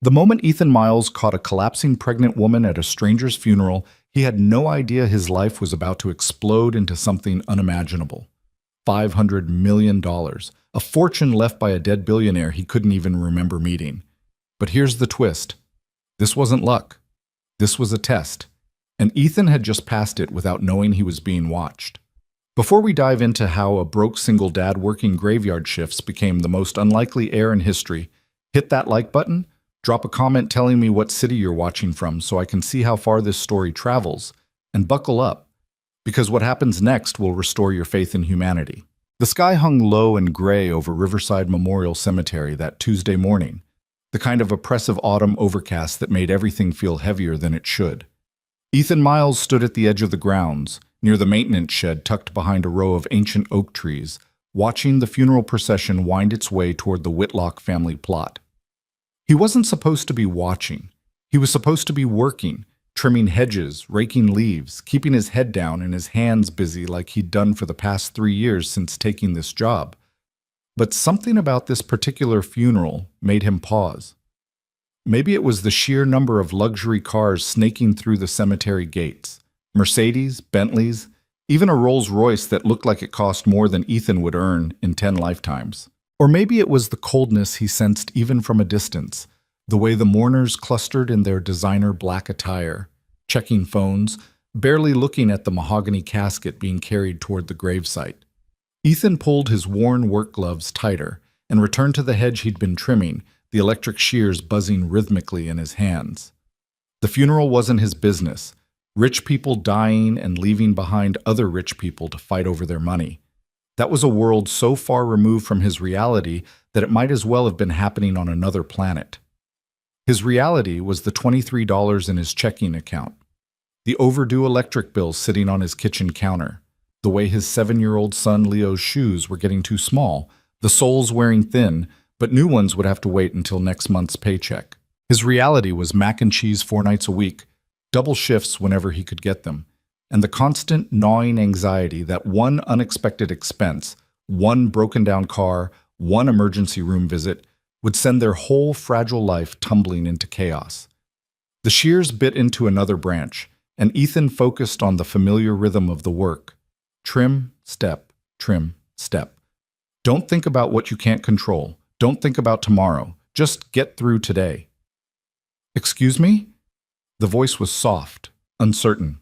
The moment Ethan Miles caught a collapsing pregnant woman at a stranger's funeral, he had no idea his life was about to explode into something unimaginable. $500 million, a fortune left by a dead billionaire he couldn't even remember meeting. But here's the twist. This wasn't luck. This was a test. And Ethan had just passed it without knowing he was being watched. Before we dive into how a broke single dad working graveyard shifts became the most unlikely heir in history, hit that like button, drop a comment telling me what city you're watching from so I can see how far this story travels, and buckle up, because what happens next will restore your faith in humanity. The sky hung low and gray over Riverside Memorial Cemetery that Tuesday morning, the kind of oppressive autumn overcast that made everything feel heavier than it should. Ethan Miles stood at the edge of the grounds, near the maintenance shed tucked behind a row of ancient oak trees, watching the funeral procession wind its way toward the Whitlock family plot. He wasn't supposed to be watching. He was supposed to be working, trimming hedges, raking leaves, keeping his head down and his hands busy like he'd done for the past 3 years since taking this job. But something about this particular funeral made him pause. Maybe it was the sheer number of luxury cars snaking through the cemetery gates. Mercedes, Bentleys, even a Rolls-Royce that looked like it cost more than Ethan would earn in 10 lifetimes. Or maybe it was the coldness he sensed even from a distance, the way the mourners clustered in their designer black attire, checking phones, barely looking at the mahogany casket being carried toward the gravesite. Ethan pulled his worn work gloves tighter and returned to the hedge he'd been trimming, the electric shears buzzing rhythmically in his hands. The funeral wasn't his business. Rich people dying and leaving behind other rich people to fight over their money. That was a world so far removed from his reality that it might as well have been happening on another planet. His reality was the $23 in his checking account, the overdue electric bill sitting on his kitchen counter, the way his 7-year-old son Leo's shoes were getting too small, the soles wearing thin, but new ones would have to wait until next month's paycheck. His reality was mac and cheese 4 nights a week, double shifts whenever he could get them, and the constant gnawing anxiety that one unexpected expense, one broken-down car, one emergency room visit, would send their whole fragile life tumbling into chaos. The shears bit into another branch, and Ethan focused on the familiar rhythm of the work. Trim, step, trim, step. Don't think about what you can't control. Don't think about tomorrow. Just get through today. Excuse me? The voice was soft, uncertain.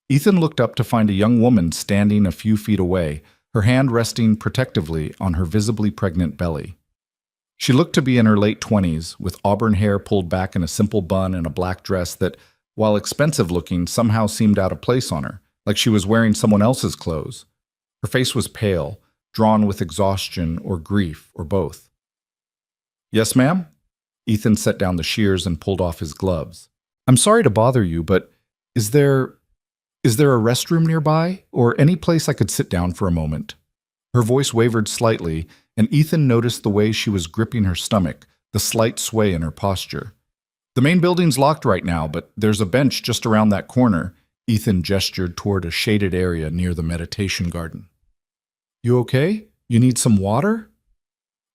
Ethan looked up to find a young woman standing a few feet away, her hand resting protectively on her visibly pregnant belly. She looked to be in her late 20s, with auburn hair pulled back in a simple bun and a black dress that, while expensive-looking, somehow seemed out of place on her, like she was wearing someone else's clothes. Her face was pale, drawn with exhaustion or grief, or both. "Yes, ma'am?" Ethan set down the shears and pulled off his gloves. "I'm sorry to bother you, but is there a restroom nearby, or any place I could sit down for a moment?" Her voice wavered slightly, and Ethan noticed the way she was gripping her stomach, the slight sway in her posture. "The main building's locked right now, but there's a bench just around that corner." Ethan gestured toward a shaded area near the meditation garden. "You okay? You need some water?"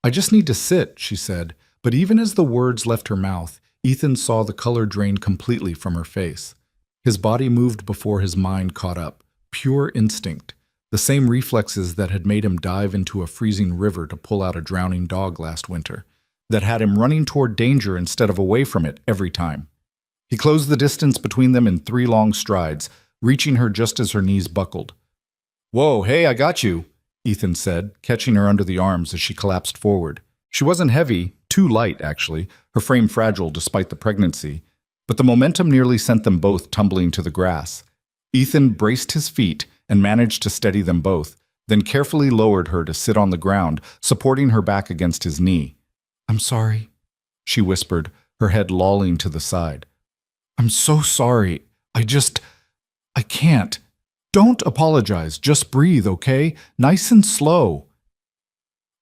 "I just need to sit," she said, but even as the words left her mouth, Ethan saw the color drain completely from her face. His body moved before his mind caught up, pure instinct, the same reflexes that had made him dive into a freezing river to pull out a drowning dog last winter, that had him running toward danger instead of away from it every time. He closed the distance between them in 3 long strides, reaching her just as her knees buckled. "Whoa, hey, I got you," Ethan said, catching her under the arms as she collapsed forward. She wasn't heavy, too light, actually, her frame fragile despite the pregnancy, but the momentum nearly sent them both tumbling to the grass. Ethan braced his feet and managed to steady them both, then carefully lowered her to sit on the ground, supporting her back against his knee. "I'm sorry," she whispered, her head lolling to the side. "I'm so sorry. I can't. Don't apologize. Just breathe, okay? Nice and slow."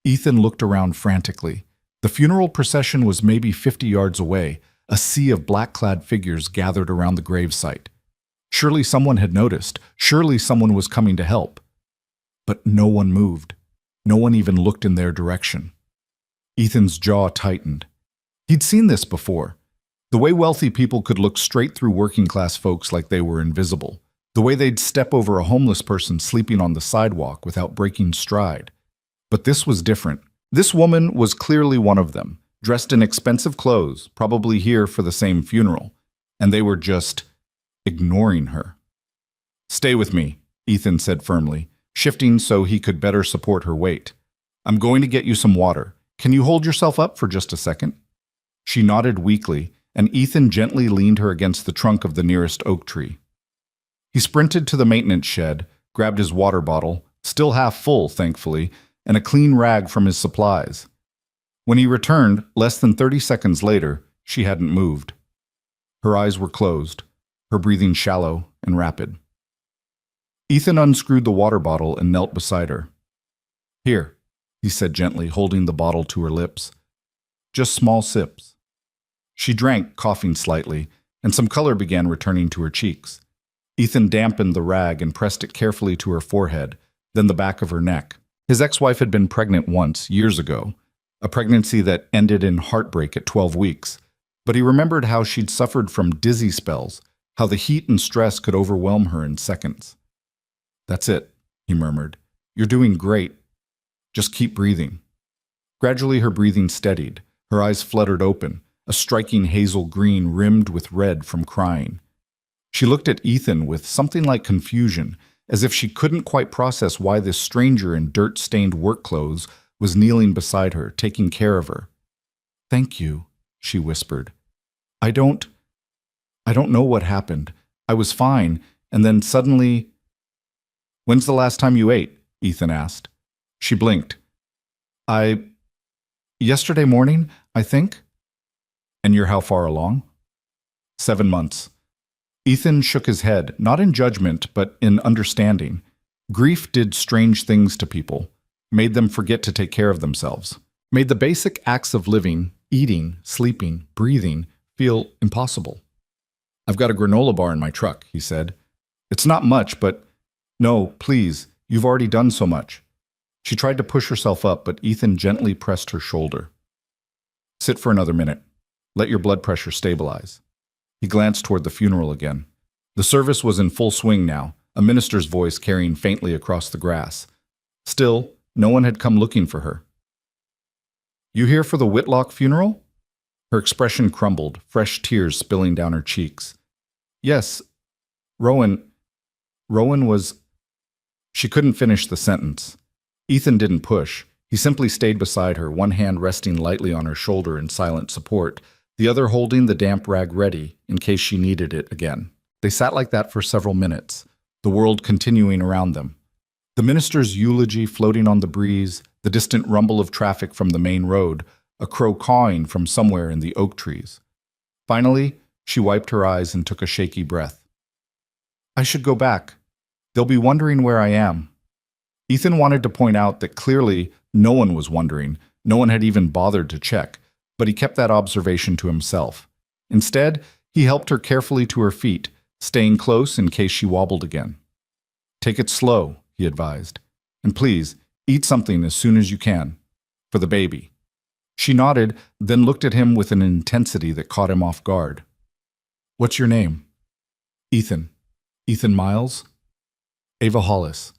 Ethan looked around frantically. The funeral procession was maybe 50 yards away, a sea of black-clad figures gathered around the gravesite. Surely someone had noticed. Surely someone was coming to help. But no one moved. No one even looked in their direction. Ethan's jaw tightened. He'd seen this before. The way wealthy people could look straight through working-class folks like they were invisible. The way they'd step over a homeless person sleeping on the sidewalk without breaking stride. But this was different. This woman was clearly one of them, dressed in expensive clothes, probably here for the same funeral. And they were just ignoring her. "Stay with me," Ethan said firmly, shifting so he could better support her weight. "I'm going to get you some water. Can you hold yourself up for just a second?" She nodded weakly, and Ethan gently leaned her against the trunk of the nearest oak tree. He sprinted to the maintenance shed, grabbed his water bottle, still half full, thankfully, and a clean rag from his supplies. When he returned, less than 30 seconds later, she hadn't moved. Her eyes were closed, her breathing shallow and rapid. Ethan unscrewed the water bottle and knelt beside her. "Here," he said gently, holding the bottle to her lips. "Just small sips." She drank, coughing slightly, and some color began returning to her cheeks. Ethan dampened the rag and pressed it carefully to her forehead, then the back of her neck. His ex-wife had been pregnant once, years ago, a pregnancy that ended in heartbreak at 12 weeks. But he remembered how she'd suffered from dizzy spells, how the heat and stress could overwhelm her in seconds. "That's it," he murmured. "You're doing great. Just keep breathing." Gradually her breathing steadied, her eyes fluttered open, a striking hazel green rimmed with red from crying. She looked at Ethan with something like confusion, as if she couldn't quite process why this stranger in dirt-stained work clothes was kneeling beside her, taking care of her. "Thank you," she whispered. I don't know what happened. I was fine, and then suddenly..." "When's the last time you ate?" Ethan asked. She blinked. Yesterday morning, I think." "And you're how far along?" 7 months. Ethan shook his head, not in judgment, but in understanding. Grief did strange things to people, made them forget to take care of themselves, made the basic acts of living, eating, sleeping, breathing, feel impossible. "I've got a granola bar in my truck," he said. "It's not much, but..." "No, please, you've already done so much." She tried to push herself up, but Ethan gently pressed her shoulder. "Sit for another minute. Let your blood pressure stabilize." He glanced toward the funeral again. The service was in full swing now, a minister's voice carrying faintly across the grass. Still, no one had come looking for her. "You here for the Whitlock funeral?" Her expression crumbled, fresh tears spilling down her cheeks. "Yes, Rowan was..." She couldn't finish the sentence. Ethan didn't push. He simply stayed beside her, one hand resting lightly on her shoulder in silent support, the other holding the damp rag ready in case she needed it again. They sat like that for several minutes, the world continuing around them. The minister's eulogy floating on the breeze, the distant rumble of traffic from the main road, a crow cawing from somewhere in the oak trees. Finally, she wiped her eyes and took a shaky breath. "I should go back. They'll be wondering where I am." Ethan wanted to point out that clearly no one was wondering, no one had even bothered to check, but he kept that observation to himself. Instead, he helped her carefully to her feet, staying close in case she wobbled again. "Take it slow," he advised. "And please, eat something as soon as you can. For the baby." She nodded, then looked at him with an intensity that caught him off guard. "What's your name?" "Ethan." "Ethan Miles?" "Ava Hollis."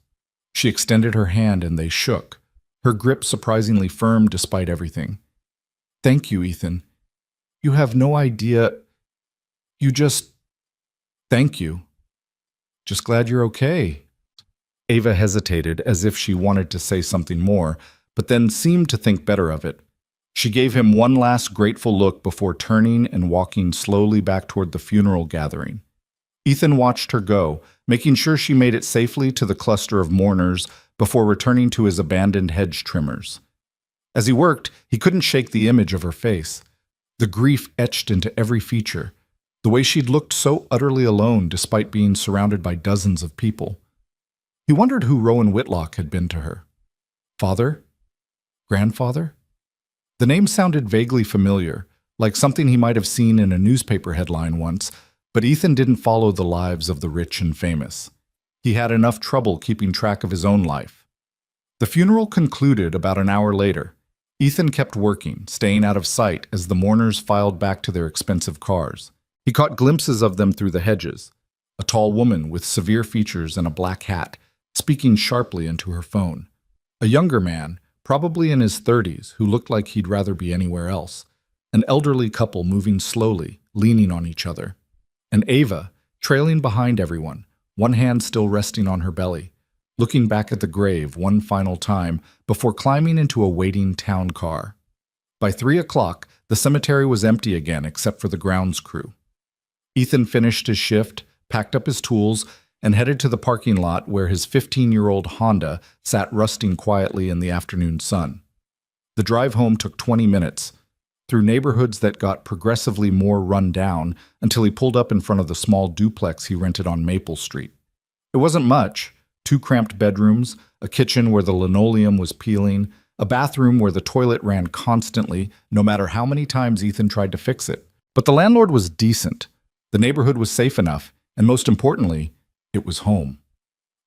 She extended her hand and they shook, her grip surprisingly firm despite everything. "Thank you, Ethan. You have no idea. Thank you. Just glad you're okay." Ava hesitated as if she wanted to say something more, but then seemed to think better of it. She gave him one last grateful look before turning and walking slowly back toward the funeral gathering. Ethan watched her go, making sure she made it safely to the cluster of mourners before returning to his abandoned hedge trimmers. As he worked, he couldn't shake the image of her face. The grief etched into every feature, the way she'd looked so utterly alone despite being surrounded by dozens of people. He wondered who Rowan Whitlock had been to her. Father? Grandfather? The name sounded vaguely familiar, like something he might have seen in a newspaper headline once, but Ethan didn't follow the lives of the rich and famous. He had enough trouble keeping track of his own life. The funeral concluded about an hour later. Ethan kept working, staying out of sight as the mourners filed back to their expensive cars. He caught glimpses of them through the hedges. A tall woman with severe features and a black hat, speaking sharply into her phone. A younger man, probably in his 30s, who looked like he'd rather be anywhere else. An elderly couple moving slowly, leaning on each other. And Ava, trailing behind everyone, one hand still resting on her belly, looking back at the grave one final time before climbing into a waiting town car. By 3 o'clock, the cemetery was empty again except for the grounds crew. Ethan finished his shift, packed up his tools, and headed to the parking lot where his 15-year-old Honda sat rusting quietly in the afternoon sun. The drive home took 20 minutes, through neighborhoods that got progressively more run down until he pulled up in front of the small duplex he rented on Maple Street. It wasn't much: 2 cramped bedrooms, a kitchen where the linoleum was peeling, a bathroom where the toilet ran constantly, no matter how many times Ethan tried to fix it. But the landlord was decent. The neighborhood was safe enough, and most importantly, it was home.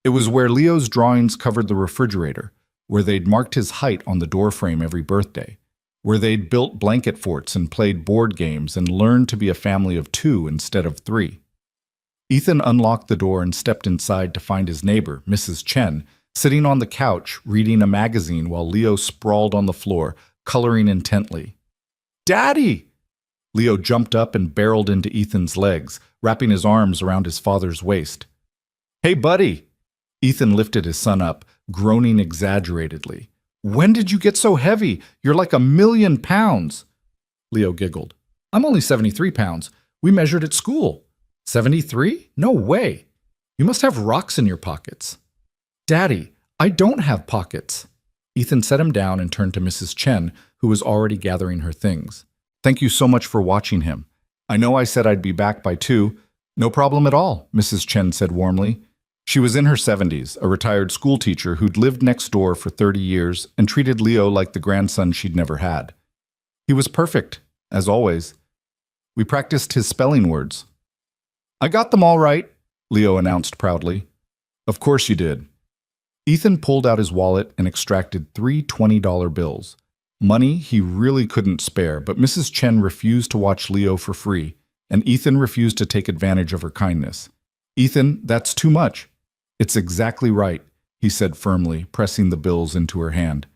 It was where Leo's drawings covered the refrigerator, where they'd marked his height on the doorframe every birthday, where they'd built blanket forts and played board games and learned to be a family of 2 instead of 3. Ethan unlocked the door and stepped inside to find his neighbor, Mrs. Chen, sitting on the couch reading a magazine while Leo sprawled on the floor, coloring intently. "Daddy!" Leo jumped up and barreled into Ethan's legs, wrapping his arms around his father's waist. "Hey, buddy!" Ethan lifted his son up, groaning exaggeratedly. "When did you get so heavy? You're like 1,000,000 pounds." Leo giggled. "I'm only 73 pounds. We measured at school." 73? No way. You must have rocks in your pockets." "Daddy, I don't have pockets." Ethan set him down and turned to Mrs. Chen, who was already gathering her things. "Thank you so much for watching him. I know I said I'd be back by 2. "No problem at all," Mrs. Chen said warmly. She was in her 70s, a retired school teacher who'd lived next door for 30 years and treated Leo like the grandson she'd never had. He was perfect, as always. We practiced his spelling words. "I got them all right," Leo announced proudly. "Of course you did." Ethan pulled out his wallet and extracted 3 $20 bills. Money he really couldn't spare, but Mrs. Chen refused to watch Leo for free, and Ethan refused to take advantage of her kindness. "Ethan, that's too much." "It's exactly right," he said firmly, pressing the bills into her hand.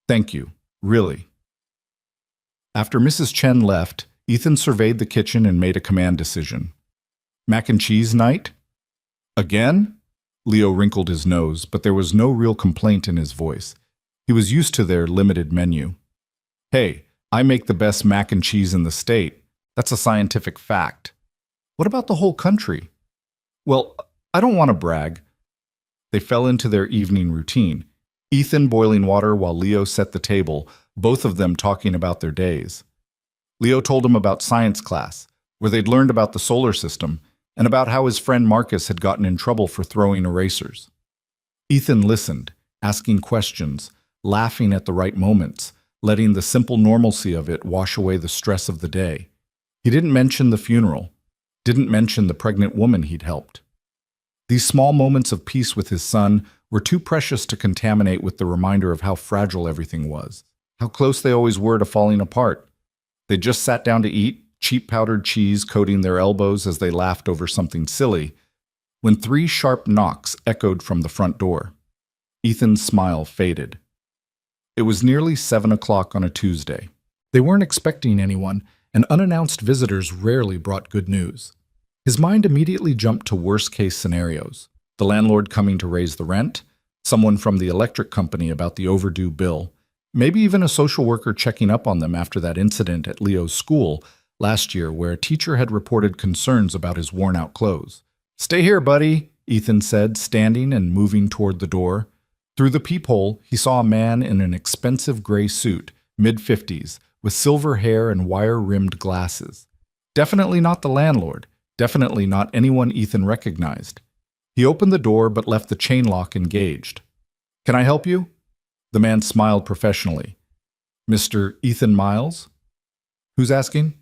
"Thank you, really." After Mrs. Chen left, Ethan surveyed the kitchen and made a command decision. "Mac and cheese night?" "Again?" Leo wrinkled his nose, but there was no real complaint in his voice. He was used to their limited menu. "Hey, I make the best mac and cheese in the state. That's a scientific fact." "What about the whole country?" "Well, I don't want to brag." They fell into their evening routine, Ethan boiling water while Leo set the table, both of them talking about their days. Leo told him about science class, where they'd learned about the solar system, and about how his friend Marcus had gotten in trouble for throwing erasers. Ethan listened, asking questions, laughing at the right moments, letting the simple normalcy of it wash away the stress of the day. He didn't mention the funeral, didn't mention the pregnant woman he'd helped. These small moments of peace with his son were too precious to contaminate with the reminder of how fragile everything was, how close they always were to falling apart. They just sat down to eat, cheap powdered cheese coating their elbows as they laughed over something silly, when 3 sharp knocks echoed from the front door. Ethan's smile faded. It was nearly 7 o'clock on a Tuesday. They weren't expecting anyone, and unannounced visitors rarely brought good news. His mind immediately jumped to worst-case scenarios. The landlord coming to raise the rent, someone from the electric company about the overdue bill, maybe even a social worker checking up on them after that incident at Leo's school last year where a teacher had reported concerns about his worn-out clothes. "Stay here, buddy," Ethan said, standing and moving toward the door. Through the peephole, he saw a man in an expensive gray suit, mid-50s, with silver hair and wire-rimmed glasses. Definitely not the landlord, definitely not anyone Ethan recognized. He opened the door but left the chain lock engaged. "Can I help you?" The man smiled professionally. "Mr. Ethan Miles?" "Who's asking?"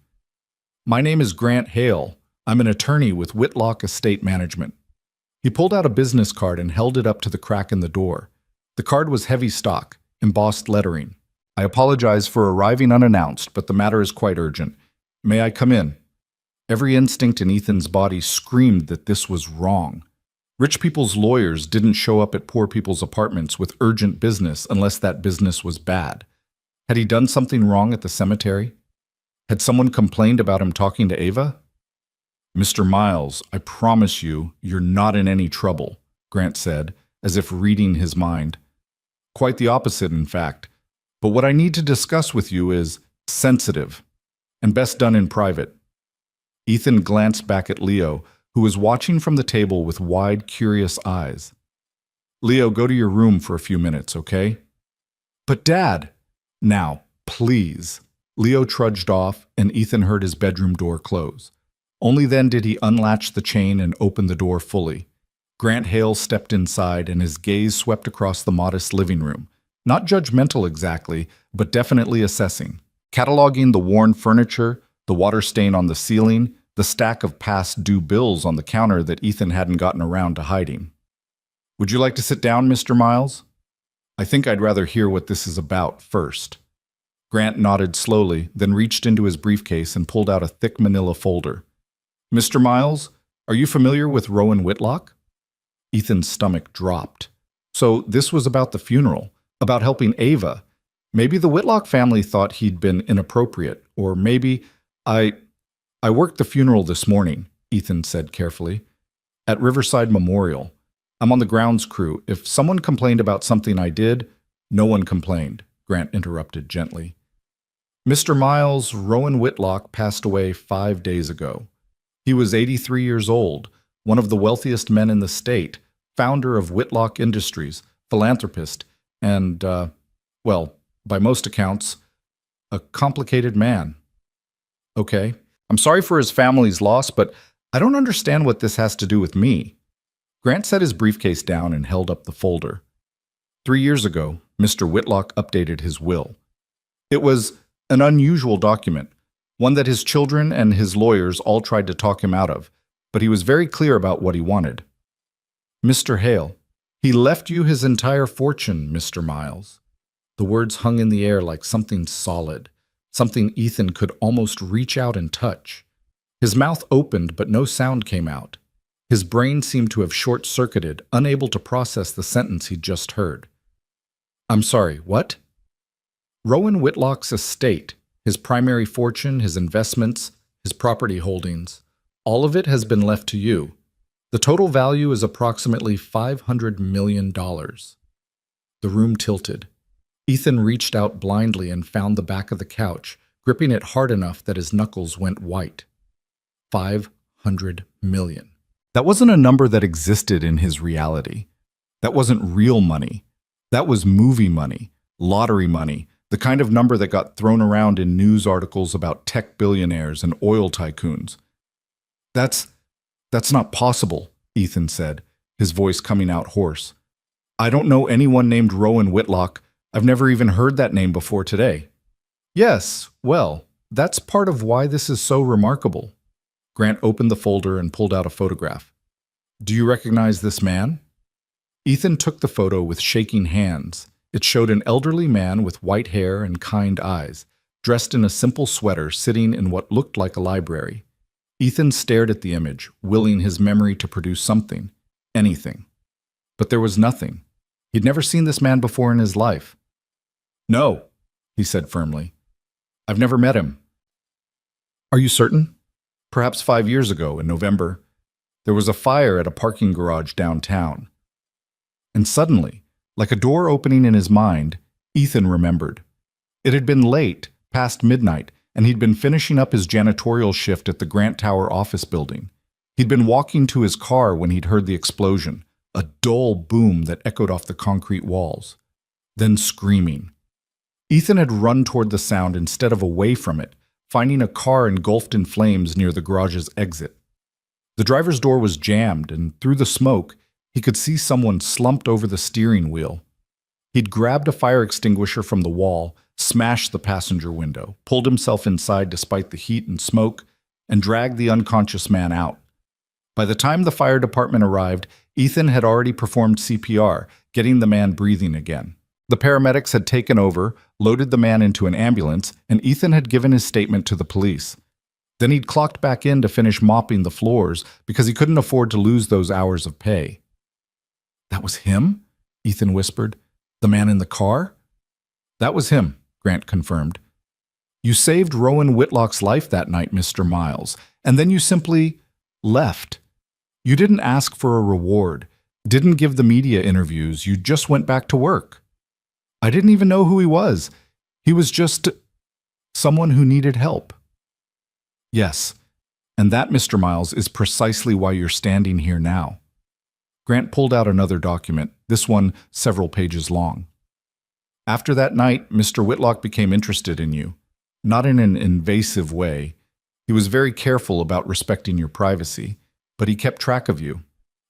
"My name is Grant Hale. I'm an attorney with Whitlock Estate Management." He pulled out a business card and held it up to the crack in the door. The card was heavy stock, embossed lettering. I apologize for arriving unannounced, but the matter is quite urgent. May I come in? Every instinct in Ethan's body screamed that this was wrong. Rich people's lawyers didn't show up at poor people's apartments with urgent business unless that business was bad. Had he done something wrong at the cemetery? Had someone complained about him talking to Ava? Mr. Miles, I promise you, you're not in any trouble, Grant said, as if reading his mind. Quite the opposite, in fact. But what I need to discuss with you is sensitive, and best done in private. Ethan glanced back at Leo, who was watching from the table with wide, curious eyes. Leo, go to your room for a few minutes, okay? But Dad! Now, please. Leo trudged off, and Ethan heard his bedroom door close. Only then did he unlatch the chain and open the door fully. Grant Hale stepped inside, and his gaze swept across the modest living room. Not judgmental exactly, but definitely assessing. Cataloging the worn furniture, the water stain on the ceiling, the stack of past due bills on the counter that Ethan hadn't gotten around to hiding. Would you like to sit down, Mr. Miles? I think I'd rather hear what this is about first. Grant nodded slowly, then reached into his briefcase and pulled out a thick manila folder. Mr. Miles, are you familiar with Rowan Whitlock? Ethan's stomach dropped. So this was about the funeral, about helping Ava. Maybe the Whitlock family thought he'd been inappropriate, or maybe I worked the funeral this morning, Ethan said carefully. At Riverside Memorial. I'm on the grounds crew. If someone complained about something I did, no one complained, Grant interrupted gently. Mr. Miles, Rowan Whitlock passed away 5 days ago. He was 83 years old, one of the wealthiest men in the state, founder of Whitlock Industries, philanthropist, and, well, by most accounts, a complicated man. Okay, I'm sorry for his family's loss, but I don't understand what this has to do with me. Grant set his briefcase down and held up the folder. 3 years ago, Mr. Whitlock updated his will. It was an unusual document, one that his children and his lawyers all tried to talk him out of, but he was very clear about what he wanted. Mr. Hale, he left you his entire fortune, Mr. Miles. The words hung in the air like something solid, something Ethan could almost reach out and touch. His mouth opened, but no sound came out. His brain seemed to have short-circuited, unable to process the sentence he'd just heard. I'm sorry, what? Rowan Whitlock's estate, his primary fortune, his investments, his property holdings, all of it has been left to you. The total value is approximately $500 million. The room tilted. Ethan reached out blindly and found the back of the couch, gripping it hard enough that his knuckles went white. 500 million. That wasn't a number that existed in his reality. That wasn't real money. That was movie money, lottery money, the kind of number that got thrown around in news articles about tech billionaires and oil tycoons. That's not possible, Ethan said, his voice coming out hoarse. I don't know anyone named Rowan Whitlock. I've never even heard that name before today. Yes, well, that's part of why this is so remarkable. Grant opened the folder and pulled out a photograph. Do you recognize this man? Ethan took the photo with shaking hands. It showed an elderly man with white hair and kind eyes, dressed in a simple sweater, sitting in what looked like a library. Ethan stared at the image, willing his memory to produce something, anything. But there was nothing. He'd never seen this man before in his life. No, he said firmly. I've never met him. Are you certain? Perhaps 5 years ago, in November, there was a fire at a parking garage downtown. And suddenly, like a door opening in his mind, Ethan remembered. It had been late, past midnight, and he'd been finishing up his janitorial shift at the Grant Tower office building. He'd been walking to his car when he'd heard the explosion, a dull boom that echoed off the concrete walls. Then screaming. Ethan had run toward the sound instead of away from it, finding a car engulfed in flames near the garage's exit. The driver's door was jammed, and through the smoke, he could see someone slumped over the steering wheel. He'd grabbed a fire extinguisher from the wall, smashed the passenger window, pulled himself inside despite the heat and smoke, and dragged the unconscious man out. By the time the fire department arrived, Ethan had already performed CPR, getting the man breathing again. The paramedics had taken over, loaded the man into an ambulance, and Ethan had given his statement to the police. Then he'd clocked back in to finish mopping the floors because he couldn't afford to lose those hours of pay. "That was him?" Ethan whispered. "The man in the car?" "That was him," Grant confirmed. "You saved Rowan Whitlock's life that night, Mr. Miles, and then you simply left. You didn't ask for a reward, didn't give the media interviews, you just went back to work. I didn't even know who he was. He was just someone who needed help." "Yes, and that, Mr. Miles, is precisely why you're standing here now." Grant pulled out another document, this one several pages long. "After that night, Mr. Whitlock became interested in you. Not in an invasive way. He was very careful about respecting your privacy, but he kept track of you.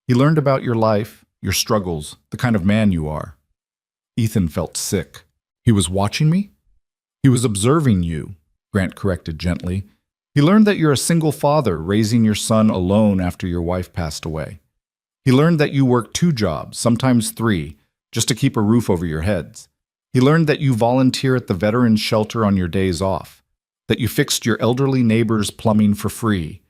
He learned about your life, your struggles, the kind of man you are." Ethan felt sick. "He was watching me?" "He was observing you," Grant corrected gently. "He learned that you're a single father raising your son alone after your wife passed away. He learned that you work 2 jobs, sometimes 3, just to keep a roof over your heads. He learned that you volunteer at the veterans shelter on your days off, that you fixed your elderly neighbor's plumbing for free,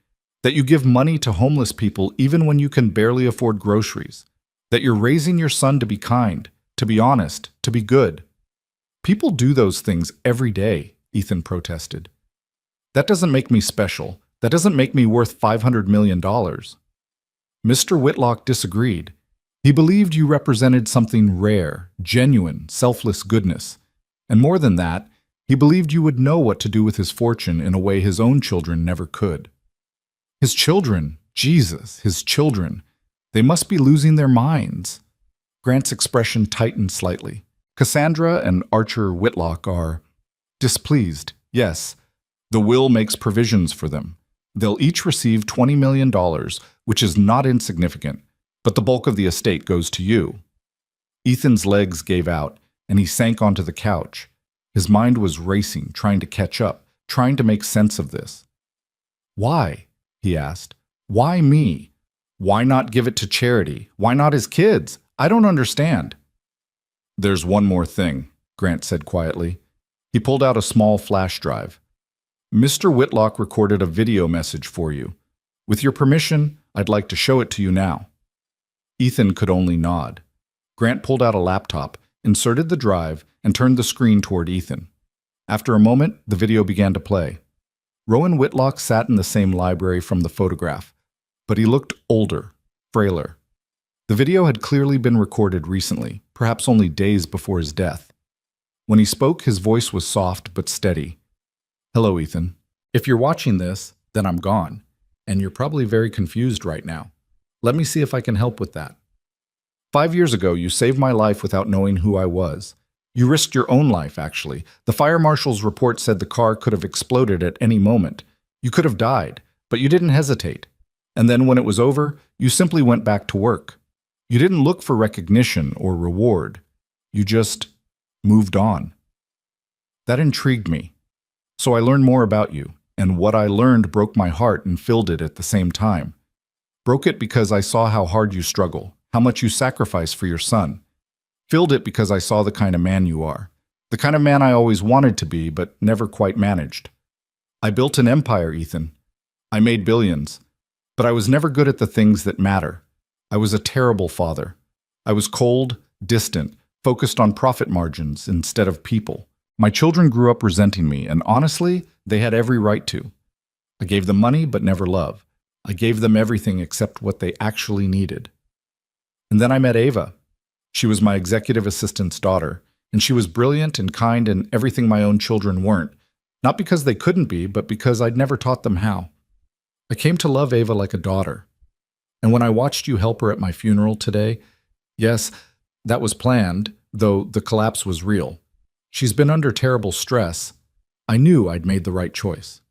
that you give money to homeless people even when you can barely afford groceries, that you're raising your son to be kind, to be honest, to be good. People do those things every day," Ethan protested. "That doesn't make me special. That doesn't make me worth $500 million. Mr. Whitlock disagreed. He believed you represented something rare, genuine, selfless goodness. And more than that, he believed you would know what to do with his fortune in a way his own children never could." "His children, Jesus, his children. They must be losing their minds." Grant's expression tightened slightly. "Cassandra and Archer Whitlock are displeased, yes. The will makes provisions for them. They'll each receive $20 million, which is not insignificant, but the bulk of the estate goes to you." Ethan's legs gave out, and he sank onto the couch. His mind was racing, trying to catch up, trying to make sense of this. "Why?" he asked. "Why me? Why not give it to charity? Why not his kids? I don't understand." "There's one more thing," Grant said quietly. He pulled out a small flash drive. "Mr. Whitlock recorded a video message for you. With your permission, I'd like to show it to you now." Ethan could only nod. Grant pulled out a laptop, inserted the drive, and turned the screen toward Ethan. After a moment, the video began to play. Rowan Whitlock sat in the same library from the photograph, but he looked older, frailer. The video had clearly been recorded recently, perhaps only days before his death. When he spoke, his voice was soft but steady. "Hello, Ethan. If you're watching this, then I'm gone, and you're probably very confused right now. Let me see if I can help with that. 5 years ago, you saved my life without knowing who I was. You risked your own life, actually. The fire marshal's report said the car could have exploded at any moment. You could have died, but you didn't hesitate. And then when it was over, you simply went back to work. You didn't look for recognition or reward. You just moved on. That intrigued me. So I learned more about you, and what I learned broke my heart and filled it at the same time. Broke it because I saw how hard you struggle, how much you sacrifice for your son. Filled it because I saw the kind of man you are, the kind of man I always wanted to be but never quite managed. I built an empire, Ethan. I made billions, but I was never good at the things that matter. I was a terrible father. I was cold, distant, focused on profit margins instead of people. My children grew up resenting me, and honestly, they had every right to. I gave them money but never love. I gave them everything except what they actually needed. And then I met Ava. She was my executive assistant's daughter, and she was brilliant and kind and everything my own children weren't, not because they couldn't be, but because I'd never taught them how. I came to love Ava like a daughter. And when I watched you help her at my funeral today, yes, that was planned, though the collapse was real. She's been under terrible stress. I knew I'd made the right choice.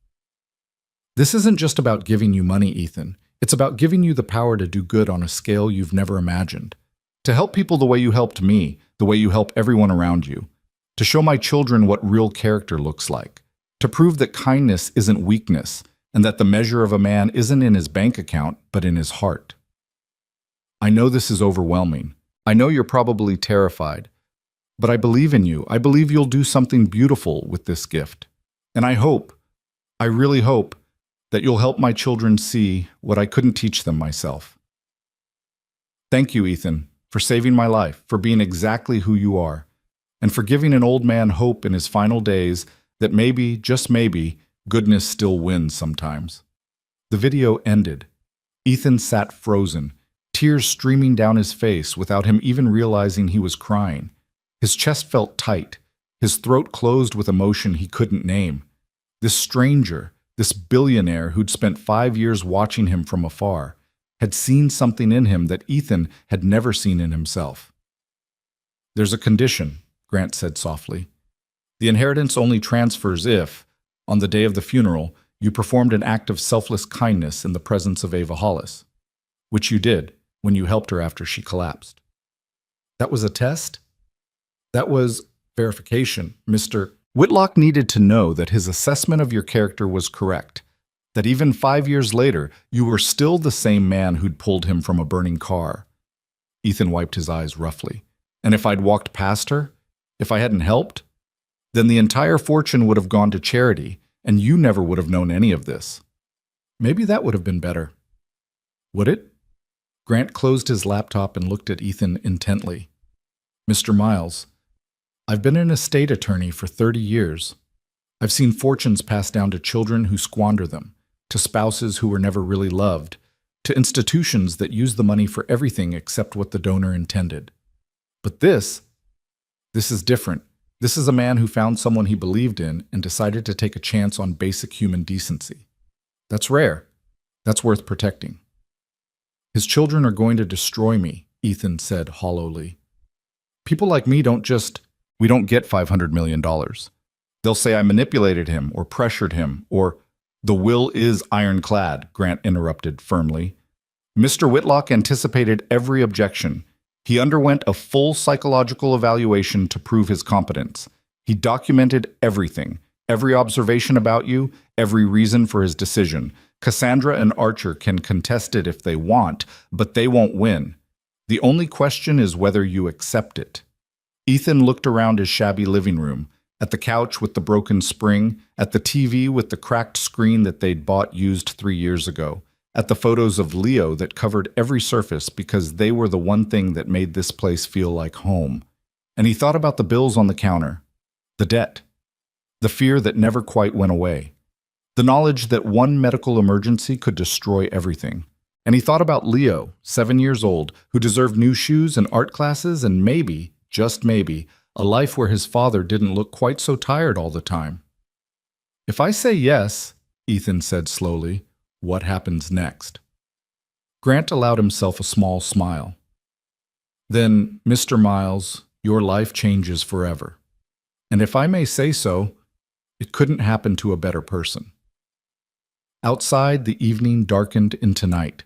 This isn't just about giving you money, Ethan. It's about giving you the power to do good on a scale you've never imagined. To help people the way you helped me, the way you help everyone around you. To show my children what real character looks like. To prove that kindness isn't weakness, and that the measure of a man isn't in his bank account, but in his heart. I know this is overwhelming. I know you're probably terrified. But I believe in you. I believe you'll do something beautiful with this gift. And I really hope, that you'll help my children see what I couldn't teach them myself. Thank you, Ethan, for saving my life, for being exactly who you are, and for giving an old man hope in his final days that maybe, just maybe, goodness still wins sometimes. The video ended. Ethan sat frozen, tears streaming down his face without him even realizing he was crying. His chest felt tight, his throat closed with emotion he couldn't name. This stranger, this billionaire who'd spent 5 years watching him from afar, had seen something in him that Ethan had never seen in himself. "There's a condition," Grant said softly. "The inheritance only transfers if, on the day of the funeral, you performed an act of selfless kindness in the presence of Ava Hollis, which you did when you helped her after she collapsed." That was a test? That was verification, Mr. Whitlock needed to know that his assessment of your character was correct, that even 5 years later, you were still the same man who'd pulled him from a burning car. Ethan wiped his eyes roughly. And if I'd walked past her, if I hadn't helped, then the entire fortune would have gone to charity, and you never would have known any of this. Maybe that would have been better. Would it? Grant closed his laptop and looked at Ethan intently. "Mr. Miles, I've been an estate attorney for 30 years. I've seen fortunes passed down to children who squander them, to spouses who were never really loved, to institutions that use the money for everything except what the donor intended. But this is different. This is a man who found someone he believed in and decided to take a chance on basic human decency. That's rare. That's worth protecting." "His children are going to destroy me," Ethan said hollowly. "People like me we don't get $500 million. They'll say I manipulated him or pressured him or—" "The will is ironclad," Grant interrupted firmly. Mr. Whitlock anticipated every objection. He underwent a full psychological evaluation to prove his competence. He documented everything, every observation about you, every reason for his decision. Cassandra and Archer can contest it if they want, but they won't win. The only question is whether you accept it. Ethan looked around his shabby living room, at the couch with the broken spring, at the TV with the cracked screen that they'd bought used 3 years ago, at the photos of Leo that covered every surface because they were the one thing that made this place feel like home. And he thought about the bills on the counter, the debt, the fear that never quite went away, the knowledge that one medical emergency could destroy everything. And he thought about Leo, 7 years old, who deserved new shoes and art classes and maybe, just maybe, a life where his father didn't look quite so tired all the time. "If I say yes," Ethan said slowly, "what happens next?" Grant allowed himself a small smile. "Then, Mr. Miles, your life changes forever. And if I may say so, it couldn't happen to a better person." Outside, the evening darkened into night.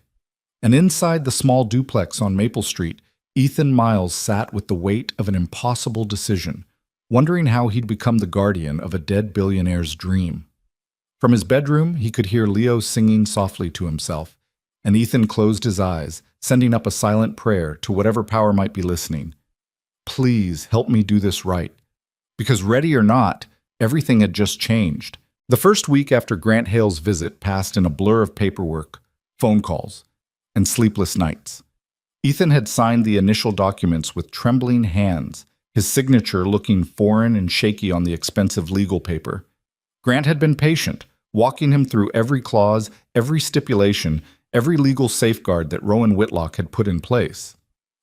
And inside the small duplex on Maple Street, Ethan Miles sat with the weight of an impossible decision, wondering how he'd become the guardian of a dead billionaire's dream. From his bedroom, he could hear Leo singing softly to himself, and Ethan closed his eyes, sending up a silent prayer to whatever power might be listening. Please help me do this right. Because ready or not, everything had just changed. The first week after Grant Hale's visit passed in a blur of paperwork, phone calls, and sleepless nights. Ethan had signed the initial documents with trembling hands, his signature looking foreign and shaky on the expensive legal paper. Grant had been patient, walking him through every clause, every stipulation, every legal safeguard that Rowan Whitlock had put in place.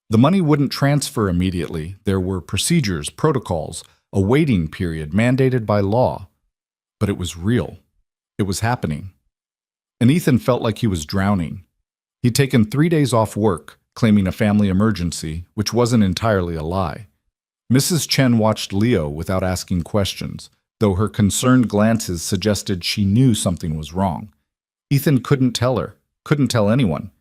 The money wouldn't transfer immediately. There were procedures, protocols, a waiting period mandated by law. But it was real. It was happening. And Ethan felt like he was drowning. He'd taken 3 days off work, claiming a family emergency, which wasn't entirely a lie. Mrs. Chen watched Leo without asking questions, though her concerned glances suggested she knew something was wrong. Ethan couldn't tell her, couldn't tell anyone.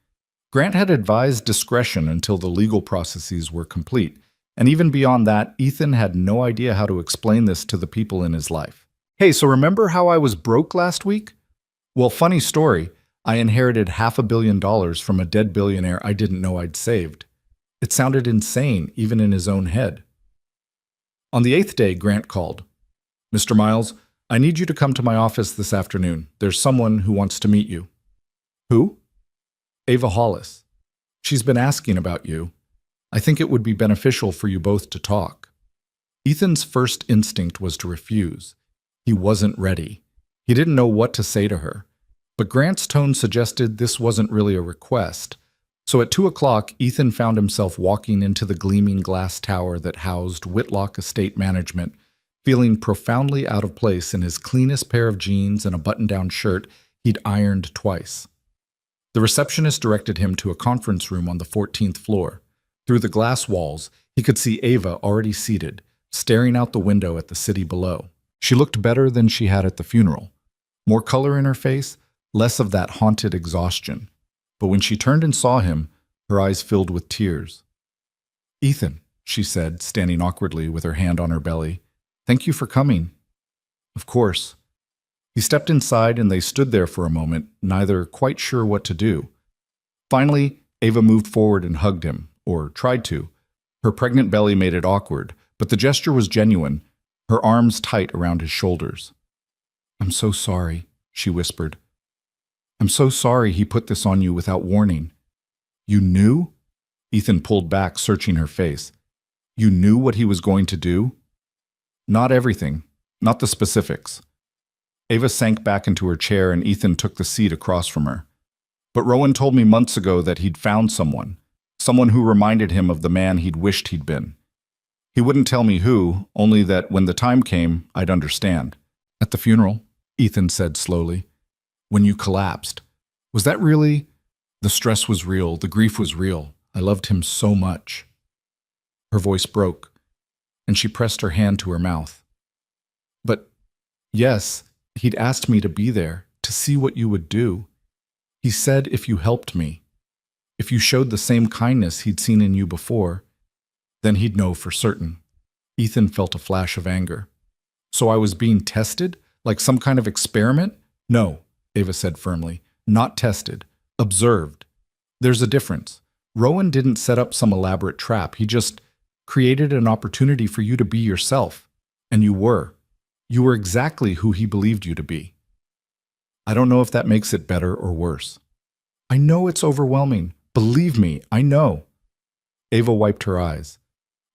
Grant had advised discretion until the legal processes were complete, and even beyond that, Ethan had no idea how to explain this to the people in his life. Hey, so remember how I was broke last week? Well, funny story. I inherited $500 million from a dead billionaire I didn't know I'd saved. It sounded insane, even in his own head. On the 8th day, Grant called. "Mr. Miles, I need you to come to my office this afternoon. There's someone who wants to meet you." "Who?" "Ava Hollis. She's been asking about you. I think it would be beneficial for you both to talk." Ethan's first instinct was to refuse. He wasn't ready. He didn't know what to say to her. But Grant's tone suggested this wasn't really a request. So at 2 o'clock, Ethan found himself walking into the gleaming glass tower that housed Whitlock Estate Management, feeling profoundly out of place in his cleanest pair of jeans and a button-down shirt he'd ironed twice. The receptionist directed him to a conference room on the 14th floor. Through the glass walls, he could see Ava already seated, staring out the window at the city below. She looked better than she had at the funeral. More color in her face, less of that haunted exhaustion. But when she turned and saw him, her eyes filled with tears. "Ethan," she said, standing awkwardly with her hand on her belly, "thank you for coming." "Of course." He stepped inside and they stood there for a moment, neither quite sure what to do. Finally, Ava moved forward and hugged him, or tried to. Her pregnant belly made it awkward, but the gesture was genuine, her arms tight around his shoulders. "I'm so sorry," she whispered. "I'm so sorry he put this on you without warning." "You knew?" Ethan pulled back, searching her face. "You knew what he was going to do?" "Not everything. Not the specifics." Ava sank back into her chair and Ethan took the seat across from her. "But Rowan told me months ago that he'd found someone who reminded him of the man he'd wished he'd been. He wouldn't tell me who, only that when the time came, I'd understand." "At the funeral," Ethan said slowly, "when you collapsed, was that really—" "The stress was real, the grief was real. I loved him so much." Her voice broke, and she pressed her hand to her mouth. "But, yes, he'd asked me to be there, to see what you would do. He said if you helped me, if you showed the same kindness he'd seen in you before, then he'd know for certain." Ethan felt a flash of anger. "So I was being tested? Like some kind of experiment?" "No," Ava said firmly. "Not tested. Observed. There's a difference. Rowan didn't set up some elaborate trap. He just created an opportunity for you to be yourself. And you were. You were exactly who he believed you to be. I don't know if that makes it better or worse." "I know it's overwhelming. Believe me, I know." Ava wiped her eyes.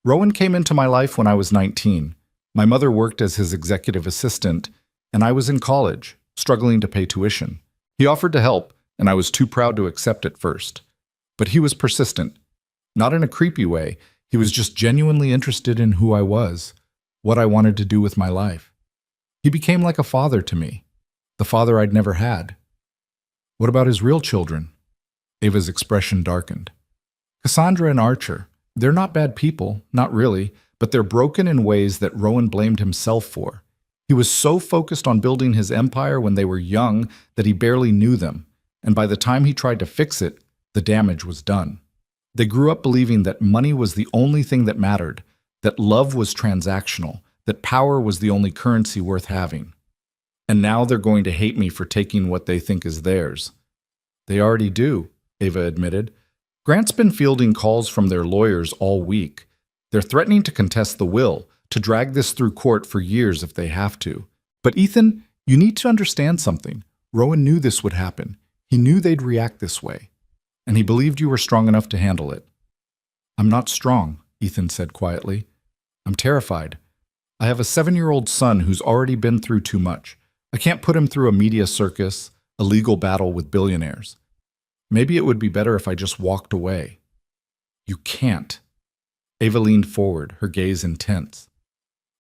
"Rowan came into my life when I was 19. My mother worked as his executive assistant, and I was in college, struggling to pay tuition. He offered to help, and I was too proud to accept at first. But he was persistent. Not in a creepy way. He was just genuinely interested in who I was, what I wanted to do with my life. He became like a father to me, the father I'd never had." "What about his real children?" Ava's expression darkened. "Cassandra and Archer. They're not bad people, not really, but they're broken in ways that Rowan blamed himself for. He was so focused on building his empire when they were young that he barely knew them, and by the time he tried to fix it, the damage was done. They grew up believing that money was the only thing that mattered, that love was transactional, that power was the only currency worth having. And now they're going to hate me for taking what they think is theirs." "They already do," Ava admitted. "Grant's been fielding calls from their lawyers all week. They're threatening to contest the will, to drag this through court for years if they have to. But Ethan, you need to understand something. Rowan knew this would happen. He knew they'd react this way. And he believed you were strong enough to handle it." "I'm not strong," Ethan said quietly. "I'm terrified. I have a 7-year-old son who's already been through too much. I can't put him through a media circus, a legal battle with billionaires. Maybe it would be better if I just walked away." "You can't." Ava leaned forward, her gaze intense.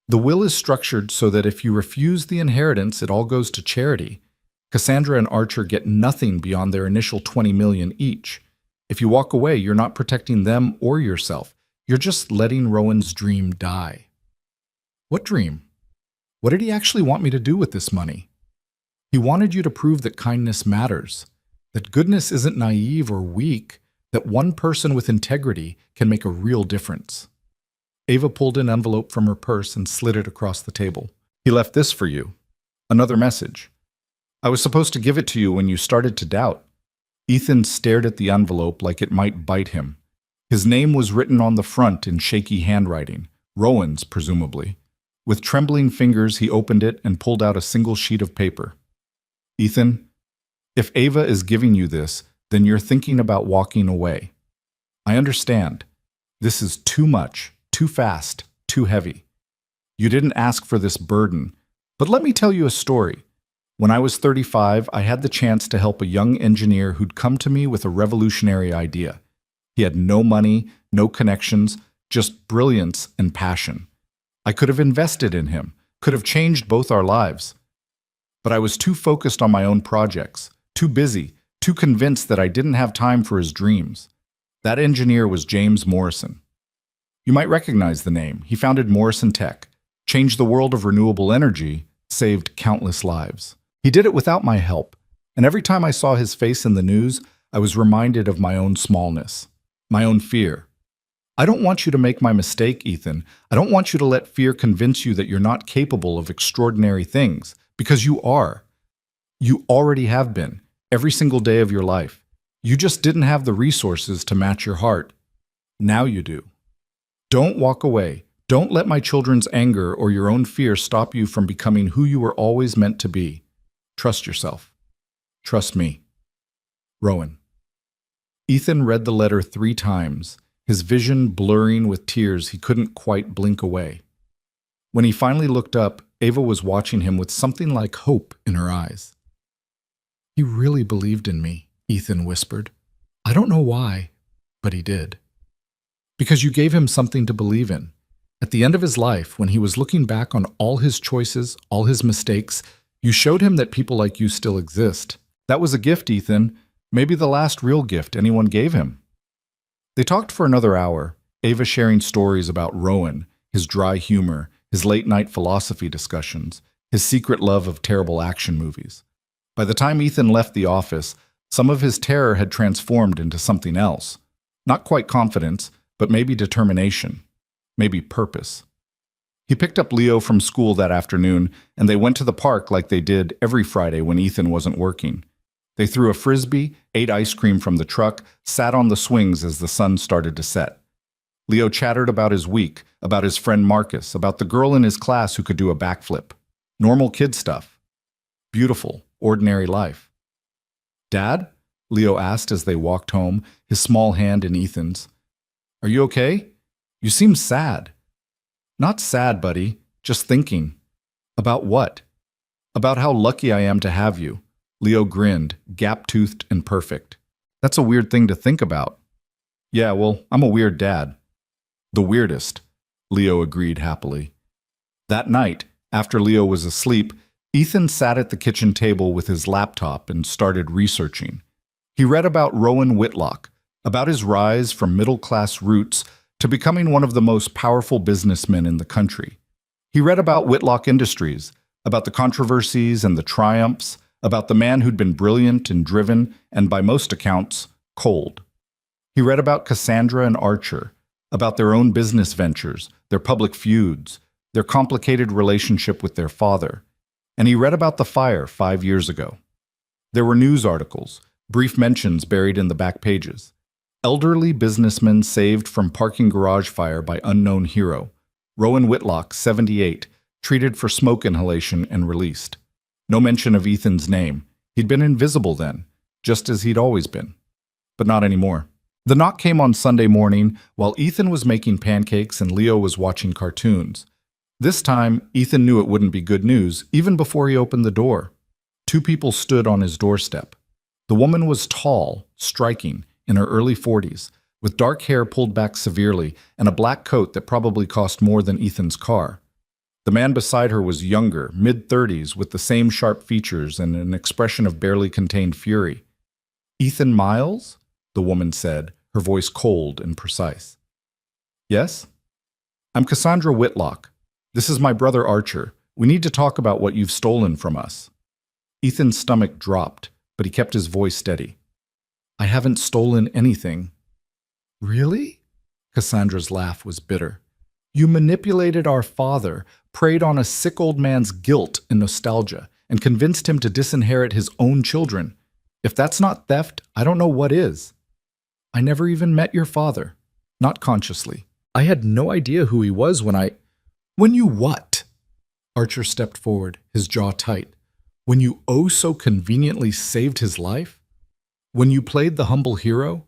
"The will is structured so that if you refuse the inheritance, it all goes to charity. Cassandra and Archer get nothing beyond their initial $20 million each. If you walk away, you're not protecting them or yourself. You're just letting Rowan's dream die." "What dream? What did he actually want me to do with this money?" "He wanted you to prove that kindness matters, that goodness isn't naive or weak, that one person with integrity can make a real difference." Ava pulled an envelope from her purse and slid it across the table. "He left this for you. Another message. I was supposed to give it to you when you started to doubt." Ethan stared at the envelope like it might bite him. His name was written on the front in shaky handwriting, Rowan's, presumably. With trembling fingers, he opened it and pulled out a single sheet of paper. Ethan, if Ava is giving you this, then you're thinking about walking away. I understand. This is too much, too fast, too heavy. You didn't ask for this burden, but let me tell you a story. When I was 35, I had the chance to help a young engineer who'd come to me with a revolutionary idea. He had no money, no connections, just brilliance and passion. I could have invested in him, could have changed both our lives. But I was too focused on my own projects, too busy, too convinced that I didn't have time for his dreams. That engineer was James Morrison. You might recognize the name. He founded Morrison Tech, changed the world of renewable energy, saved countless lives. He did it without my help, and every time I saw his face in the news, I was reminded of my own smallness, my own fear. I don't want you to make my mistake, Ethan. I don't want you to let fear convince you that you're not capable of extraordinary things, because you are. You already have been, every single day of your life. You just didn't have the resources to match your heart. Now you do. Don't walk away. Don't let my children's anger or your own fear stop you from becoming who you were always meant to be. Trust yourself. Trust me. Rowan. Ethan read the letter 3 times, his vision blurring with tears he couldn't quite blink away. When he finally looked up, Ava was watching him with something like hope in her eyes. He really believed in me, Ethan whispered. I don't know why, but he did. Because you gave him something to believe in. At the end of his life, when he was looking back on all his choices, all his mistakes, you showed him that people like you still exist. That was a gift, Ethan. Maybe the last real gift anyone gave him. They talked for another hour, Ava sharing stories about Rowan, his dry humor, his late-night philosophy discussions, his secret love of terrible action movies. By the time Ethan left the office, some of his terror had transformed into something else. Not quite confidence, but maybe determination. Maybe purpose. He picked up Leo from school that afternoon, and they went to the park like they did every Friday when Ethan wasn't working. They threw a frisbee, ate ice cream from the truck, sat on the swings as the sun started to set. Leo chattered about his week, about his friend Marcus, about the girl in his class who could do a backflip. Normal kid stuff. Beautiful, ordinary life. Dad? Leo asked as they walked home, his small hand in Ethan's. Are you okay? You seem sad. Not sad, buddy. Just thinking. About what? About how lucky I am to have you. Leo grinned, gap-toothed and perfect. That's a weird thing to think about. Yeah, well, I'm a weird dad. The weirdest, Leo agreed happily. That night, after Leo was asleep, Ethan sat at the kitchen table with his laptop and started researching. He read about Rowan Whitlock, about his rise from middle-class roots to becoming one of the most powerful businessmen in the country. He read about Whitlock Industries, about the controversies and the triumphs, about the man who'd been brilliant and driven, and by most accounts, cold. He read about Cassandra and Archer, about their own business ventures, their public feuds, their complicated relationship with their father. And he read about the fire 5 years ago. There were news articles, brief mentions buried in the back pages. Elderly businessman saved from parking garage fire by unknown hero. Rowan Whitlock, 78, treated for smoke inhalation and released. No mention of Ethan's name. He'd been invisible then, just as he'd always been. But not anymore. The knock came on Sunday morning while Ethan was making pancakes and Leo was watching cartoons. This time, Ethan knew it wouldn't be good news, even before he opened the door. 2 people stood on his doorstep. The woman was tall, striking, in her early 40s, with dark hair pulled back severely and a black coat that probably cost more than Ethan's car. The man beside her was younger, mid-30s, with the same sharp features and an expression of barely contained fury. Ethan Miles? The woman said, her voice cold and precise. Yes? I'm Cassandra Whitlock. This is my brother Archer. We need to talk about what you've stolen from us. Ethan's stomach dropped, but he kept his voice steady. I haven't stolen anything. Really? Cassandra's laugh was bitter. You manipulated our father, preyed on a sick old man's guilt and nostalgia, and convinced him to disinherit his own children. If that's not theft, I don't know what is. I never even met your father. Not consciously. I had no idea who he was When you what? Archer stepped forward, his jaw tight. When you oh so conveniently saved his life? When you played the humble hero?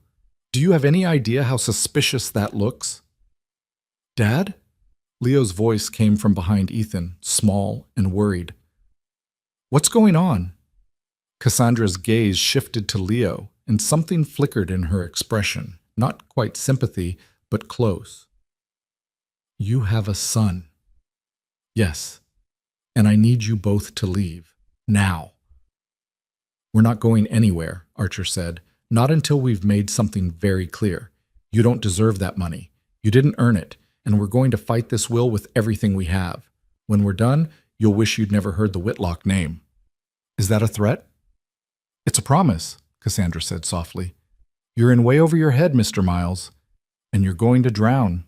Do you have any idea how suspicious that looks? Dad? Leo's voice came from behind Ethan, small and worried. What's going on? Cassandra's gaze shifted to Leo, and something flickered in her expression, not quite sympathy, but close. You have a son. Yes, and I need you both to leave, now. We're not going anywhere, Archer said, not until we've made something very clear. You don't deserve that money. You didn't earn it, and we're going to fight this will with everything we have. When we're done, you'll wish you'd never heard the Whitlock name. Is that a threat? It's a promise, Cassandra said softly. You're in way over your head, Mr. Miles, and you're going to drown.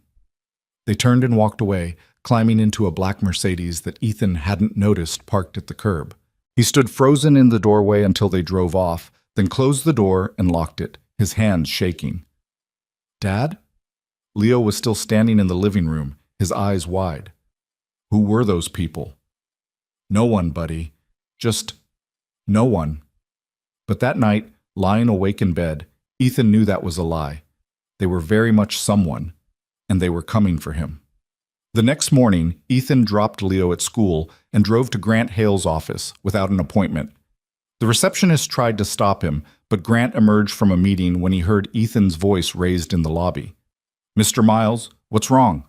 They turned and walked away, climbing into a black Mercedes that Ethan hadn't noticed parked at the curb. He stood frozen in the doorway until they drove off, then closed the door and locked it, his hands shaking. Dad? Leo was still standing in the living room, his eyes wide. Who were those people? No one, buddy. Just no one. But that night, lying awake in bed, Ethan knew that was a lie. They were very much someone, and they were coming for him. The next morning, Ethan dropped Leo at school and drove to Grant Hale's office without an appointment. The receptionist tried to stop him, but Grant emerged from a meeting when he heard Ethan's voice raised in the lobby. Mr. Miles, what's wrong?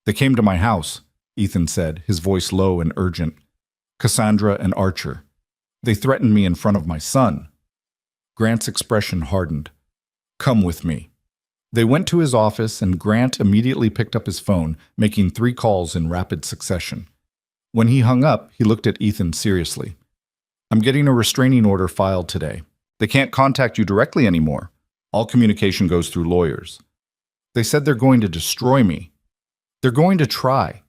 They came to my house, Ethan said, his voice low and urgent. Cassandra and Archer. They threatened me in front of my son. Grant's expression hardened. Come with me. They went to his office, and Grant immediately picked up his phone, making 3 calls in rapid succession. When he hung up, he looked at Ethan seriously. I'm getting a restraining order filed today. They can't contact you directly anymore. All communication goes through lawyers. They said they're going to destroy me. They're going to try.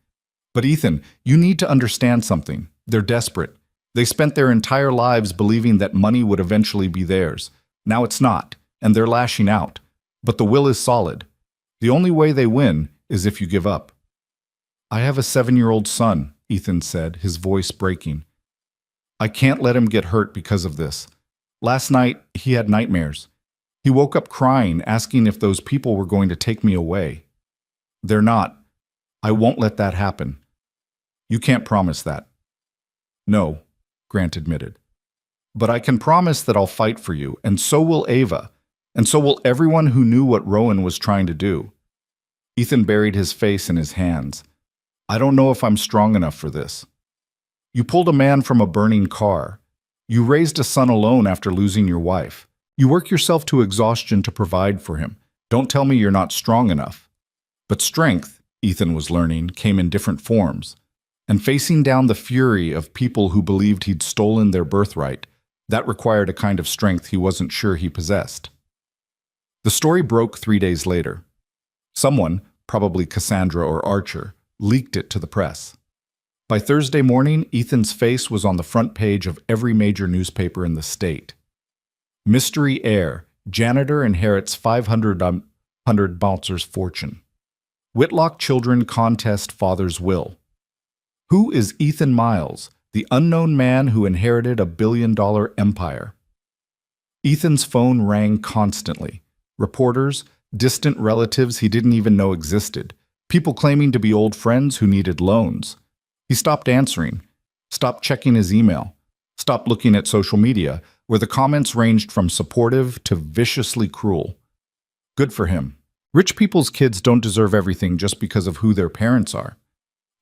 But Ethan, you need to understand something. They're desperate. They spent their entire lives believing that money would eventually be theirs. Now it's not, and they're lashing out. But the will is solid. The only way they win is if you give up. I have a 7-year-old son, Ethan said, his voice breaking. I can't let him get hurt because of this. Last night, he had nightmares. He woke up crying, asking if those people were going to take me away. They're not. I won't let that happen. You can't promise that. No, Grant admitted. But I can promise that I'll fight for you, and so will Ava, and so will everyone who knew what Rowan was trying to do. Ethan buried his face in his hands. I don't know if I'm strong enough for this. You pulled a man from a burning car. You raised a son alone after losing your wife. You work yourself to exhaustion to provide for him. Don't tell me you're not strong enough. But strength, Ethan was learning, came in different forms. And facing down the fury of people who believed he'd stolen their birthright, that required a kind of strength he wasn't sure he possessed. The story broke 3 days later. Someone, probably Cassandra or Archer, leaked it to the press. By Thursday morning, Ethan's face was on the front page of every major newspaper in the state. Mystery heir, janitor inherits 500 Baltzer's fortune. Whitlock children contest father's will. Who is Ethan Miles, the unknown man who inherited a billion-dollar empire? Ethan's phone rang constantly. Reporters, distant relatives he didn't even know existed, people claiming to be old friends who needed loans. He stopped answering, stopped checking his email, stopped looking at social media, where the comments ranged from supportive to viciously cruel. Good for him. Rich people's kids don't deserve everything just because of who their parents are.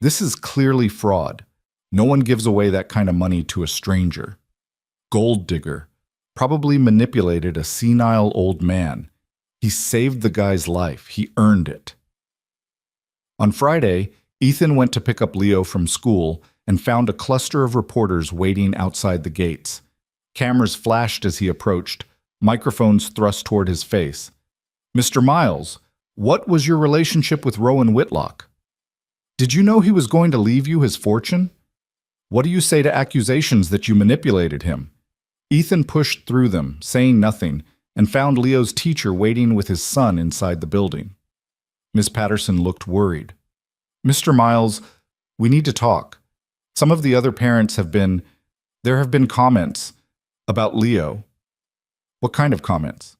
This is clearly fraud. No one gives away that kind of money to a stranger. Gold digger. Probably manipulated a senile old man. He saved the guy's life. He earned it. On Friday, Ethan went to pick up Leo from school and found a cluster of reporters waiting outside the gates. Cameras flashed as he approached, microphones thrust toward his face. Mr. Miles, what was your relationship with Rowan Whitlock? Did you know he was going to leave you his fortune? What do you say to accusations that you manipulated him? Ethan pushed through them, saying nothing, and found Leo's teacher waiting with his son inside the building. Miss Patterson looked worried. Mr. Miles, we need to talk. Some of the other parents there have been comments about Leo. What kind of comments?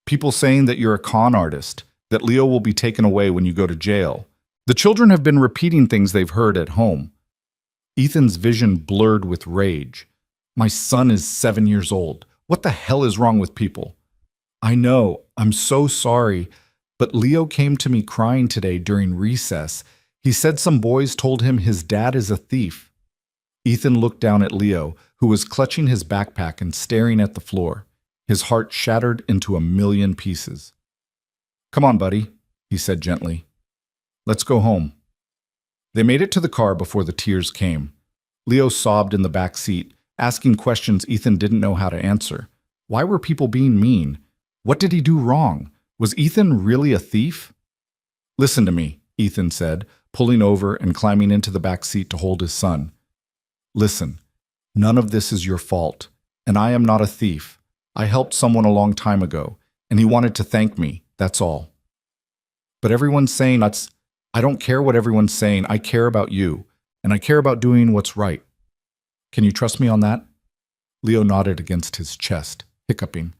People saying that you're a con artist, that Leo will be taken away when you go to jail. The children have been repeating things they've heard at home. Ethan's vision blurred with rage. My son is 7 years old. What the hell is wrong with people? I know, I'm so sorry, but Leo came to me crying today during recess. He said some boys told him his dad is a thief. Ethan looked down at Leo, who was clutching his backpack and staring at the floor, his heart shattered into a million pieces. Come on, buddy, he said gently. Let's go home. They made it to the car before the tears came. Leo sobbed in the back seat, asking questions Ethan didn't know how to answer. Why were people being mean? What did he do wrong? Was Ethan really a thief? Listen to me, Ethan said, pulling over and climbing into the back seat to hold his son. Listen, none of this is your fault, and I am not a thief. I helped someone a long time ago, and he wanted to thank me, that's all. But everyone's saying I don't care what everyone's saying. I care about you, and I care about doing what's right. Can you trust me on that? Leo nodded against his chest, hiccuping.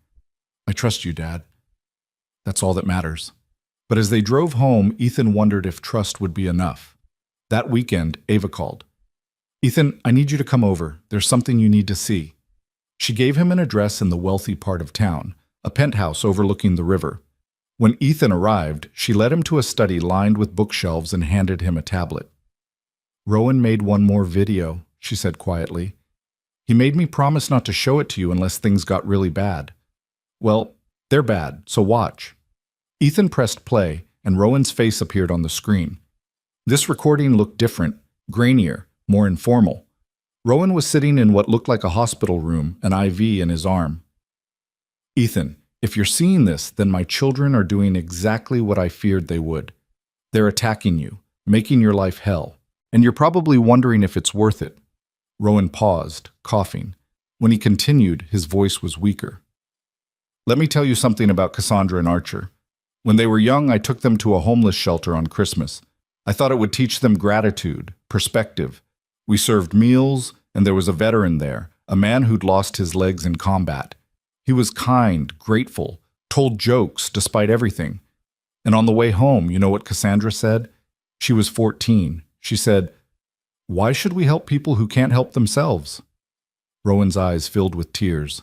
I trust you, Dad. That's all that matters. But as they drove home, Ethan wondered if trust would be enough. That weekend, Ava called. Ethan, I need you to come over. There's something you need to see. She gave him an address in the wealthy part of town, a penthouse overlooking the river. When Ethan arrived, she led him to a study lined with bookshelves and handed him a tablet. Rowan made one more video, she said quietly. He made me promise not to show it to you unless things got really bad. Well, they're bad, so watch. Ethan pressed play, and Rowan's face appeared on the screen. This recording looked different, grainier, more informal. Rowan was sitting in what looked like a hospital room, an IV in his arm. Ethan, if you're seeing this, then my children are doing exactly what I feared they would. They're attacking you, making your life hell, and you're probably wondering if it's worth it. Rowan paused, coughing. When he continued, his voice was weaker. Let me tell you something about Cassandra and Archer. When they were young, I took them to a homeless shelter on Christmas. I thought it would teach them gratitude, perspective. We served meals, and there was a veteran there, a man who'd lost his legs in combat. He was kind, grateful, told jokes despite everything. And on the way home, you know what Cassandra said? She was 14. She said, "Why should we help people who can't help themselves?" Rowan's eyes filled with tears.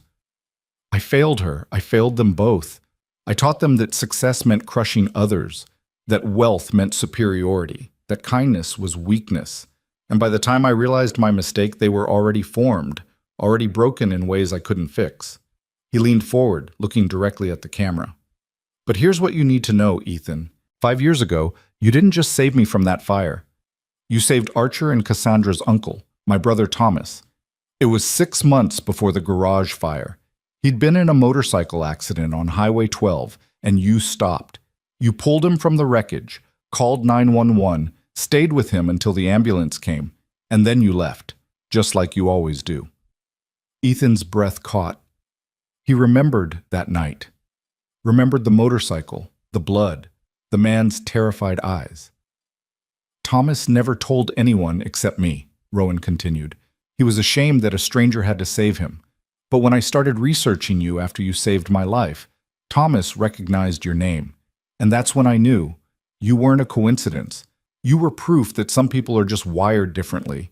I failed her. I failed them both. I taught them that success meant crushing others, that wealth meant superiority, that kindness was weakness. And by the time I realized my mistake, they were already formed, already broken in ways I couldn't fix. He leaned forward, looking directly at the camera. But here's what you need to know, Ethan. 5 years ago, you didn't just save me from that fire. You saved Archer and Cassandra's uncle, my brother Thomas. It was 6 months before the garage fire. He'd been in a motorcycle accident on Highway 12, and you stopped. You pulled him from the wreckage, called 911, stayed with him until the ambulance came, and then you left, just like you always do. Ethan's breath caught. He remembered that night. Remembered the motorcycle, the blood, the man's terrified eyes. Thomas never told anyone except me, Rowan continued. He was ashamed that a stranger had to save him. But when I started researching you after you saved my life, Thomas recognized your name. And that's when I knew. You weren't a coincidence. You were proof that some people are just wired differently.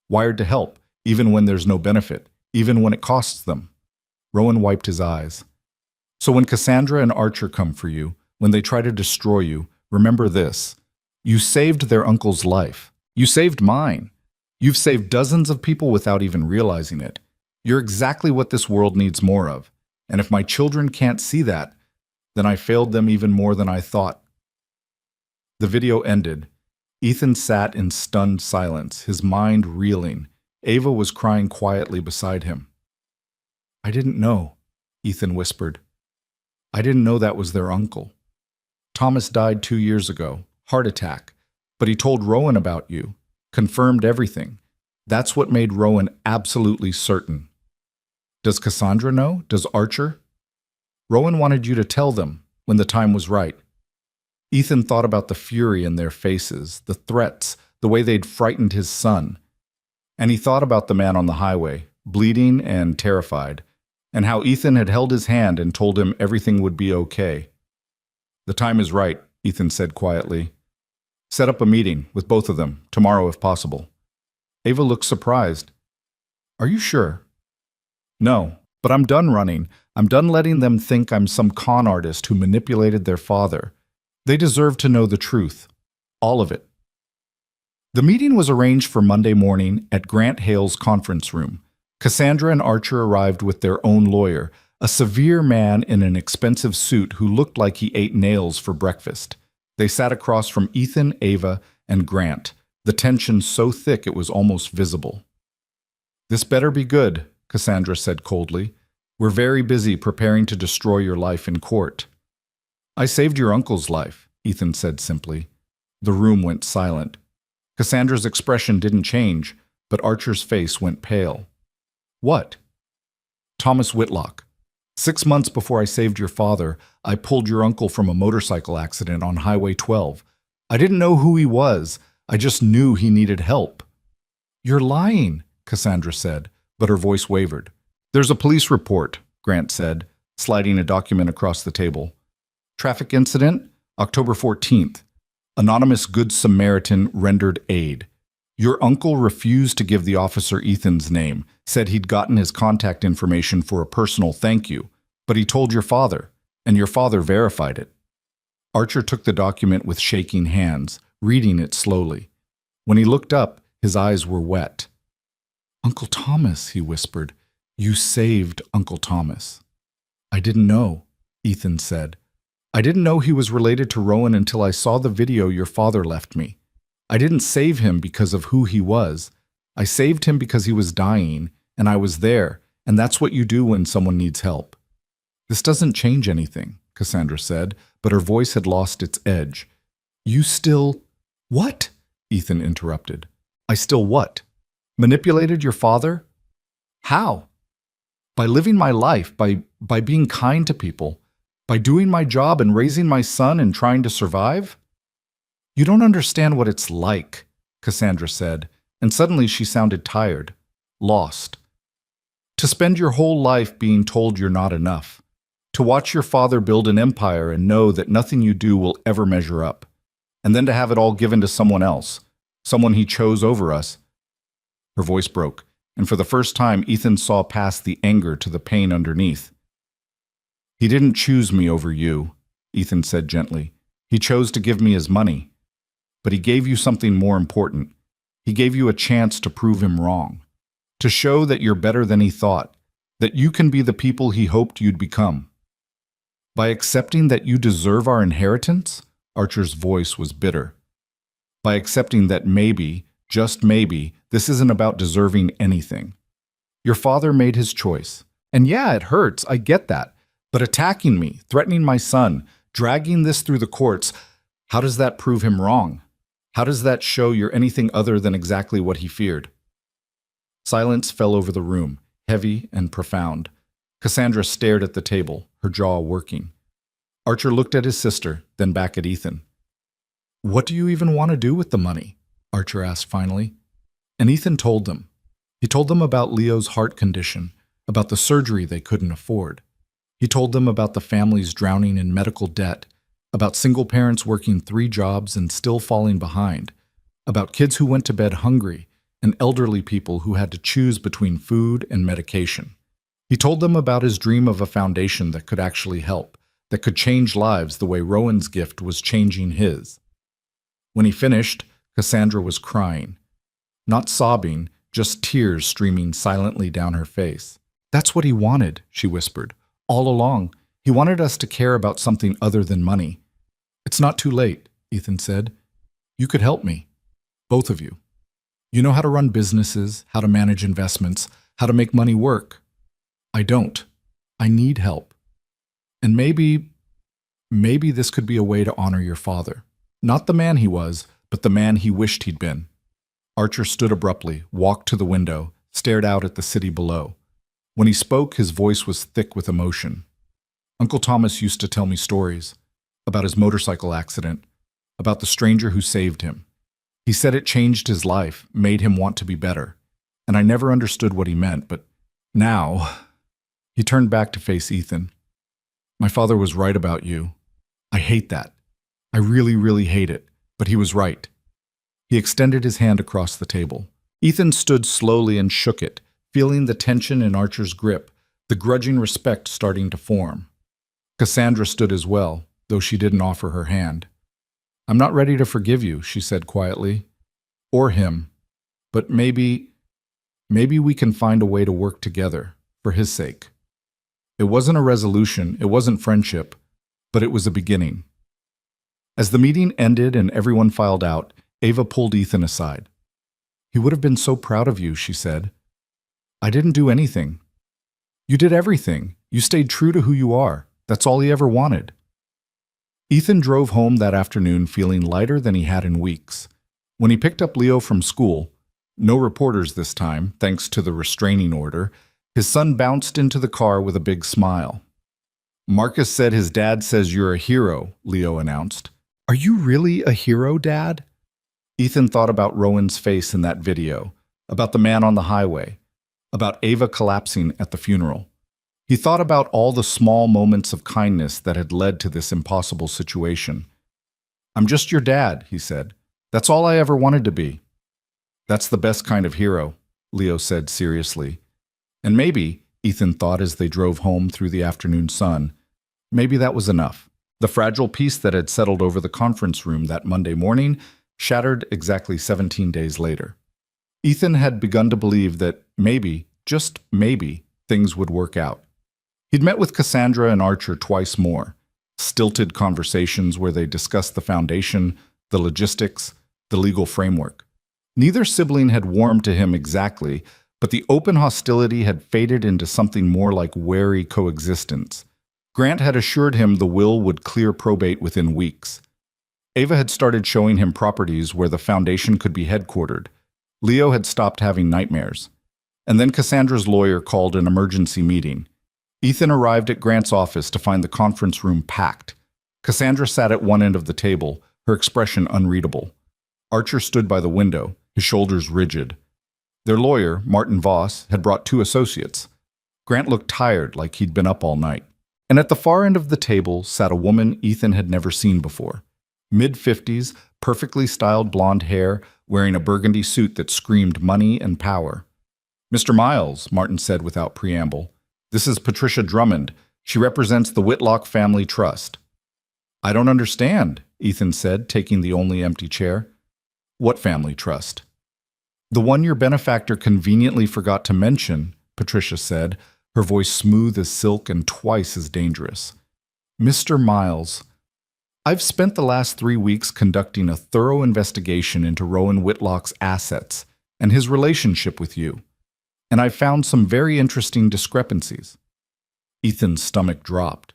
Wired to help, even when there's no benefit, even when it costs them. Rowan wiped his eyes. So when Cassandra and Archer come for you, when they try to destroy you, remember this. You saved their uncle's life. You saved mine. You've saved dozens of people without even realizing it. You're exactly what this world needs more of. And if my children can't see that, then I failed them even more than I thought. The video ended. Ethan sat in stunned silence, his mind reeling. Ava was crying quietly beside him. I didn't know, Ethan whispered. I didn't know that was their uncle. Thomas died 2 years ago, heart attack, but he told Rowan about you, confirmed everything. That's what made Rowan absolutely certain. Does Cassandra know? Does Archer? Rowan wanted you to tell them when the time was right. Ethan thought about the fury in their faces, the threats, the way they'd frightened his son. And he thought about the man on the highway, bleeding and terrified, and how Ethan had held his hand and told him everything would be okay. "The time is right," Ethan said quietly. "Set up a meeting with both of them, tomorrow if possible." Ava looked surprised. "Are you sure?" "No, but I'm done running. I'm done letting them think I'm some con artist who manipulated their father. They deserve to know the truth. All of it." The meeting was arranged for Monday morning at Grant Hale's conference room. Cassandra and Archer arrived with their own lawyer, a severe man in an expensive suit who looked like he ate nails for breakfast. They sat across from Ethan, Ava, and Grant, the tension so thick it was almost visible. "This better be good," Cassandra said coldly. "We're very busy preparing to destroy your life in court." "I saved your uncle's life," Ethan said simply. The room went silent. Cassandra's expression didn't change, but Archer's face went pale. "What?" "Thomas Whitlock. 6 months before I saved your father, I pulled your uncle from a motorcycle accident on Highway 12. I didn't know who he was. I just knew he needed help." "You're lying," Cassandra said, but her voice wavered. "There's a police report," Grant said, sliding a document across the table. "Traffic incident, October 14th. Anonymous Good Samaritan rendered aid. Your uncle refused to give the officer Ethan's name, said he'd gotten his contact information for a personal thank you, but he told your father, and your father verified it." Archer took the document with shaking hands, reading it slowly. When he looked up, his eyes were wet. "Uncle Thomas," he whispered. "You saved Uncle Thomas." "I didn't know," Ethan said. "I didn't know he was related to Rowan until I saw the video your father left me. I didn't save him because of who he was. I saved him because he was dying, and I was there, and that's what you do when someone needs help." "This doesn't change anything," Cassandra said, but her voice had lost its edge. "You still—" "What?" Ethan interrupted. "I still what? Manipulated your father? How?" "By living my life, by being kind to people, by doing my job and raising my son and trying to survive." "You don't understand what it's like," Cassandra said, and suddenly she sounded tired, lost. "To spend your whole life being told you're not enough. To watch your father build an empire and know that nothing you do will ever measure up. And then to have it all given to someone else, someone he chose over us." Her voice broke, and for the first time Ethan saw past the anger to the pain underneath. "He didn't choose me over you," Ethan said gently. "He chose to give me his money. But he gave you something more important. He gave you a chance to prove him wrong, to show that you're better than he thought, that you can be the people he hoped you'd become. By accepting that you deserve our inheritance," Archer's voice was bitter. "By accepting that maybe, just maybe, this isn't about deserving anything. Your father made his choice. And yeah, it hurts, I get that. But attacking me, threatening my son, dragging this through the courts, how does that prove him wrong? How does that show you're anything other than exactly what he feared?" Silence fell over the room, heavy and profound. Cassandra stared at the table, her jaw working. Archer looked at his sister, then back at Ethan. "What do you even want to do with the money?" Archer asked finally. And Ethan told them. He told them about Leo's heart condition, about the surgery they couldn't afford. He told them about the families drowning in medical debt, about single parents working 3 jobs and still falling behind, about kids who went to bed hungry, and elderly people who had to choose between food and medication. He told them about his dream of a foundation that could actually help, that could change lives the way Rowan's gift was changing his. When he finished, Cassandra was crying. Not sobbing, just tears streaming silently down her face. "That's what he wanted," she whispered. "All along, he wanted us to care about something other than money." "It's not too late," Ethan said. "You could help me. Both of you. You know how to run businesses, how to manage investments, how to make money work. I don't. I need help. And maybe this could be a way to honor your father. Not the man he was, but the man he wished he'd been." Archer stood abruptly, walked to the window, stared out at the city below. When he spoke, his voice was thick with emotion. "Uncle Thomas used to tell me stories about his motorcycle accident, about the stranger who saved him. He said it changed his life, made him want to be better. And I never understood what he meant, but now... He turned back to face Ethan. My father was right about you. I hate that. I really, really hate it, but he was right. He extended his hand across the table. Ethan stood slowly and shook it, feeling the tension in Archer's grip, the grudging respect starting to form. Cassandra stood as well, though she didn't offer her hand. I'm not ready to forgive you, she said quietly. Or him. But maybe we can find a way to work together, for his sake. It wasn't a resolution, it wasn't friendship, but it was a beginning. As the meeting ended and everyone filed out, Ava pulled Ethan aside. He would have been so proud of you, she said. I didn't do anything. You did everything. You stayed true to who you are. That's all he ever wanted. Ethan drove home that afternoon feeling lighter than he had in weeks. When he picked up Leo from school, no reporters this time, thanks to the restraining order, his son bounced into the car with a big smile. Marcus said his dad says you're a hero, Leo announced. Are you really a hero, Dad? Ethan thought about Rowan's face in that video, about the man on the highway, about Ava collapsing at the funeral. He thought about all the small moments of kindness that had led to this impossible situation. I'm just your dad, he said. That's all I ever wanted to be. That's the best kind of hero, Leo said seriously. And maybe, Ethan thought as they drove home through the afternoon sun, maybe that was enough. The fragile peace that had settled over the conference room that Monday morning shattered exactly 17 days later. Ethan had begun to believe that maybe, just maybe, things would work out. He'd met with Cassandra and Archer twice more, stilted conversations where they discussed the foundation, the logistics, the legal framework. Neither sibling had warmed to him exactly, but the open hostility had faded into something more like wary coexistence. Grant had assured him the will would clear probate within weeks. Ava had started showing him properties where the foundation could be headquartered. Leo had stopped having nightmares. And then Cassandra's lawyer called an emergency meeting. Ethan arrived at Grant's office to find the conference room packed. Cassandra sat at one end of the table, her expression unreadable. Archer stood by the window, his shoulders rigid. Their lawyer, Martin Voss, had brought 2 associates. Grant looked tired, like he'd been up all night. And at the far end of the table sat a woman Ethan had never seen before. Mid-50s, perfectly styled blonde hair, wearing a burgundy suit that screamed money and power. Mr. Miles, Martin said without preamble. This is Patricia Drummond. She represents the Whitlock Family Trust. I don't understand, Ethan said, taking the only empty chair. What family trust? The one your benefactor conveniently forgot to mention, Patricia said, her voice smooth as silk and twice as dangerous. Mr. Miles, I've spent the last 3 weeks conducting a thorough investigation into Rowan Whitlock's assets and his relationship with you, and I've found some very interesting discrepancies. Ethan's stomach dropped.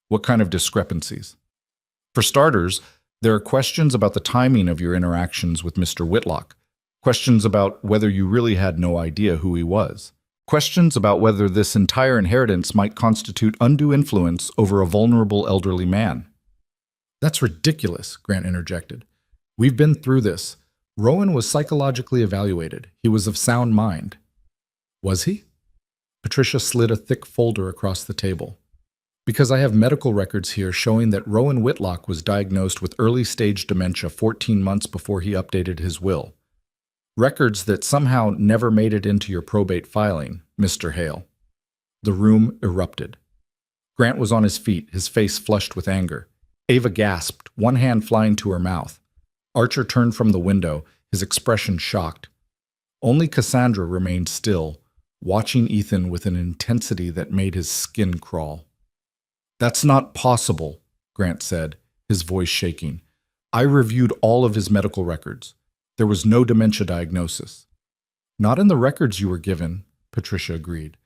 What kind of discrepancies? For starters, there are questions about the timing of your interactions with Mr. Whitlock, questions about whether you really had no idea who he was, questions about whether this entire inheritance might constitute undue influence over a vulnerable elderly man. That's ridiculous, Grant interjected. We've been through this. Rowan was psychologically evaluated. He was of sound mind. Was he? Patricia slid a thick folder across the table. Because I have medical records here showing that Rowan Whitlock was diagnosed with early-stage dementia 14 months before he updated his will. Records that somehow never made it into your probate filing, Mr. Hale. The room erupted. Grant was on his feet, his face flushed with anger. Ava gasped, one hand flying to her mouth. Archer turned from the window, his expression shocked. Only Cassandra remained still, watching Ethan with an intensity that made his skin crawl. That's not possible, Grant said, his voice shaking. I reviewed all of his medical records. There was no dementia diagnosis. Not in the records you were given, Patricia agreed.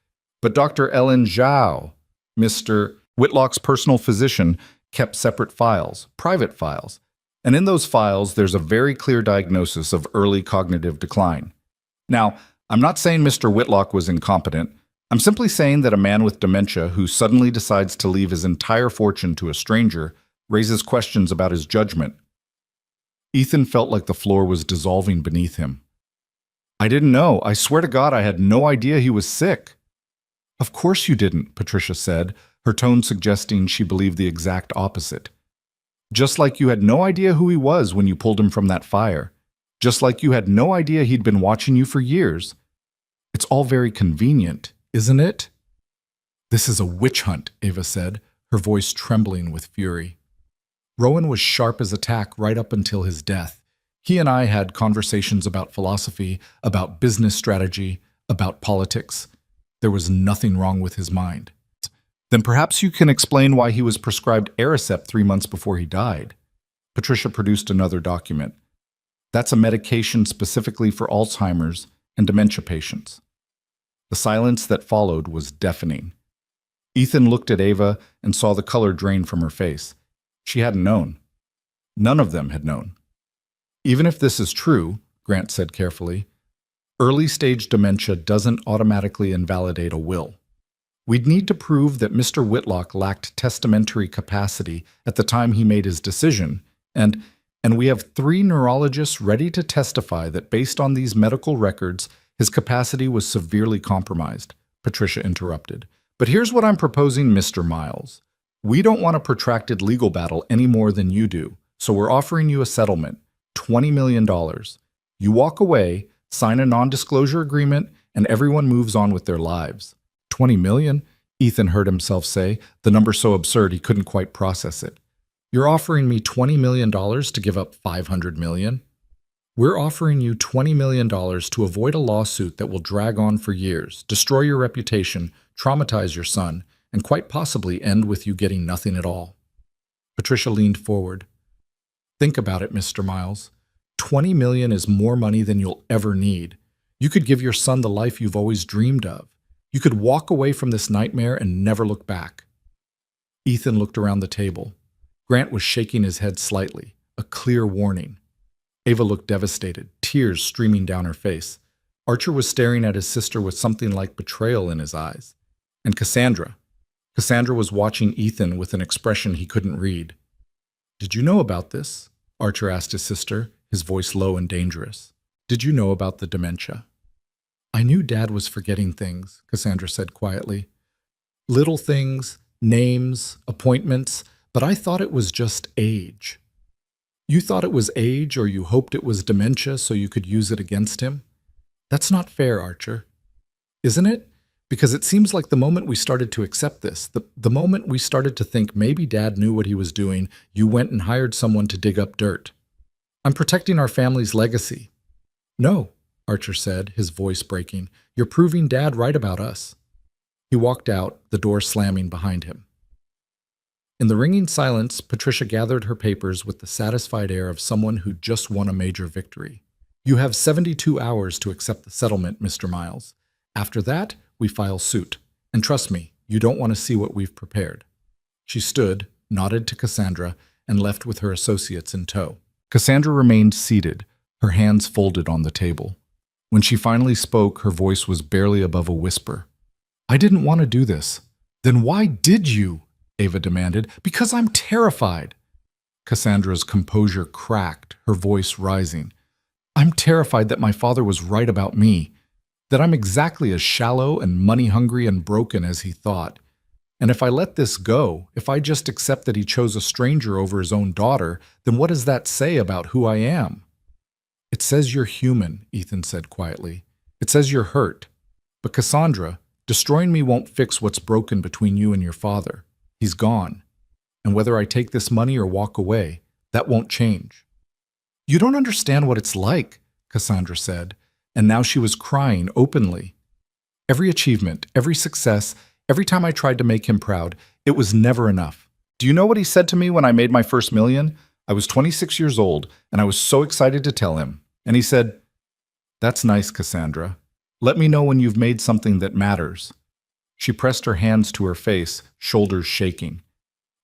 But Dr. Ellen Zhao, Mr. Whitlock's personal physician, kept separate files, private files. And in those files, there's a very clear diagnosis of early cognitive decline. Now, I'm not saying Mr. Whitlock was incompetent. I'm simply saying that a man with dementia who suddenly decides to leave his entire fortune to a stranger raises questions about his judgment. Ethan felt like the floor was dissolving beneath him. I didn't know. I swear to God, I had no idea he was sick. Of course you didn't, Patricia said, her tone suggesting she believed the exact opposite. Just like you had no idea who he was when you pulled him from that fire. Just like you had no idea he'd been watching you for years. It's all very convenient, isn't it? This is a witch hunt, Ava said, her voice trembling with fury. Rowan was sharp as a tack right up until his death. He and I had conversations about philosophy, about business strategy, about politics. There was nothing wrong with his mind. Then perhaps you can explain why he was prescribed Aricept 3 months before he died. Patricia produced another document. That's a medication specifically for Alzheimer's and dementia patients. The silence that followed was deafening. Ethan looked at Ava and saw the color drain from her face. She hadn't known. None of them had known. Even if this is true, Grant said carefully, early-stage dementia doesn't automatically invalidate a will. We'd need to prove that Mr. Whitlock lacked testamentary capacity at the time he made his decision, and we have 3 neurologists ready to testify that based on these medical records, his capacity was severely compromised, Patricia interrupted. But here's what I'm proposing, Mr. Miles. We don't want a protracted legal battle any more than you do, so we're offering you a settlement, $20 million. You walk away, sign a non-disclosure agreement, and everyone moves on with their lives. 20 million, Ethan heard himself say, the number so absurd he couldn't quite process it. You're offering me $20 million to give up $500 million? We're offering you $20 million to avoid a lawsuit that will drag on for years, destroy your reputation, traumatize your son, and quite possibly end with you getting nothing at all. Patricia leaned forward. Think about it, Mr. Miles. $20 million is more money than you'll ever need. You could give your son the life you've always dreamed of. You could walk away from this nightmare and never look back. Ethan looked around the table. Grant was shaking his head slightly, a clear warning. Ava looked devastated, tears streaming down her face. Archer was staring at his sister with something like betrayal in his eyes. And Cassandra was watching Ethan with an expression he couldn't read. Did you know about this? Archer asked his sister, his voice low and dangerous. Did you know about the dementia? I knew Dad was forgetting things, Cassandra said quietly. Little things, names, appointments, but I thought it was just age. You thought it was age, or you hoped it was dementia so you could use it against him? That's not fair, Archer. Isn't it? Because it seems like the moment we started to accept this, the moment we started to think maybe Dad knew what he was doing, you went and hired someone to dig up dirt. I'm protecting our family's legacy. No, Archer said, his voice breaking. You're proving Dad right about us. He walked out, the door slamming behind him. In the ringing silence, Patricia gathered her papers with the satisfied air of someone who'd just won a major victory. You have 72 hours to accept the settlement, Mr. Miles. After that, we file suit. And trust me, you don't want to see what we've prepared. She stood, nodded to Cassandra, and left with her associates in tow. Cassandra remained seated, her hands folded on the table. When she finally spoke, her voice was barely above a whisper. I didn't want to do this. Then why did you? Ava demanded. Because I'm terrified. Cassandra's composure cracked, her voice rising. I'm terrified that my father was right about me, that I'm exactly as shallow and money-hungry and broken as he thought. And if I let this go, if I just accept that he chose a stranger over his own daughter, then what does that say about who I am? It says you're human, Ethan said quietly. It says you're hurt. But Cassandra, destroying me won't fix what's broken between you and your father. He's gone. And whether I take this money or walk away, that won't change. You don't understand what it's like, Cassandra said, and now she was crying openly. Every achievement, every success, every time I tried to make him proud, it was never enough. Do you know what he said to me when I made my first million? I was 26 years old, and I was so excited to tell him. And he said, That's nice, Cassandra. Let me know when you've made something that matters. She pressed her hands to her face, shoulders shaking.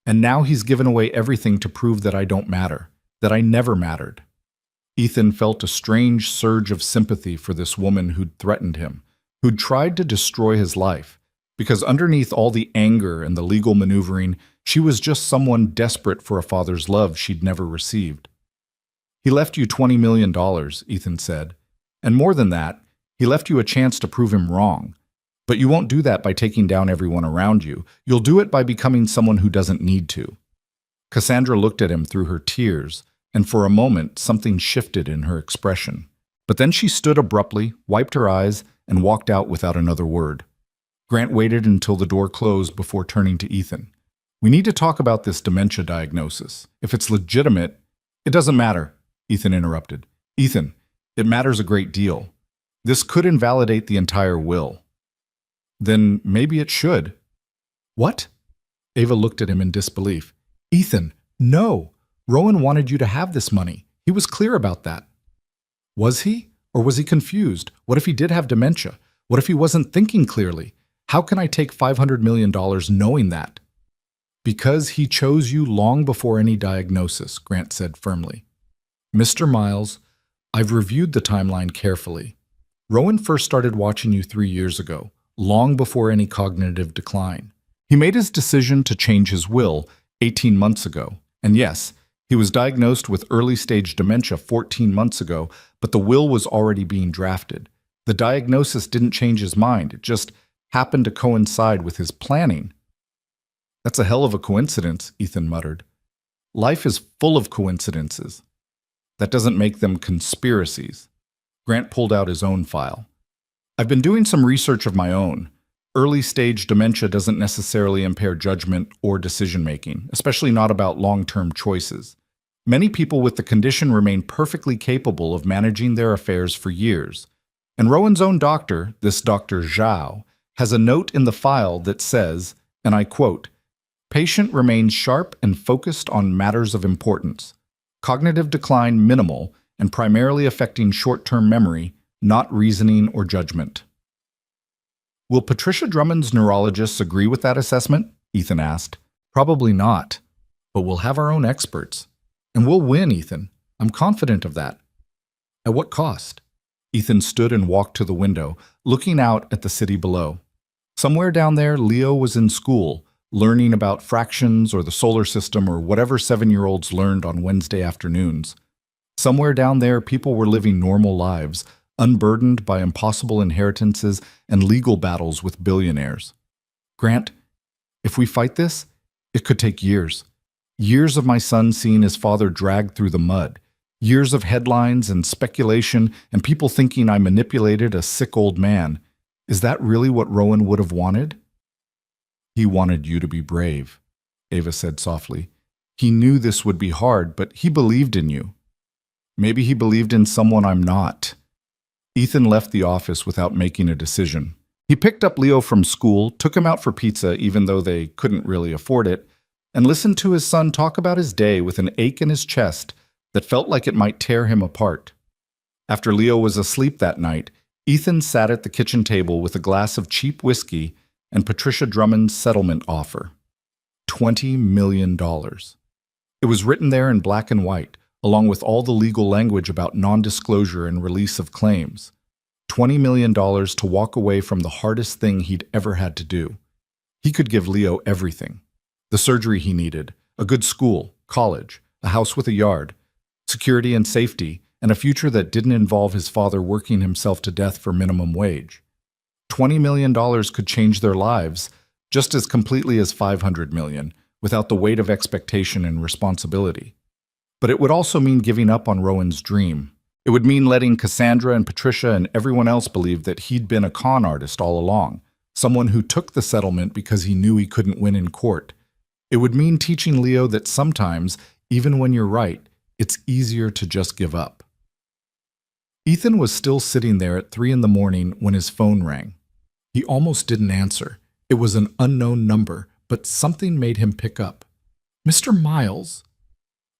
And now he's given away everything to prove that I don't matter, that I never mattered. Ethan felt a strange surge of sympathy for this woman who'd threatened him, who'd tried to destroy his life, Because underneath all the anger and the legal maneuvering, she was just someone desperate for a father's love she'd never received. He left you $20 million, Ethan said. And more than that, he left you a chance to prove him wrong. But you won't do that by taking down everyone around you. You'll do it by becoming someone who doesn't need to. Cassandra looked at him through her tears, and for a moment something shifted in her expression. But then she stood abruptly, wiped her eyes, and walked out without another word. Grant waited until the door closed before turning to Ethan. We need to talk about this dementia diagnosis. If it's legitimate, it doesn't matter, Ethan interrupted. Ethan, it matters a great deal. This could invalidate the entire will. Then maybe it should. What? Ava looked at him in disbelief. Ethan, no. Rowan wanted you to have this money. He was clear about that. Was he? Or was he confused? What if he did have dementia? What if he wasn't thinking clearly? How can I take $500 million knowing that? Because he chose you long before any diagnosis, Grant said firmly. Mr. Miles, I've reviewed the timeline carefully. Rowan first started watching you 3 years ago, long before any cognitive decline. He made his decision to change his will 18 months ago. And yes, he was diagnosed with early-stage dementia 14 months ago, but the will was already being drafted. The diagnosis didn't change his mind. It just happened to coincide with his planning. That's a hell of a coincidence, Ethan muttered. Life is full of coincidences. That doesn't make them conspiracies. Grant pulled out his own file. I've been doing some research of my own. Early-stage dementia doesn't necessarily impair judgment or decision-making, especially not about long-term choices. Many people with the condition remain perfectly capable of managing their affairs for years. And Rowan's own doctor, this Dr. Zhao, has a note in the file that says, and I quote, "Patient remains sharp and focused on matters of importance. Cognitive decline minimal and primarily affecting short-term memory, not reasoning or judgment." Will Patricia Drummond's neurologists agree with that assessment? Ethan asked. Probably not, but we'll have our own experts. And we'll win, Ethan. I'm confident of that. At what cost? Ethan stood and walked to the window, looking out at the city below. Somewhere down there, Leo was in school, learning about fractions or the solar system or whatever 7-year-olds learned on Wednesday afternoons. Somewhere down there, people were living normal lives, unburdened by impossible inheritances and legal battles with billionaires. Grant, if we fight this, it could take years. Years of my son seeing his father dragged through the mud. Years of headlines and speculation and people thinking I manipulated a sick old man. Is that really what Rowan would have wanted? He wanted you to be brave, Ava said softly. He knew this would be hard, but he believed in you. Maybe he believed in someone I'm not. Ethan left the office without making a decision. He picked up Leo from school, took him out for pizza even though they couldn't really afford it, and listened to his son talk about his day with an ache in his chest that felt like it might tear him apart. After Leo was asleep that night, Ethan sat at the kitchen table with a glass of cheap whiskey and Patricia Drummond's settlement offer. $20 million. It was written there in black and white, along with all the legal language about non-disclosure and release of claims. $20 million to walk away from the hardest thing he'd ever had to do. He could give Leo everything. The surgery he needed, a good school, college, a house with a yard, security and safety, and a future that didn't involve his father working himself to death for minimum wage. $20 million could change their lives just as completely as $500 million, without the weight of expectation and responsibility. But it would also mean giving up on Rowan's dream. It would mean letting Cassandra and Patricia and everyone else believe that he'd been a con artist all along, someone who took the settlement because he knew he couldn't win in court. It would mean teaching Leo that sometimes, even when you're right, it's easier to just give up. Ethan was still sitting there at 3 a.m. when his phone rang. He almost didn't answer. It was an unknown number, but something made him pick up. Mr. Miles?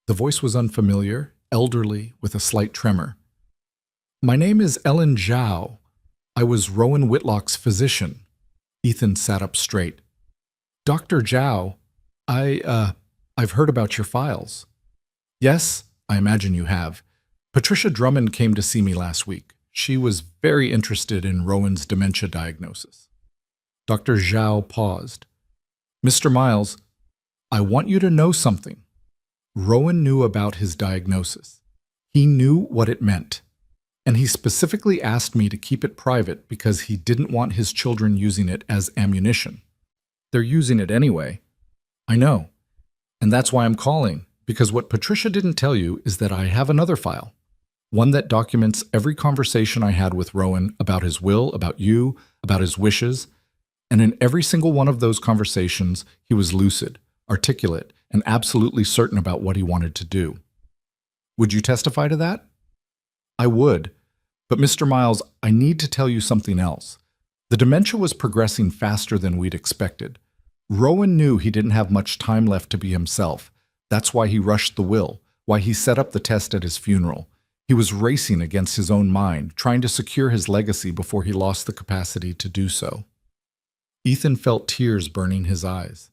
The voice was unfamiliar, elderly, with a slight tremor. My name is Ellen Zhao. I was Rowan Whitlock's physician. Ethan sat up straight. Dr. Zhao, I've heard about your files. Yes, I imagine you have. Patricia Drummond came to see me last week. She was very interested in Rowan's dementia diagnosis. Dr. Zhao paused. Mr. Miles, I want you to know something. Rowan knew about his diagnosis. He knew what it meant. And he specifically asked me to keep it private because he didn't want his children using it as ammunition. They're using it anyway. I know. And that's why I'm calling, because what Patricia didn't tell you is that I have another file. One that documents every conversation I had with Rowan about his will, about you, about his wishes. And in every single one of those conversations, he was lucid, articulate, and absolutely certain about what he wanted to do. Would you testify to that? I would. But Mr. Miles, I need to tell you something else. The dementia was progressing faster than we'd expected. Rowan knew he didn't have much time left to be himself. That's why he rushed the will, why he set up the test at his funeral. He was racing against his own mind, trying to secure his legacy before he lost the capacity to do so. Ethan felt tears burning his eyes.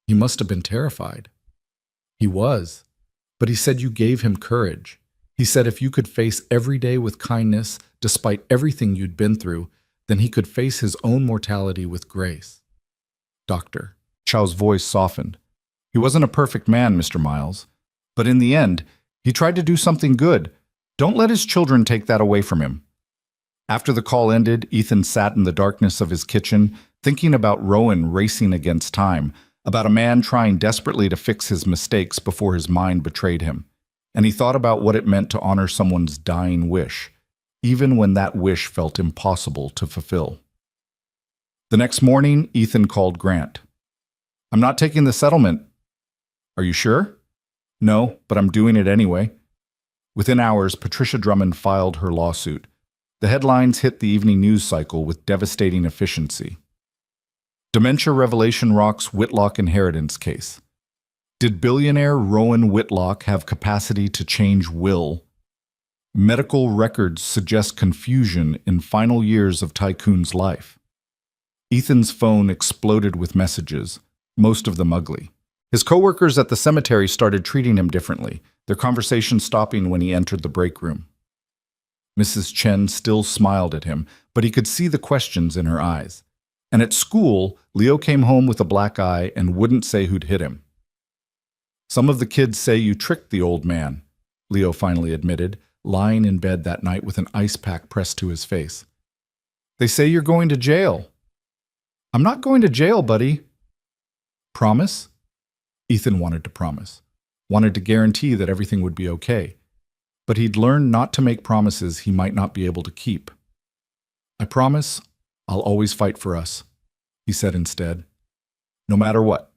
He must have been terrified. He was. But he said you gave him courage. He said if you could face every day with kindness, despite everything you'd been through, then he could face his own mortality with grace. Doctor. Chao's voice softened. He wasn't a perfect man, Mr. Miles. But in the end, he tried to do something good. Don't let his children take that away from him. After the call ended, Ethan sat in the darkness of his kitchen, thinking about Rowan racing against time, about a man trying desperately to fix his mistakes before his mind betrayed him. And he thought about what it meant to honor someone's dying wish, even when that wish felt impossible to fulfill. The next morning, Ethan called Grant. I'm not taking the settlement. Are you sure? No, but I'm doing it anyway. Within hours, Patricia Drummond filed her lawsuit. The headlines hit the evening news cycle with devastating efficiency. Dementia revelation rocks Whitlock inheritance case. Did billionaire Rowan Whitlock have capacity to change will? Medical records suggest confusion in final years of Tycoon's life. Ethan's phone exploded with messages, most of them ugly. His coworkers at the cemetery started treating him differently, their conversation stopping when he entered the break room. Mrs. Chen still smiled at him, but he could see the questions in her eyes. And at school, Leo came home with a black eye and wouldn't say who'd hit him. Some of the kids say you tricked the old man, Leo finally admitted, lying in bed that night with an ice pack pressed to his face. They say you're going to jail. I'm not going to jail, buddy. Promise? Ethan wanted to promise, wanted to guarantee that everything would be okay. But he'd learned not to make promises he might not be able to keep. I promise I'll always fight for us, he said instead, no matter what.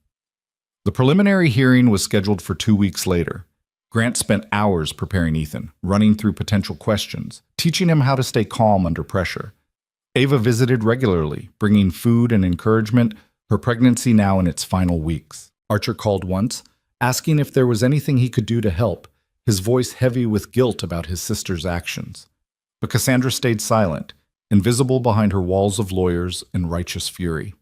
The preliminary hearing was scheduled for 2 weeks later. Grant spent hours preparing Ethan, running through potential questions, teaching him how to stay calm under pressure. Ava visited regularly, bringing food and encouragement, her pregnancy now in its final weeks. Archer called once, asking if there was anything he could do to help, his voice heavy with guilt about his sister's actions. But Cassandra stayed silent, invisible behind her walls of lawyers in righteous fury.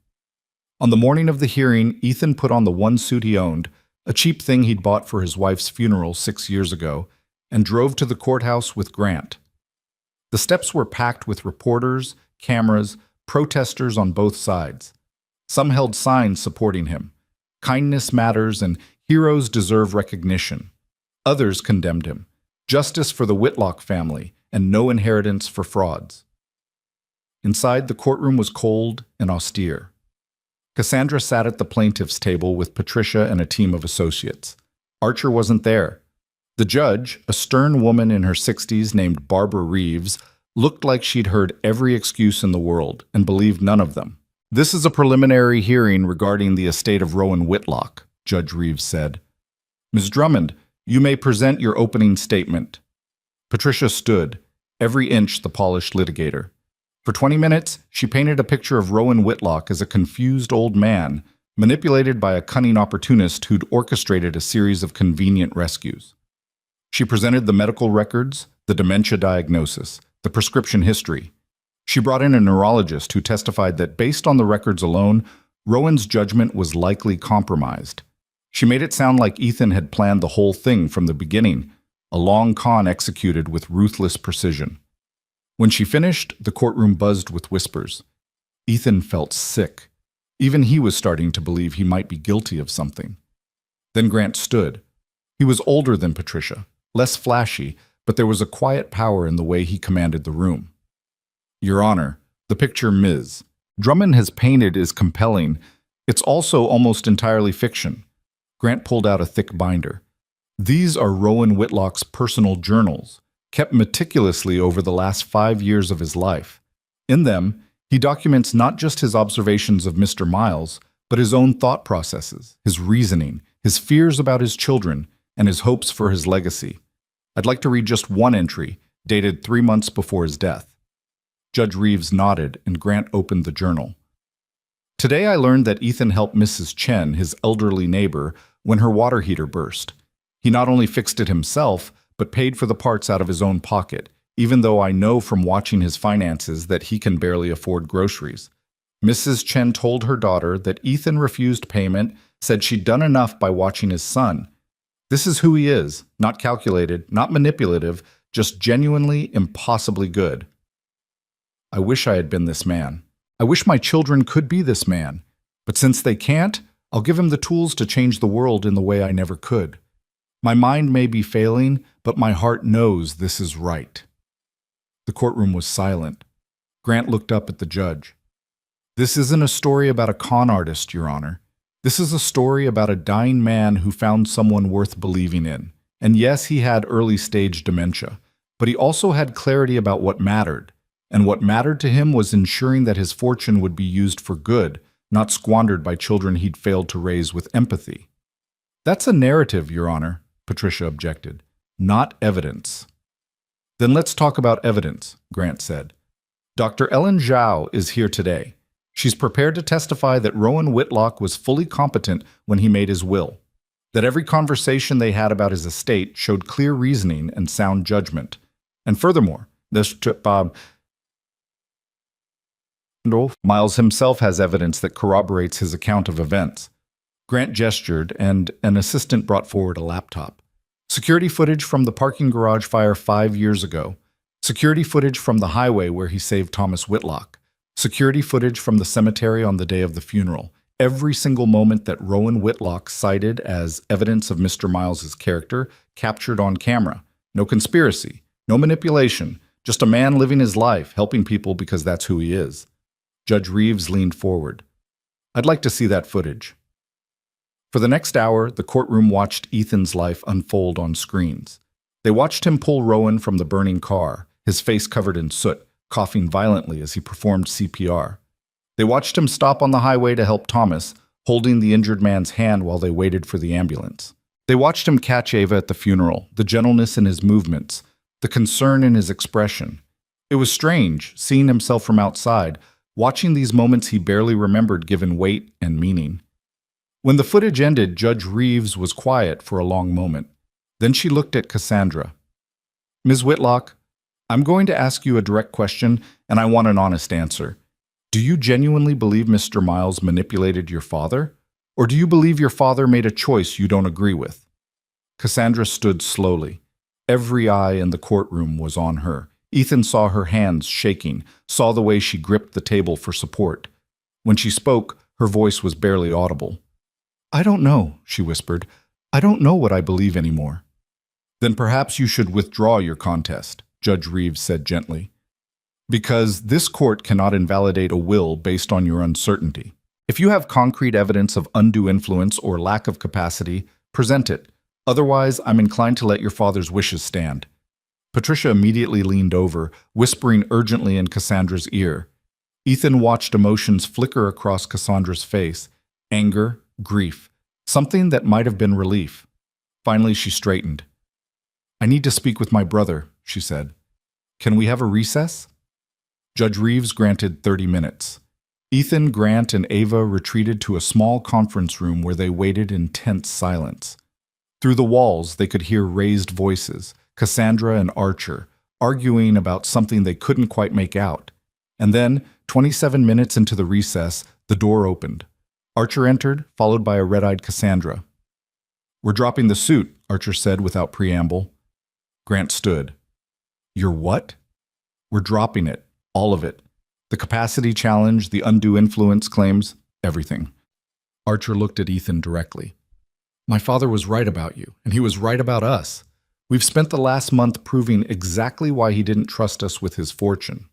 On the morning of the hearing, Ethan put on the one suit he owned, a cheap thing he'd bought for his wife's funeral 6 years ago, and drove to the courthouse with Grant. The steps were packed with reporters, cameras, protesters on both sides. Some held signs supporting him. Kindness matters and heroes deserve recognition. Others condemned him. Justice for the Whitlock family and no inheritance for frauds. Inside, the courtroom was cold and austere. Cassandra sat at the plaintiff's table with Patricia and a team of associates. Archer wasn't there. The judge, a stern woman in her 60s named Barbara Reeves, looked like she'd heard every excuse in the world and believed none of them. This is a preliminary hearing regarding the estate of Rowan Whitlock, Judge Reeves said. Ms. Drummond, you may present your opening statement. Patricia stood, every inch the polished litigator. For 20 minutes, she painted a picture of Rowan Whitlock as a confused old man, manipulated by a cunning opportunist who'd orchestrated a series of convenient rescues. She presented the medical records, the dementia diagnosis, the prescription history. She brought in a neurologist who testified that based on the records alone, Rowan's judgment was likely compromised. She made it sound like Ethan had planned the whole thing from the beginning, a long con executed with ruthless precision. When she finished, the courtroom buzzed with whispers. Ethan felt sick. Even he was starting to believe he might be guilty of something. Then Grant stood. He was older than Patricia, less flashy, but there was a quiet power in the way he commanded the room. Your Honor, the picture Ms. Drummond has painted is compelling. It's also almost entirely fiction. Grant pulled out a thick binder. These are Rowan Whitlock's personal journals, kept meticulously over the last 5 years of his life. In them, he documents not just his observations of Mr. Miles, but his own thought processes, his reasoning, his fears about his children, and his hopes for his legacy. I'd like to read just one entry, dated 3 months before his death. Judge Reeves nodded, and Grant opened the journal. Today I learned that Ethan helped Mrs. Chen, his elderly neighbor, when her water heater burst. He not only fixed it himself, but paid for the parts out of his own pocket, even though I know from watching his finances that he can barely afford groceries. Mrs. Chen told her daughter that Ethan refused payment, said she'd done enough by watching his son. This is who he is, not calculated, not manipulative, just genuinely, impossibly good. I wish I had been this man. I wish my children could be this man. But since they can't, I'll give him the tools to change the world in the way I never could. My mind may be failing, but my heart knows this is right. The courtroom was silent. Grant looked up at the judge. This isn't a story about a con artist, Your Honor. This is a story about a dying man who found someone worth believing in. And yes, he had early-stage dementia, but he also had clarity about what mattered. And what mattered to him was ensuring that his fortune would be used for good, not squandered by children he'd failed to raise with empathy. That's a narrative, Your Honor, Patricia objected, not evidence. Then let's talk about evidence, Grant said. Dr. Ellen Zhao is here today. She's prepared to testify that Rowan Whitlock was fully competent when he made his will, that every conversation they had about his estate showed clear reasoning and sound judgment. And furthermore, Miles himself has evidence that corroborates his account of events. Grant gestured, and an assistant brought forward a laptop. Security footage from the parking garage fire 5 years ago. Security footage from the highway where he saved Thomas Whitlock. Security footage from the cemetery on the day of the funeral. Every single moment that Rowan Whitlock cited as evidence of Mr. Miles's character captured on camera. No conspiracy, no manipulation, just a man living his life, helping people because that's who he is. Judge Reeves leaned forward. I'd like to see that footage. For the next hour, the courtroom watched Ethan's life unfold on screens. They watched him pull Rowan from the burning car, his face covered in soot, coughing violently as he performed CPR. They watched him stop on the highway to help Thomas, holding the injured man's hand while they waited for the ambulance. They watched him catch Ava at the funeral, the gentleness in his movements, the concern in his expression. It was strange, seeing himself from outside, watching these moments he barely remembered given weight and meaning. When the footage ended, Judge Reeves was quiet for a long moment. Then she looked at Cassandra. Ms. Whitlock, I'm going to ask you a direct question, and I want an honest answer. Do you genuinely believe Mr. Miles manipulated your father? Or do you believe your father made a choice you don't agree with? Cassandra stood slowly. Every eye in the courtroom was on her. Ethan saw her hands shaking, saw the way she gripped the table for support. When she spoke, her voice was barely audible. I don't know, she whispered. I don't know what I believe anymore. Then perhaps you should withdraw your contest, Judge Reeves said gently. Because this court cannot invalidate a will based on your uncertainty. If you have concrete evidence of undue influence or lack of capacity, present it. Otherwise, I'm inclined to let your father's wishes stand. Patricia immediately leaned over, whispering urgently in Cassandra's ear. Ethan watched emotions flicker across Cassandra's face. Anger, grief, something that might have been relief. Finally, she straightened. I need to speak with my brother, she said. Can we have a recess? Judge Reeves granted 30 minutes. Ethan, Grant, and Ava retreated to a small conference room where they waited in tense silence. Through the walls, they could hear raised voices, Cassandra and Archer, arguing about something they couldn't quite make out. And then, 27 minutes into the recess, the door opened. Archer entered, followed by a red-eyed Cassandra. We're dropping the suit, Archer said without preamble. Grant stood. You're what? We're dropping it, all of it. The The capacity challenge, the undue influence claims, everything. Archer looked at Ethan directly. My father was right about you, and he was right about us. We've spent the last month proving exactly why he didn't trust us with his fortune.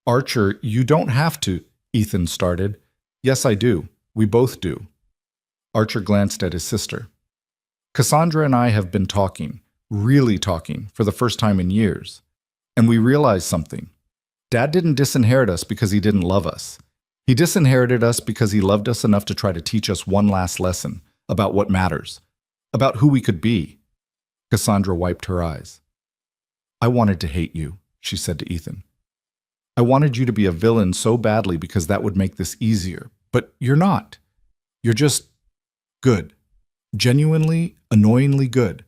Archer, you don't have to, Ethan started. Yes, I do. We both do. Archer glanced at his sister. Cassandra and I have been talking, really talking, for the first time in years. And we realized something. Dad didn't disinherit us because he didn't love us. He disinherited us because he loved us enough to try to teach us one last lesson about what matters, about who we could be. Cassandra wiped her eyes. I wanted to hate you, she said to Ethan. I wanted you to be a villain so badly because that would make this easier. But you're not. You're just good. Genuinely, annoyingly good.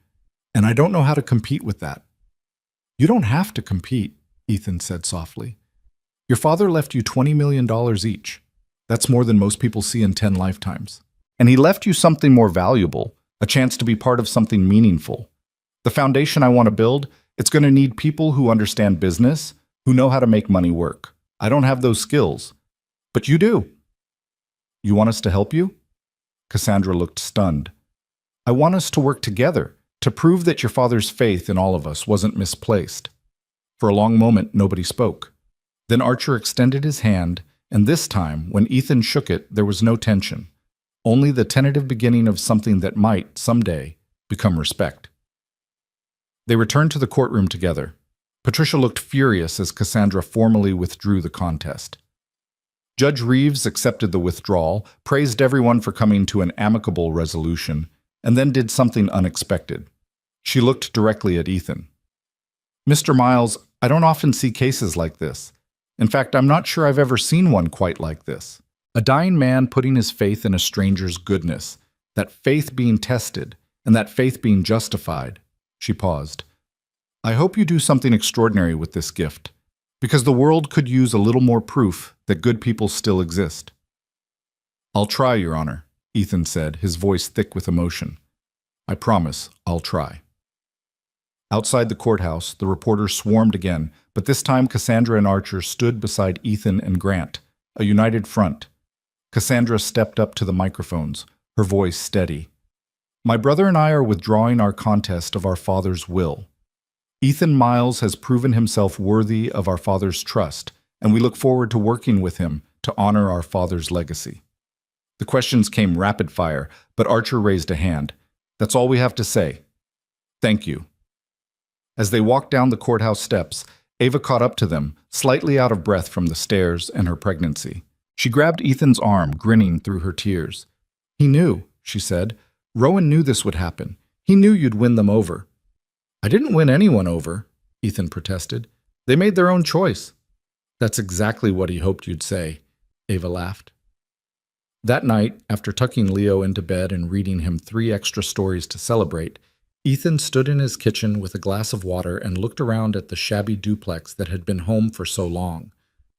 And I don't know how to compete with that. You don't have to compete, Ethan said softly. Your father left you $20 million each. That's more than most people see in 10 lifetimes. And he left you something more valuable, a chance to be part of something meaningful. The foundation I want to build, it's going to need people who understand business, who know how to make money work. I don't have those skills. But you do. You want us to help you? Cassandra looked stunned. I want us to work together, to prove that your father's faith in all of us wasn't misplaced. For a long moment, nobody spoke. Then Archer extended his hand, and this time, when Ethan shook it, there was no tension. Only the tentative beginning of something that might, someday, become respect. They returned to the courtroom together. Patricia looked furious as Cassandra formally withdrew the contest. Judge Reeves accepted the withdrawal, praised everyone for coming to an amicable resolution, and then did something unexpected. She looked directly at Ethan. Mr. Miles, I don't often see cases like this. In fact, I'm not sure I've ever seen one quite like this. A dying man putting his faith in a stranger's goodness, that faith being tested, and that faith being justified. She paused. I hope you do something extraordinary with this gift, because the world could use a little more proof that good people still exist. I'll try, Your Honor, Ethan said, his voice thick with emotion. I promise I'll try. Outside the courthouse, the reporters swarmed again, but this time Cassandra and Archer stood beside Ethan and Grant, a united front. Cassandra stepped up to the microphones, her voice steady. My brother and I are withdrawing our contest of our father's will. Ethan Miles has proven himself worthy of our father's trust, and we look forward to working with him to honor our father's legacy. The questions came rapid fire, but Archer raised a hand. That's all we have to say. Thank you. As they walked down the courthouse steps, Ava caught up to them, slightly out of breath from the stairs and her pregnancy. She grabbed Ethan's arm, grinning through her tears. He knew, she said. Rowan knew this would happen. He knew you'd win them over. I didn't win anyone over, Ethan protested. They made their own choice. That's exactly what he hoped you'd say, Ava laughed. That night, after tucking Leo into bed and reading him 3 extra stories to celebrate, Ethan stood in his kitchen with a glass of water and looked around at the shabby duplex that had been home for so long.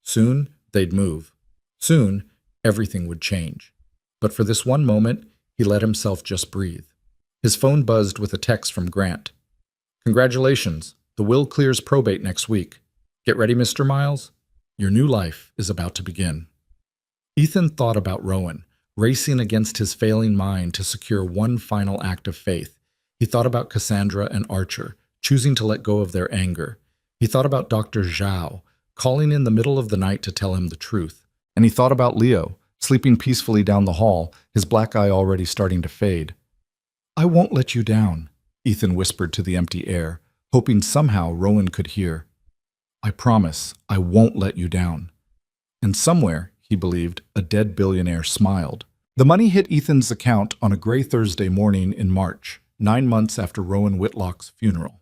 Soon, they'd move. Soon, everything would change. But for this one moment, he let himself just breathe. His phone buzzed with a text from Grant. Congratulations, the will clears probate next week. Get ready, Mr. Miles. Your new life is about to begin. Ethan thought about Rowan, racing against his failing mind to secure one final act of faith. He thought about Cassandra and Archer, choosing to let go of their anger. He thought about Dr. Zhao, calling in the middle of the night to tell him the truth. And he thought about Leo, sleeping peacefully down the hall, his black eye already starting to fade. I won't let you down, Ethan whispered to the empty air, hoping somehow Rowan could hear. I promise I won't let you down. And somewhere, he believed, a dead billionaire smiled. The money hit Ethan's account on a gray Thursday morning in March, 9 months after Rowan Whitlock's funeral.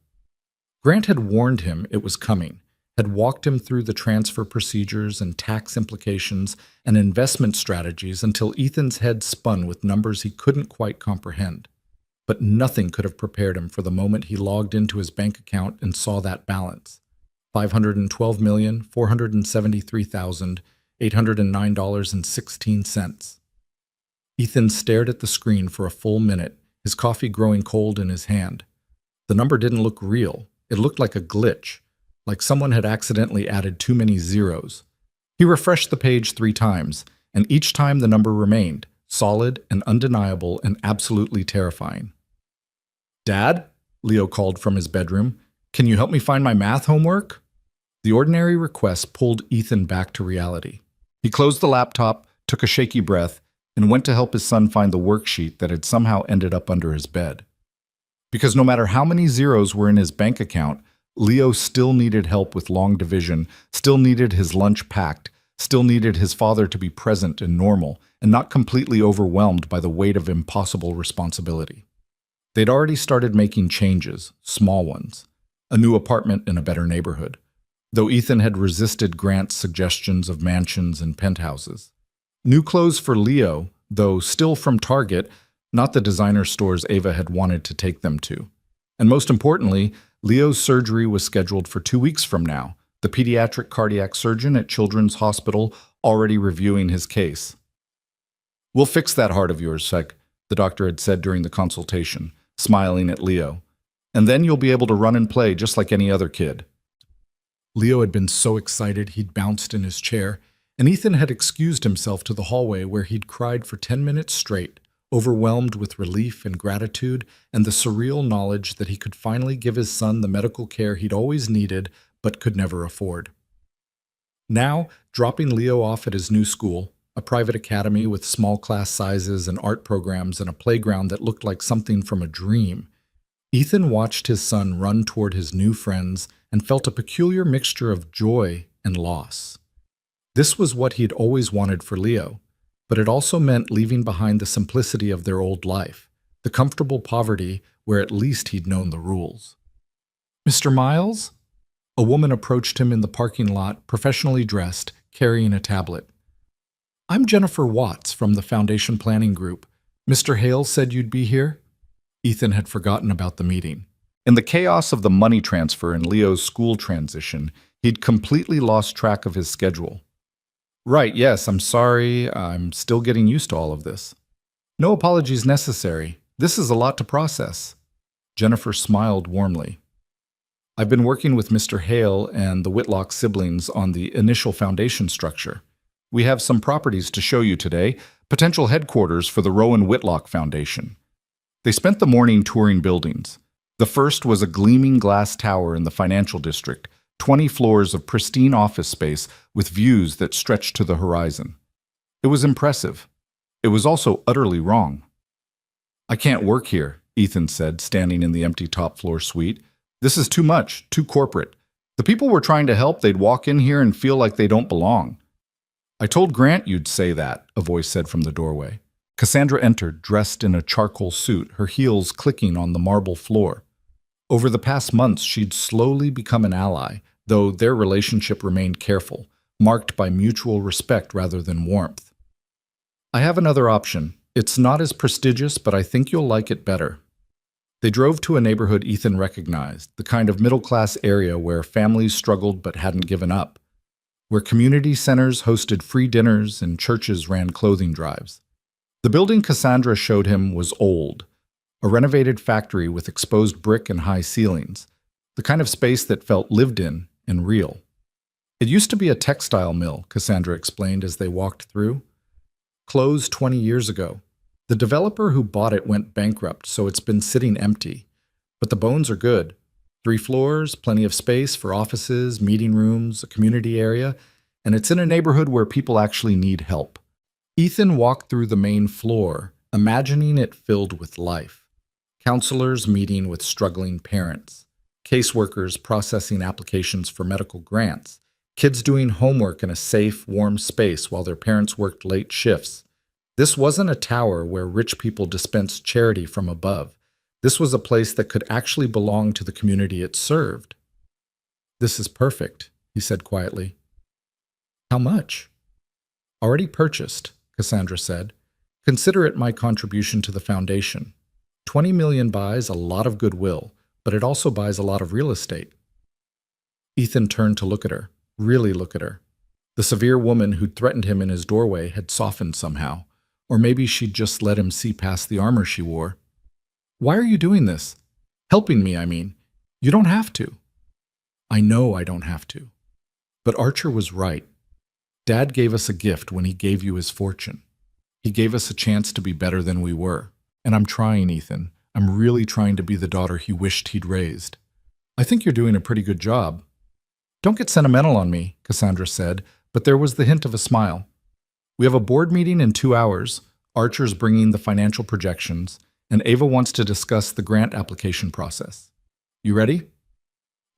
Grant had warned him it was coming, had walked him through the transfer procedures and tax implications and investment strategies until Ethan's head spun with numbers he couldn't quite comprehend. But nothing could have prepared him for the moment he logged into his bank account and saw that balance. $512,473,809.16. Ethan stared at the screen for a full minute, his coffee growing cold in his hand. The number didn't look real. It looked like a glitch, like someone had accidentally added too many zeros. He refreshed the page 3 times, and each time the number remained, solid and undeniable and absolutely terrifying. "Dad?" Leo called from his bedroom. "Can you help me find my math homework?" The ordinary request pulled Ethan back to reality. He closed the laptop, took a shaky breath, and went to help his son find the worksheet that had somehow ended up under his bed. Because no matter how many zeros were in his bank account, Leo still needed help with long division, still needed his lunch packed, still needed his father to be present and normal, and not completely overwhelmed by the weight of impossible responsibility. They'd already started making changes, small ones. A new apartment in a better neighborhood, though Ethan had resisted Grant's suggestions of mansions and penthouses. New clothes for Leo, though still from Target, not the designer stores Ava had wanted to take them to. And most importantly, Leo's surgery was scheduled for 2 weeks from now, the pediatric cardiac surgeon at Children's Hospital already reviewing his case. "We'll fix that heart of yours, Sec," the doctor had said during the consultation, smiling at Leo. "And then you'll be able to run and play just like any other kid." Leo had been so excited he'd bounced in his chair, and Ethan had excused himself to the hallway where he'd cried for 10 minutes straight, overwhelmed with relief and gratitude and the surreal knowledge that he could finally give his son the medical care he'd always needed but could never afford. Now, dropping Leo off at his new school, a private academy with small class sizes and art programs and a playground that looked like something from a dream, Ethan watched his son run toward his new friends and felt a peculiar mixture of joy and loss. This was what he'd always wanted for Leo, but it also meant leaving behind the simplicity of their old life, the comfortable poverty where at least he'd known the rules. "Mr. Miles?" A woman approached him in the parking lot, professionally dressed, carrying a tablet. "I'm Jennifer Watts from the Foundation Planning Group. Mr. Hale said you'd be here?" Ethan had forgotten about the meeting. In the chaos of the money transfer and Leo's school transition, he'd completely lost track of his schedule. "Right, yes, I'm sorry. I'm still getting used to all of this." "No apologies necessary. This is a lot to process." Jennifer smiled warmly. "I've been working with Mr. Hale and the Whitlock siblings on the initial foundation structure. We have some properties to show you today, potential headquarters for the Rowan Whitlock Foundation." They spent the morning touring buildings. The first was a gleaming glass tower in the financial district, 20 floors of pristine office space with views that stretched to the horizon. It was impressive. It was also utterly wrong. "I can't work here," Ethan said, standing in the empty top-floor suite. "This is too much, too corporate. The people we're trying to help, they'd walk in here and feel like they don't belong." "I told Grant you'd say that," a voice said from the doorway. Cassandra entered, dressed in a charcoal suit, her heels clicking on the marble floor. Over the past months, she'd slowly become an ally, though their relationship remained careful, marked by mutual respect rather than warmth. "I have another option. It's not as prestigious, but I think you'll like it better." They drove to a neighborhood Ethan recognized, the kind of middle-class area where families struggled but hadn't given up, where community centers hosted free dinners and churches ran clothing drives. The building Cassandra showed him was old, a renovated factory with exposed brick and high ceilings, the kind of space that felt lived in and real. "It used to be a textile mill," Cassandra explained as they walked through. "Closed 20 years ago. The developer who bought it went bankrupt, so it's been sitting empty. But the bones are good. 3 floors, plenty of space for offices, meeting rooms, a community area, and it's in a neighborhood where people actually need help." Ethan walked through the main floor, imagining it filled with life. Counselors meeting with struggling parents, caseworkers processing applications for medical grants, kids doing homework in a safe, warm space while their parents worked late shifts. This wasn't a tower where rich people dispensed charity from above. This was a place that could actually belong to the community it served. "This is perfect," he said quietly. "How much?" "Already purchased," Cassandra said. "Consider it my contribution to the foundation. 20 million buys a lot of goodwill, but it also buys a lot of real estate." Ethan turned to look at her, really look at her. The severe woman who'd threatened him in his doorway had softened somehow, or maybe she'd just let him see past the armor she wore. "Why are you doing this? Helping me, I mean. You don't have to." "I know I don't have to." But Archer was right. Dad gave us a gift when he gave you his fortune. He gave us a chance to be better than we were. And I'm trying, Ethan. I'm really trying to be the daughter he wished he'd raised. I think you're doing a pretty good job. Don't get sentimental on me, Cassandra said, but there was the hint of a smile. We have a board meeting in 2 hours. Archer's bringing the financial projections, and Ava wants to discuss the grant application process. You ready?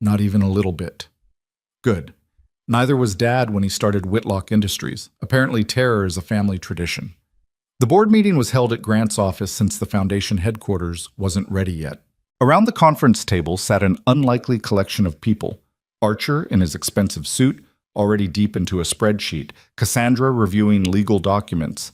Not even a little bit. Good. Neither was Dad when he started Whitlock Industries. Apparently, terror is a family tradition. The board meeting was held at Grant's office since the foundation headquarters wasn't ready yet. Around the conference table sat an unlikely collection of people. Archer in his expensive suit, already deep into a spreadsheet, Cassandra reviewing legal documents,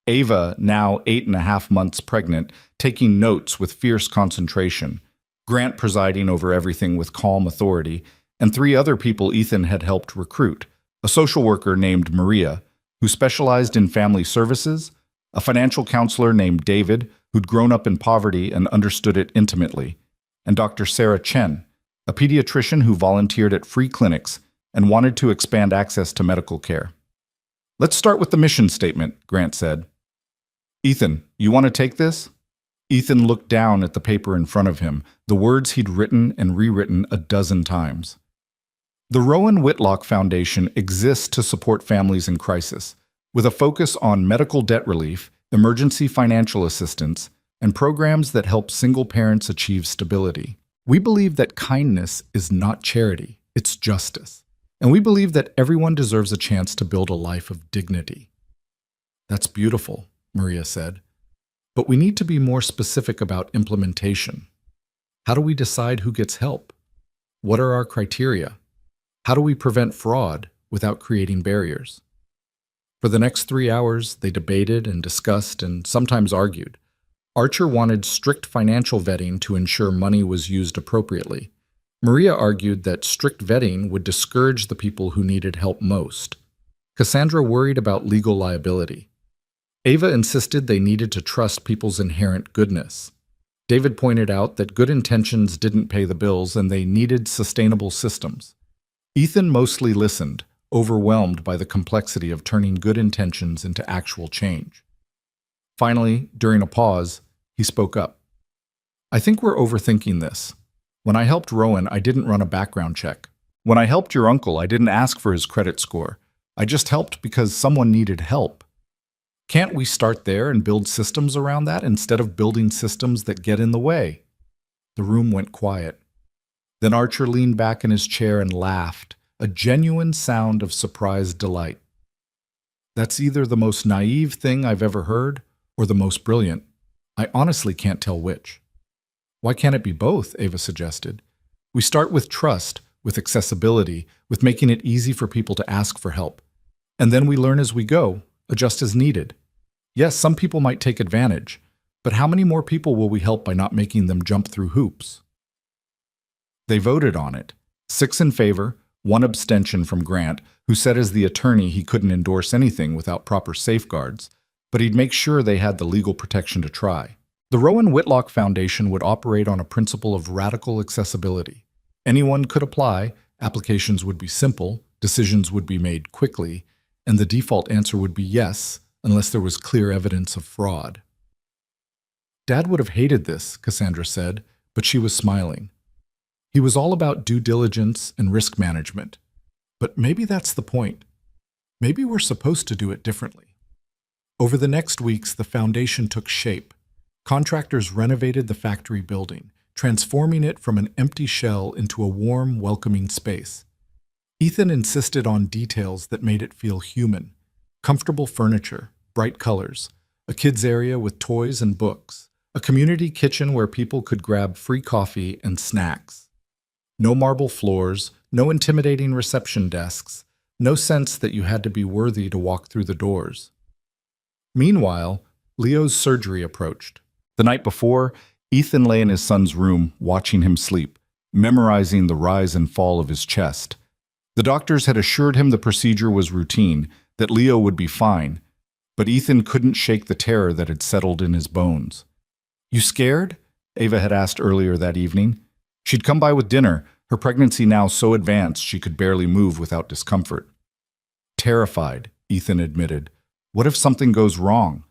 Ava, now 8.5 months pregnant, taking notes with fierce concentration, Grant presiding over everything with calm authority, and 3 other people Ethan had helped recruit, a social worker named Maria, who specialized in family services, a financial counselor named David, who'd grown up in poverty and understood it intimately, and Dr. Sarah Chen, a pediatrician who volunteered at free clinics and wanted to expand access to medical care. Let's start with the mission statement, Grant said. Ethan, you want to take this? Ethan looked down at the paper in front of him, the words he'd written and rewritten a dozen times. The Rowan Whitlock Foundation exists to support families in crisis, with a focus on medical debt relief, emergency financial assistance, and programs that help single parents achieve stability. We believe that kindness is not charity, it's justice. And we believe that everyone deserves a chance to build a life of dignity. That's beautiful, Maria said. But we need to be more specific about implementation. How do we decide who gets help? What are our criteria? How do we prevent fraud without creating barriers? For the next 3 hours, they debated and discussed and sometimes argued. Archer wanted strict financial vetting to ensure money was used appropriately. Maria argued that strict vetting would discourage the people who needed help most. Cassandra worried about legal liability. Ava insisted they needed to trust people's inherent goodness. David pointed out that good intentions didn't pay the bills and they needed sustainable systems. Ethan mostly listened, overwhelmed by the complexity of turning good intentions into actual change. Finally, during a pause, he spoke up. I think we're overthinking this. When I helped Rowan, I didn't run a background check. When I helped your uncle, I didn't ask for his credit score. I just helped because someone needed help. Can't we start there and build systems around that instead of building systems that get in the way? The room went quiet. Then Archer leaned back in his chair and laughed, a genuine sound of surprised delight. That's either the most naive thing I've ever heard or the most brilliant. I honestly can't tell which. Why can't it be both? Ava suggested. We start with trust, with accessibility, with making it easy for people to ask for help. And then we learn as we go, adjust as needed. Yes, some people might take advantage, but how many more people will we help by not making them jump through hoops? They voted on it. 6 in favor, 1 abstention from Grant, who said as the attorney he couldn't endorse anything without proper safeguards, but he'd make sure they had the legal protection to try. The Rowan Whitlock Foundation would operate on a principle of radical accessibility. Anyone could apply, applications would be simple, decisions would be made quickly, and the default answer would be yes, unless there was clear evidence of fraud. Dad would have hated this, Cassandra said, but she was smiling. He was all about due diligence and risk management. But maybe that's the point. Maybe we're supposed to do it differently. Over the next weeks, the foundation took shape. Contractors renovated the factory building, transforming it from an empty shell into a warm, welcoming space. Ethan insisted on details that made it feel human. Comfortable furniture, bright colors, a kids' area with toys and books, a community kitchen where people could grab free coffee and snacks. No marble floors, no intimidating reception desks, no sense that you had to be worthy to walk through the doors. Meanwhile, Leo's surgery approached. The night before, Ethan lay in his son's room watching him sleep, memorizing the rise and fall of his chest. The doctors had assured him the procedure was routine, that Leo would be fine, but Ethan couldn't shake the terror that had settled in his bones. You scared? Ava had asked earlier that evening. She'd come by with dinner, her pregnancy now so advanced she could barely move without discomfort. Terrified, Ethan admitted. What if something goes wrong?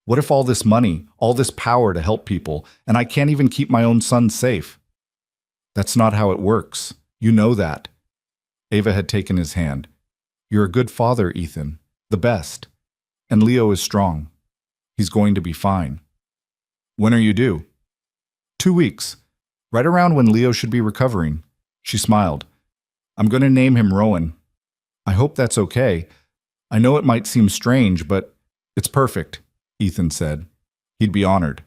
What if all this money, all this power to help people, and I can't even keep my own son safe? That's not how it works. You know that. Ava had taken his hand. You're a good father, Ethan. The best. And Leo is strong. He's going to be fine. When are you due? 2 weeks. Right around when Leo should be recovering. She smiled. I'm going to name him Rowan. I hope that's okay. I know it might seem strange, but it's perfect, Ethan said. He'd be honored.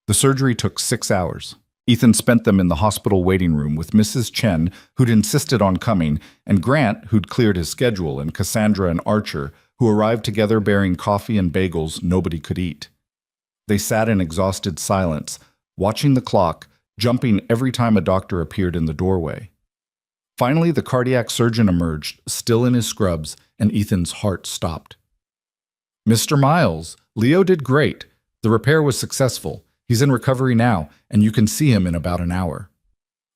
The surgery took 6 hours. Ethan spent them in the hospital waiting room with Mrs. Chen, who'd insisted on coming, and Grant, who'd cleared his schedule, and Cassandra and Archer, who arrived together bearing coffee and bagels nobody could eat. They sat in exhausted silence, watching the clock, jumping every time a doctor appeared in the doorway. Finally, the cardiac surgeon emerged, still in his scrubs, and Ethan's heart stopped. Mr. Miles, Leo did great. The repair was successful. He's in recovery now, and you can see him in about an hour.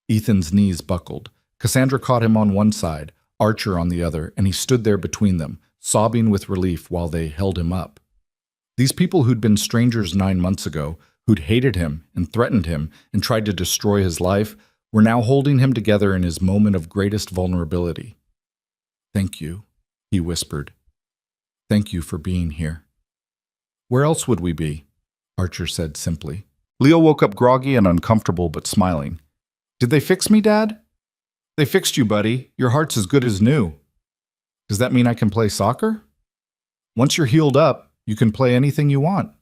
Ethan's knees buckled. Cassandra caught him on one side, Archer on the other, and he stood there between them, sobbing with relief while they held him up. These people who'd been strangers 9 months ago, who'd hated him and threatened him and tried to destroy his life, were now holding him together in his moment of greatest vulnerability. Thank you, he whispered. Thank you for being here. Where else would we be? Archer said simply. Leo woke up groggy and uncomfortable but smiling. Did they fix me, Dad? They fixed you, buddy. Your heart's as good as new. Does that mean I can play soccer? Once you're healed up, you can play anything you want.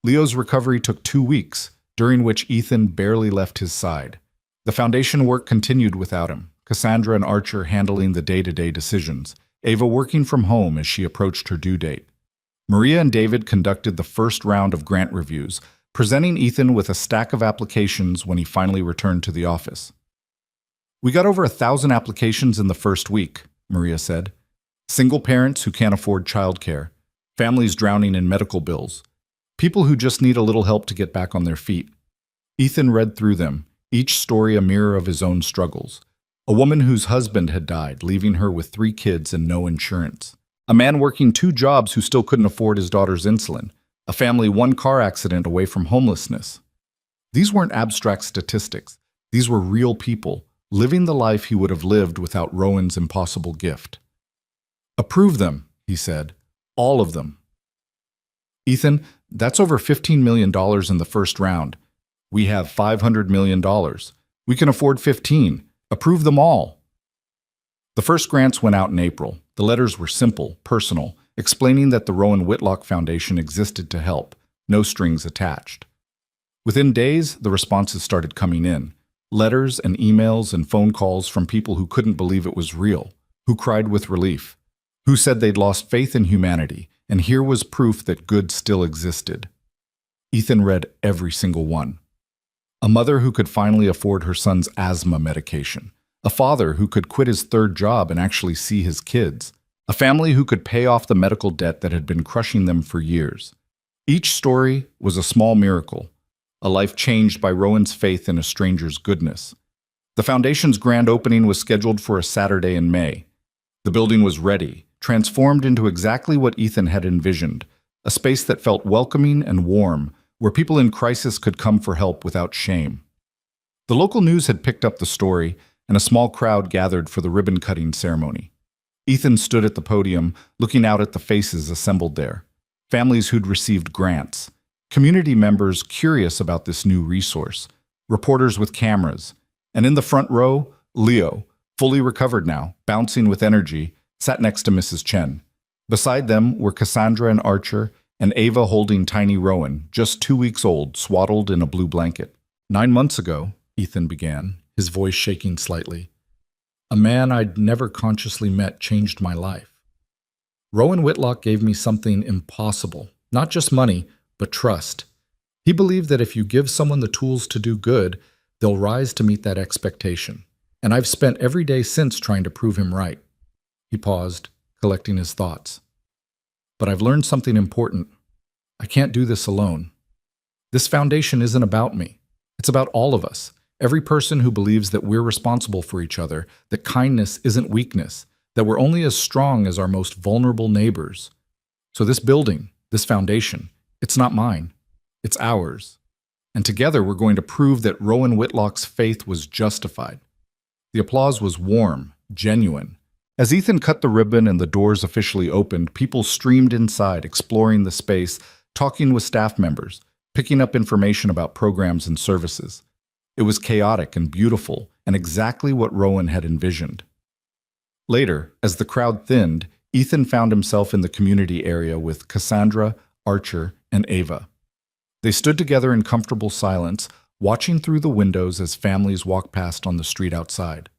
Leo's recovery took 2 weeks, during which Ethan barely left his side. The foundation work continued without him, Cassandra and Archer handling the day-to-day decisions, Ava working from home as she approached her due date. Maria and David conducted the first round of grant reviews, presenting Ethan with a stack of applications when he finally returned to the office. We got over 1,000 applications in the first week, Maria said. Single parents who can't afford childcare, families drowning in medical bills, people who just need a little help to get back on their feet. Ethan read through them, each story a mirror of his own struggles. A woman whose husband had died, leaving her with 3 kids and no insurance. A man working 2 jobs who still couldn't afford his daughter's insulin. A family 1 car accident away from homelessness. These weren't abstract statistics. These were real people, living the life he would have lived without Rowan's impossible gift. Approve them, he said. All of them. Ethan, that's over $15 million in the first round. We have $500 million. We can afford 15. Approve them all. The first grants went out in April. The letters were simple, personal, explaining that the Rowan Whitlock Foundation existed to help, no strings attached. Within days, the responses started coming in. Letters and emails and phone calls from people who couldn't believe it was real, who cried with relief, who said they'd lost faith in humanity, and here was proof that good still existed. Ethan read every single one. A mother who could finally afford her son's asthma medication. A father who could quit his 3rd job and actually see his kids. A family who could pay off the medical debt that had been crushing them for years. Each story was a small miracle, a life changed by Rowan's faith in a stranger's goodness. The foundation's grand opening was scheduled for a Saturday in May. The building was ready, transformed into exactly what Ethan had envisioned, a space that felt welcoming and warm, where people in crisis could come for help without shame. The local news had picked up the story, and a small crowd gathered for the ribbon-cutting ceremony. Ethan stood at the podium, looking out at the faces assembled there. Families who'd received grants, community members curious about this new resource, reporters with cameras, and in the front row, Leo, fully recovered now, bouncing with energy, sat next to Mrs. Chen. Beside them were Cassandra and Archer, and Ava holding tiny Rowan, just 2 weeks old, swaddled in a blue blanket. 9 months ago, Ethan began, his voice shaking slightly, a man I'd never consciously met changed my life. Rowan Whitlock gave me something impossible, not just money, but trust. He believed that if you give someone the tools to do good, they'll rise to meet that expectation. And I've spent every day since trying to prove him right. He paused, collecting his thoughts. But I've learned something important. I can't do this alone. This foundation isn't about me. It's about all of us. Every person who believes that we're responsible for each other, that kindness isn't weakness, that we're only as strong as our most vulnerable neighbors. So this building, this foundation, it's not mine. It's ours. And together we're going to prove that Rowan Whitlock's faith was justified. The applause was warm, genuine. As Ethan cut the ribbon and the doors officially opened, people streamed inside, exploring the space, talking with staff members, picking up information about programs and services. It was chaotic and beautiful, and exactly what Rowan had envisioned. Later, as the crowd thinned, Ethan found himself in the community area with Cassandra, Archer, and Ava. They stood together in comfortable silence, watching through the windows as families walked past on the street outside.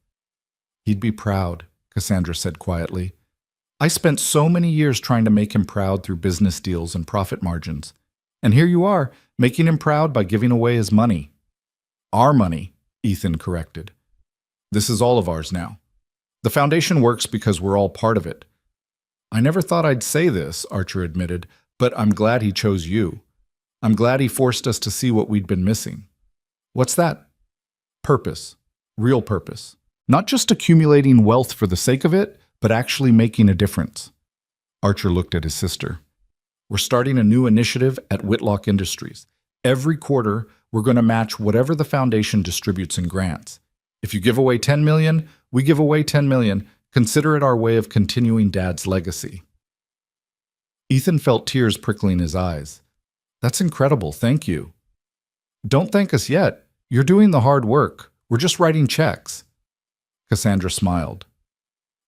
"He'd be proud," Cassandra said quietly. "I spent so many years trying to make him proud through business deals and profit margins. And here you are, making him proud by giving away his money." "Our money," Ethan corrected. "This is all of ours now. The foundation works because we're all part of it." "I never thought I'd say this," Archer admitted, "but I'm glad he chose you. I'm glad he forced us to see what we'd been missing." "What's that?" "Purpose. Real purpose. Not just accumulating wealth for the sake of it, but actually making a difference." Archer looked at his sister. "We're starting a new initiative at Whitlock Industries. Every quarter, we're going to match whatever the foundation distributes in grants. If you give away $10 million, we give away $10 million. Consider it our way of continuing Dad's legacy." Ethan felt tears prickling his eyes. "That's incredible, thank you." "Don't thank us yet. You're doing the hard work. We're just writing checks." Cassandra smiled.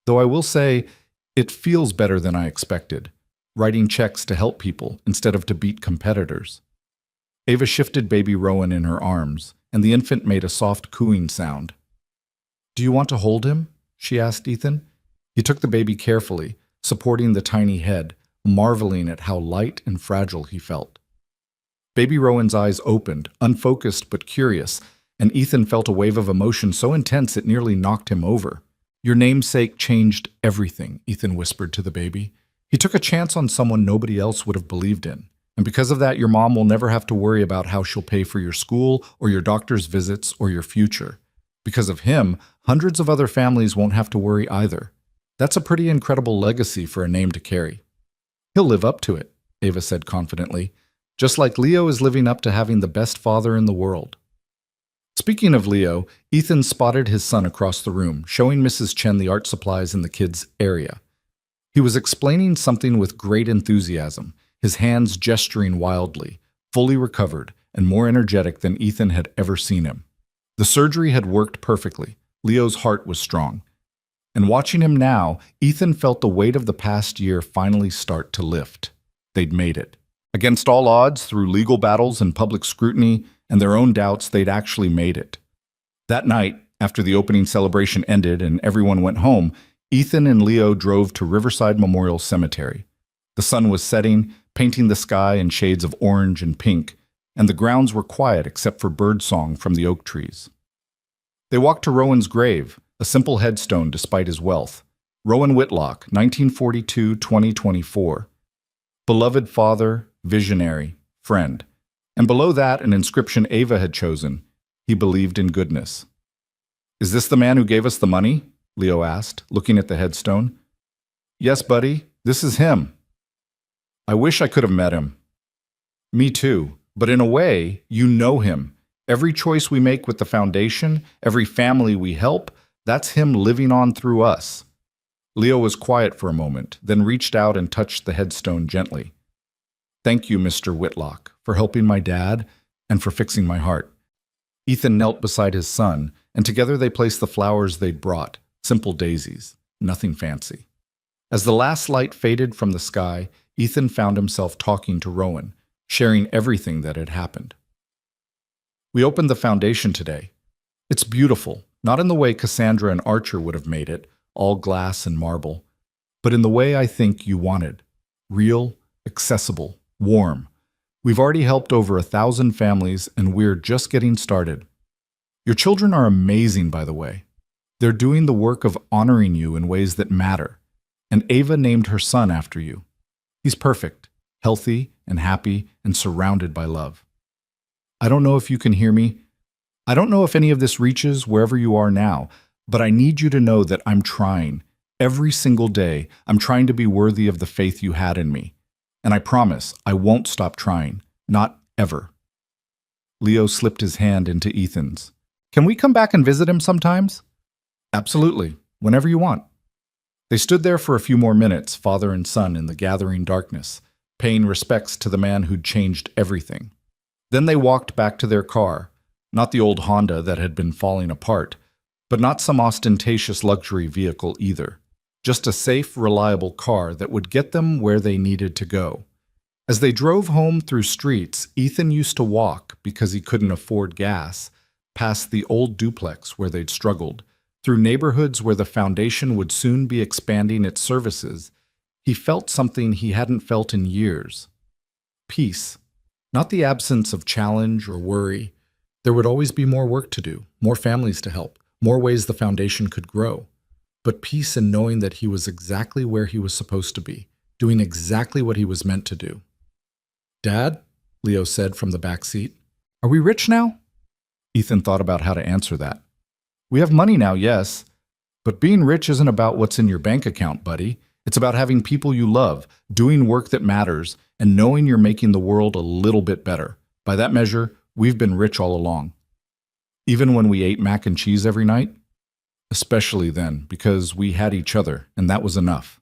"Though I will say, it feels better than I expected, writing checks to help people instead of to beat competitors." Ava shifted baby Rowan in her arms, and the infant made a soft cooing sound. "Do you want to hold him?" she asked Ethan. He took the baby carefully, supporting the tiny head, marveling at how light and fragile he felt. Baby Rowan's eyes opened, unfocused but curious, and Ethan felt a wave of emotion so intense it nearly knocked him over. "Your namesake changed everything," Ethan whispered to the baby. "He took a chance on someone nobody else would have believed in. And because of that, your mom will never have to worry about how she'll pay for your school or your doctor's visits or your future. Because of him, hundreds of other families won't have to worry either. That's a pretty incredible legacy for a name to carry." "He'll live up to it," Ava said confidently, "just like Leo is living up to having the best father in the world." Speaking of Leo, Ethan spotted his son across the room, showing Mrs. Chen the art supplies in the kids' area. He was explaining something with great enthusiasm, his hands gesturing wildly, fully recovered, and more energetic than Ethan had ever seen him. The surgery had worked perfectly. Leo's heart was strong. And watching him now, Ethan felt the weight of the past year finally start to lift. They'd made it. Against all odds, through legal battles and public scrutiny and their own doubts, they'd actually made it. That night, after the opening celebration ended and everyone went home, Ethan and Leo drove to Riverside Memorial Cemetery. The sun was setting, painting the sky in shades of orange and pink, and the grounds were quiet except for birdsong from the oak trees. They walked to Rowan's grave, a simple headstone despite his wealth. Rowan Whitlock, 1942-2024. Beloved father, visionary, friend. And below that, an inscription Ava had chosen. He believed in goodness. "Is this the man who gave us the money?" Leo asked, looking at the headstone. "Yes, buddy, this is him." "I wish I could have met him." "Me too, but in a way, you know him. Every choice we make with the foundation, every family we help, that's him living on through us." Leo was quiet for a moment, then reached out and touched the headstone gently. "Thank you, Mr. Whitlock, for helping my dad and for fixing my heart." Ethan knelt beside his son, and together they placed the flowers they'd brought, simple daisies, nothing fancy. As the last light faded from the sky, Ethan found himself talking to Rowan, sharing everything that had happened. "We opened the foundation today. It's beautiful, not in the way Cassandra and Archer would have made it, all glass and marble, but in the way I think you wanted. Real, accessible, warm. We've already helped over 1,000 families, and we're just getting started. Your children are amazing, by the way. They're doing the work of honoring you in ways that matter, and Ava named her son after you. He's perfect, healthy and happy and surrounded by love. I don't know if you can hear me. I don't know if any of this reaches wherever you are now, but I need you to know that I'm trying, Every single day, I'm trying to be worthy of the faith you had in me. And I promise I won't stop trying. Not ever. Leo slipped his hand into Ethan's. Can we come back and visit him sometimes? Absolutely, whenever you want. They stood there for a few more minutes, father and son, in the gathering darkness, paying respects to the man who'd changed everything. Then they walked back to their car, not the old Honda that had been falling apart, but not some ostentatious luxury vehicle either. Just a safe, reliable car that would get them where they needed to go. As they drove home through streets Ethan used to walk because he couldn't afford gas, past the old duplex where they'd struggled, through neighborhoods where the foundation would soon be expanding its services, he felt something he hadn't felt in years. Peace. Not the absence of challenge or worry. There would always be more work to do, more families to help, more ways the foundation could grow. But peace in knowing that he was exactly where he was supposed to be, doing exactly what he was meant to do. Dad, Leo said from the back seat, are we rich now? Ethan thought about how to answer that. We have money now, yes, but being rich isn't about what's in your bank account, buddy. It's about having people you love, doing work that matters, and knowing you're making the world a little bit better. By that measure, we've been rich all along. Even when we ate mac and cheese every night? Especially then, because we had each other, and that was enough.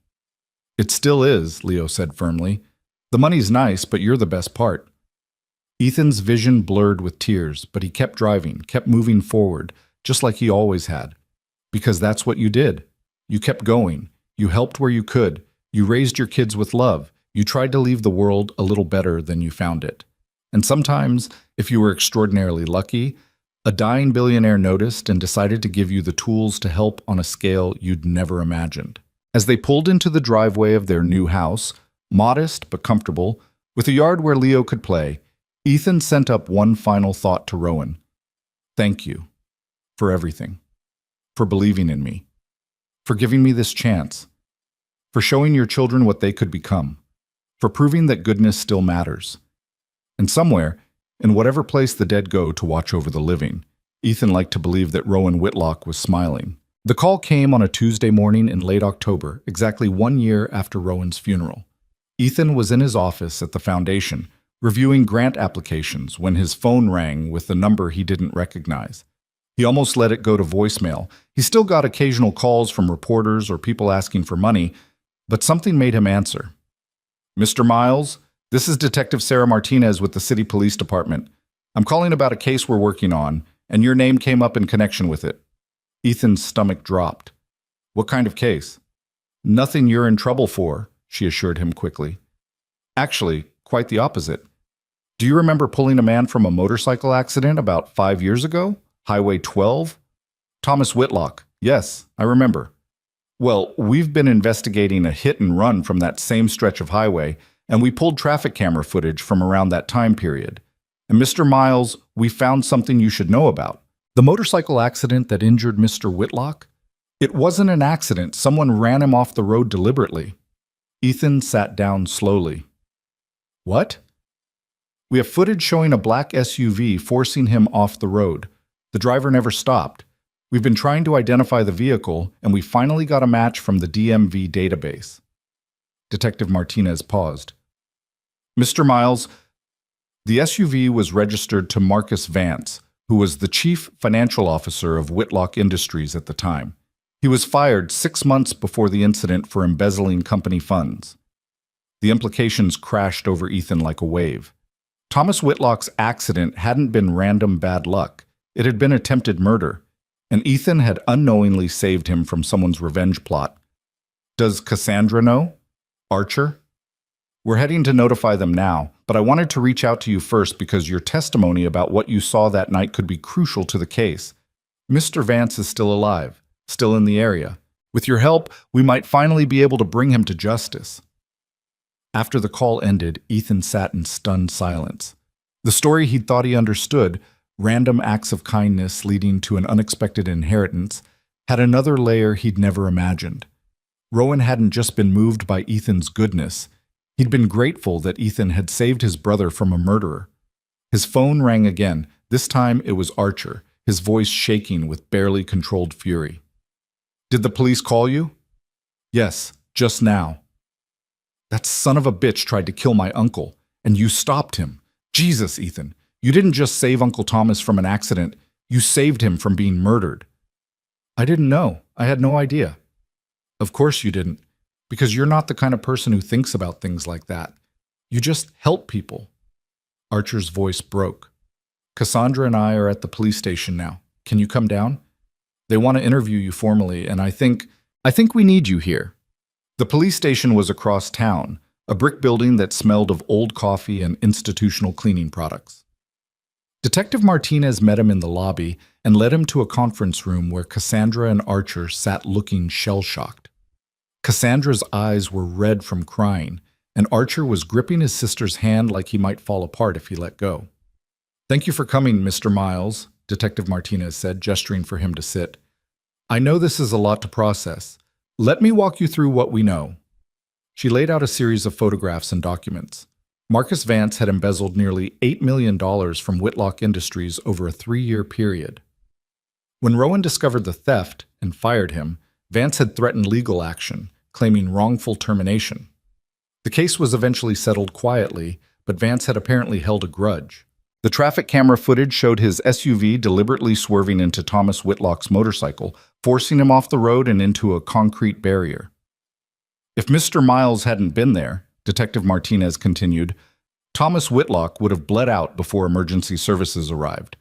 It still is, Leo said firmly. The money's nice, but you're the best part. Ethan's vision blurred with tears, but he kept driving, kept moving forward, just like he always had. Because that's what you did. You kept going. You helped where you could. You raised your kids with love. You tried to leave the world a little better than you found it. And sometimes, if you were extraordinarily lucky, a dying billionaire noticed and decided to give you the tools to help on a scale you'd never imagined. As they pulled into the driveway of their new house, modest but comfortable, with a yard where Leo could play, Ethan sent up one final thought to Rowan. Thank you. For everything. For believing in me. For giving me this chance. For showing your children what they could become. For proving that goodness still matters. And somewhere, in whatever place the dead go to watch over the living, Ethan liked to believe that Rowan Whitlock was smiling. The call came on a Tuesday morning in late October, exactly 1 year after Rowan's funeral. Ethan was in his office at the foundation, reviewing grant applications when his phone rang with the number he didn't recognize. He almost let it go to voicemail. He still got occasional calls from reporters or people asking for money, but something made him answer. Mr. Miles, this is Detective Sarah Martinez with the City Police Department. I'm calling about a case we're working on, and your name came up in connection with it. Ethan's stomach dropped. What kind of case? Nothing you're in trouble for, she assured him quickly. Actually, quite the opposite. Do you remember pulling a man from a motorcycle accident about 5 years ago? Highway 12? Thomas Whitlock. Yes, I remember. Well, we've been investigating a hit and run from that same stretch of highway, and we pulled traffic camera footage from around that time period. And Mr. Miles, we found something you should know about. The motorcycle accident that injured Mr. Whitlock? It wasn't an accident. Someone ran him off the road deliberately. Ethan sat down slowly. What? We have footage showing a black SUV forcing him off the road. The driver never stopped. We've been trying to identify the vehicle, and we finally got a match from the DMV database. Detective Martinez paused. Mr. Miles, the SUV was registered to Marcus Vance, who was the chief financial officer of Whitlock Industries at the time. He was fired 6 months before the incident for embezzling company funds. The implications crashed over Ethan like a wave. Thomas Whitlock's accident hadn't been random bad luck. It had been attempted murder, and Ethan had unknowingly saved him from someone's revenge plot. Does Cassandra know? Archer? We're heading to notify them now, but I wanted to reach out to you first because your testimony about what you saw that night could be crucial to the case. Mr. Vance is still alive, still in the area. With your help, we might finally be able to bring him to justice. After the call ended, Ethan sat in stunned silence. The story he'd thought he understood, random acts of kindness leading to an unexpected inheritance, had another layer he'd never imagined. Rowan hadn't just been moved by Ethan's goodness. He'd been grateful that Ethan had saved his brother from a murderer. His phone rang again. This time it was Archer, his voice shaking with barely controlled fury. Did the police call you? Yes, just now. That son of a bitch tried to kill my uncle, and you stopped him. Jesus, Ethan, you didn't just save Uncle Thomas from an accident, you saved him from being murdered. I didn't know. I had no idea. Of course you didn't, because you're not the kind of person who thinks about things like that. You just help people. Archer's voice broke. Cassandra and I are at the police station now. Can you come down? They want to interview you formally, and I think we need you here. The police station was across town, a brick building that smelled of old coffee and institutional cleaning products. Detective Martinez met him in the lobby and led him to a conference room where Cassandra and Archer sat looking shell-shocked. Cassandra's eyes were red from crying, and Archer was gripping his sister's hand like he might fall apart if he let go. "Thank you for coming, Mr. Miles," Detective Martinez said, gesturing for him to sit. "I know this is a lot to process. Let me walk you through what we know." She laid out a series of photographs and documents. Marcus Vance had embezzled nearly $8 million from Whitlock Industries over a 3-year period. When Rowan discovered the theft and fired him, Vance had threatened legal action, claiming wrongful termination. The case was eventually settled quietly, but Vance had apparently held a grudge. The traffic camera footage showed his SUV deliberately swerving into Thomas Whitlock's motorcycle, forcing him off the road and into a concrete barrier. If Mr. Miles hadn't been there, Detective Martinez continued, Thomas Whitlock would have bled out before emergency services arrived.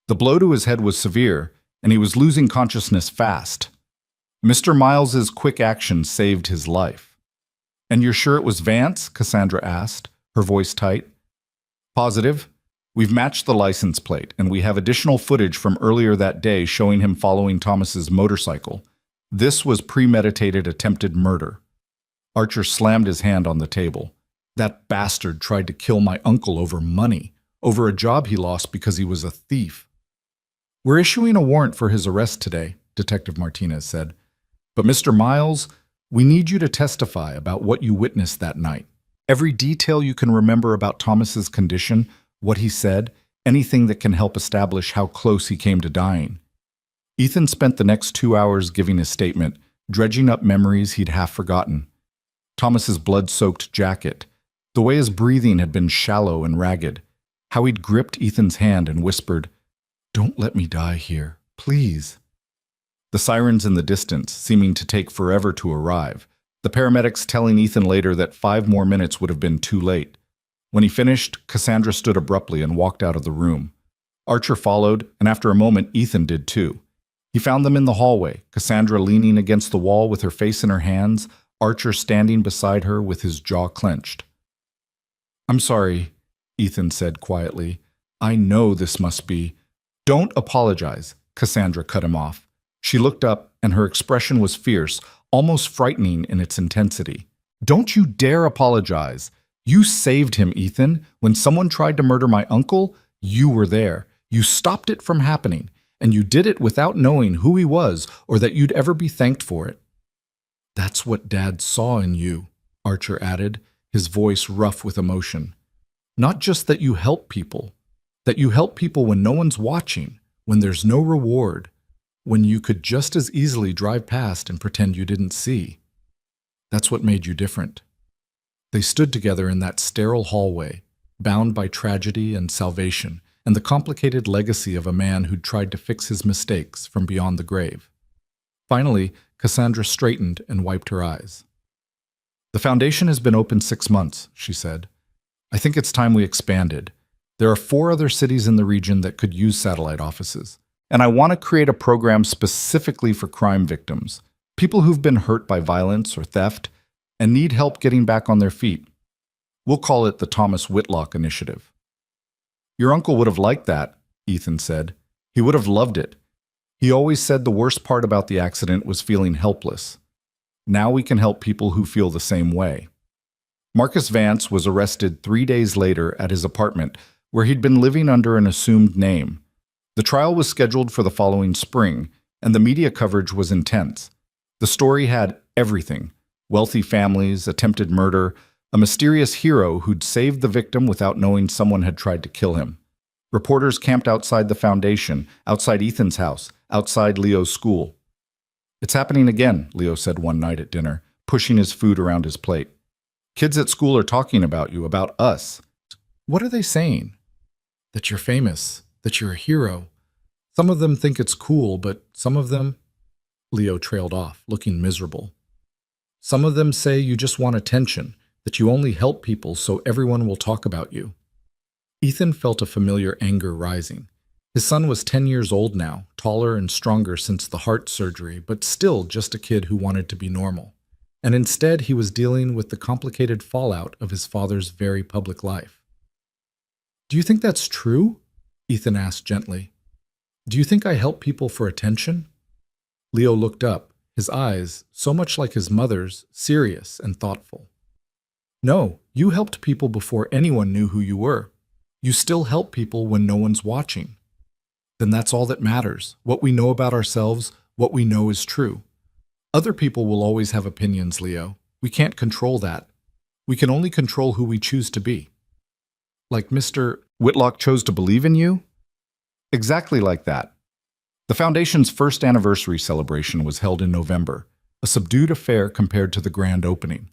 The blow to his head was severe, and he was losing consciousness fast. Mr. Miles's quick action saved his life. "And you're sure it was Vance?" Cassandra asked, her voice tight. "Positive. We've matched the license plate, and we have additional footage from earlier that day showing him following Thomas's motorcycle. This was premeditated attempted murder." Archer slammed his hand on the table. "That bastard tried to kill my uncle over money, over a job he lost because he was a thief." "We're issuing a warrant for his arrest today," Detective Martinez said. "But Mr. Miles, we need you to testify about what you witnessed that night. Every detail you can remember about Thomas's condition, what he said, anything that can help establish how close he came to dying." Ethan spent the next 2 hours giving his statement, dredging up memories he'd half forgotten. Thomas's blood-soaked jacket, the way his breathing had been shallow and ragged, how he'd gripped Ethan's hand and whispered, "Don't let me die here, please." The sirens in the distance, seeming to take forever to arrive, the paramedics telling Ethan later that 5 more minutes would have been too late. When he finished, Cassandra stood abruptly and walked out of the room. Archer followed, and after a moment, Ethan did too. He found them in the hallway, Cassandra leaning against the wall with her face in her hands, Archer standing beside her with his jaw clenched. "I'm sorry," Ethan said quietly. "I know this must be—" "Don't apologize," Cassandra cut him off. She looked up, and her expression was fierce, almost frightening in its intensity. "Don't you dare apologize. You saved him, Ethan. When someone tried to murder my uncle, you were there. You stopped it from happening, and you did it without knowing who he was or that you'd ever be thanked for it." "That's what Dad saw in you," Archer added, his voice rough with emotion. "Not just that you help people when no one's watching, when there's no reward, when you could just as easily drive past and pretend you didn't see. That's what made you different." They stood together in that sterile hallway, bound by tragedy and salvation, and the complicated legacy of a man who'd tried to fix his mistakes from beyond the grave. Finally, Cassandra straightened and wiped her eyes. "The foundation has been open 6 months," she said. "I think it's time we expanded. There are 4 other cities in the region that could use satellite offices, and I want to create a program specifically for crime victims, people who've been hurt by violence or theft, and need help getting back on their feet. We'll call it the Thomas Whitlock Initiative." "Your uncle would have liked that," Ethan said. "He would have loved it. He always said the worst part about the accident was feeling helpless. Now we can help people who feel the same way." Marcus Vance was arrested 3 days later at his apartment, where he'd been living under an assumed name. The trial was scheduled for the following spring, and the media coverage was intense. The story had everything: wealthy families, attempted murder, a mysterious hero who'd saved the victim without knowing someone had tried to kill him. Reporters camped outside the foundation, outside Ethan's house, outside Leo's school. "It's happening again," Leo said one night at dinner, pushing his food around his plate. Kids at school are talking about you, about us. What are they saying? That you're famous, that you're a hero. Some of them think it's cool, but some of them... Leo trailed off, looking miserable. Some of them say you just want attention, that you only help people so everyone will talk about you. Ethan felt a familiar anger rising. His son was 10 years old now, taller and stronger since the heart surgery, but still just a kid who wanted to be normal. And instead, he was dealing with the complicated fallout of his father's very public life. Do you think that's true? Ethan asked gently. Do you think I help people for attention? Leo looked up, his eyes, so much like his mother's, serious and thoughtful. No, you helped people before anyone knew who you were. You still help people when no one's watching. Then that's all that matters. What we know about ourselves, what we know is true. Other people will always have opinions, Leo. We can't control that. We can only control who we choose to be. Like Mr. Whitlock chose to believe in you? Exactly like that. The Foundation's first anniversary celebration was held in November, a subdued affair compared to the grand opening.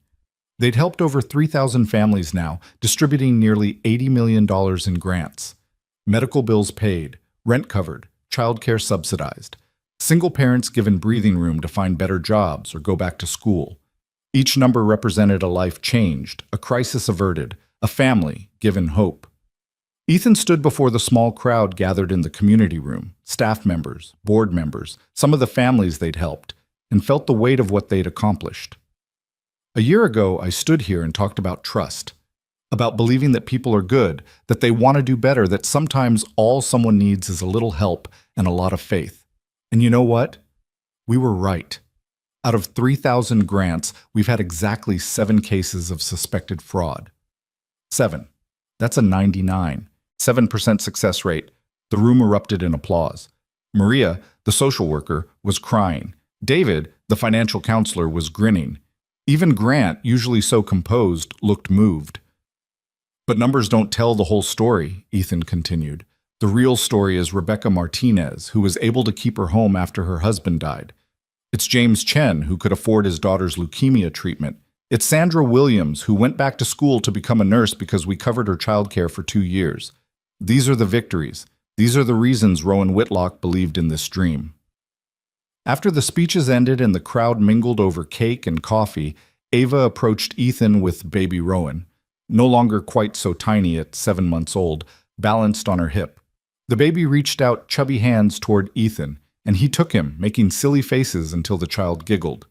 They'd helped over 3,000 families now, distributing nearly $80 million in grants. Medical bills paid, rent covered, childcare subsidized. Single parents given breathing room to find better jobs or go back to school. Each number represented a life changed, a crisis averted, a family given hope. Ethan stood before the small crowd gathered in the community room, staff members, board members, some of the families they'd helped, and felt the weight of what they'd accomplished. A year ago, I stood here and talked about trust, about believing that people are good, that they want to do better, that sometimes all someone needs is a little help and a lot of faith. And you know what? We were right. Out of 3,000 grants, we've had exactly 7 cases of suspected fraud. 7. That's a 99. 7% success rate. The room erupted in applause. Maria, the social worker, was crying. David, the financial counselor, was grinning. Even Grant, usually so composed, looked moved. But numbers don't tell the whole story, Ethan continued. The real story is Rebecca Martinez, who was able to keep her home after her husband died. It's James Chen, who could afford his daughter's leukemia treatment. It's Sandra Williams, who went back to school to become a nurse because we covered her childcare for 2 years. These are the victories. These are the reasons Rowan Whitlock believed in this dream. After the speeches ended and the crowd mingled over cake and coffee, Ava approached Ethan with baby Rowan, no longer quite so tiny at 7 months old, balanced on her hip. The baby reached out chubby hands toward Ethan, and he took him, making silly faces until the child giggled.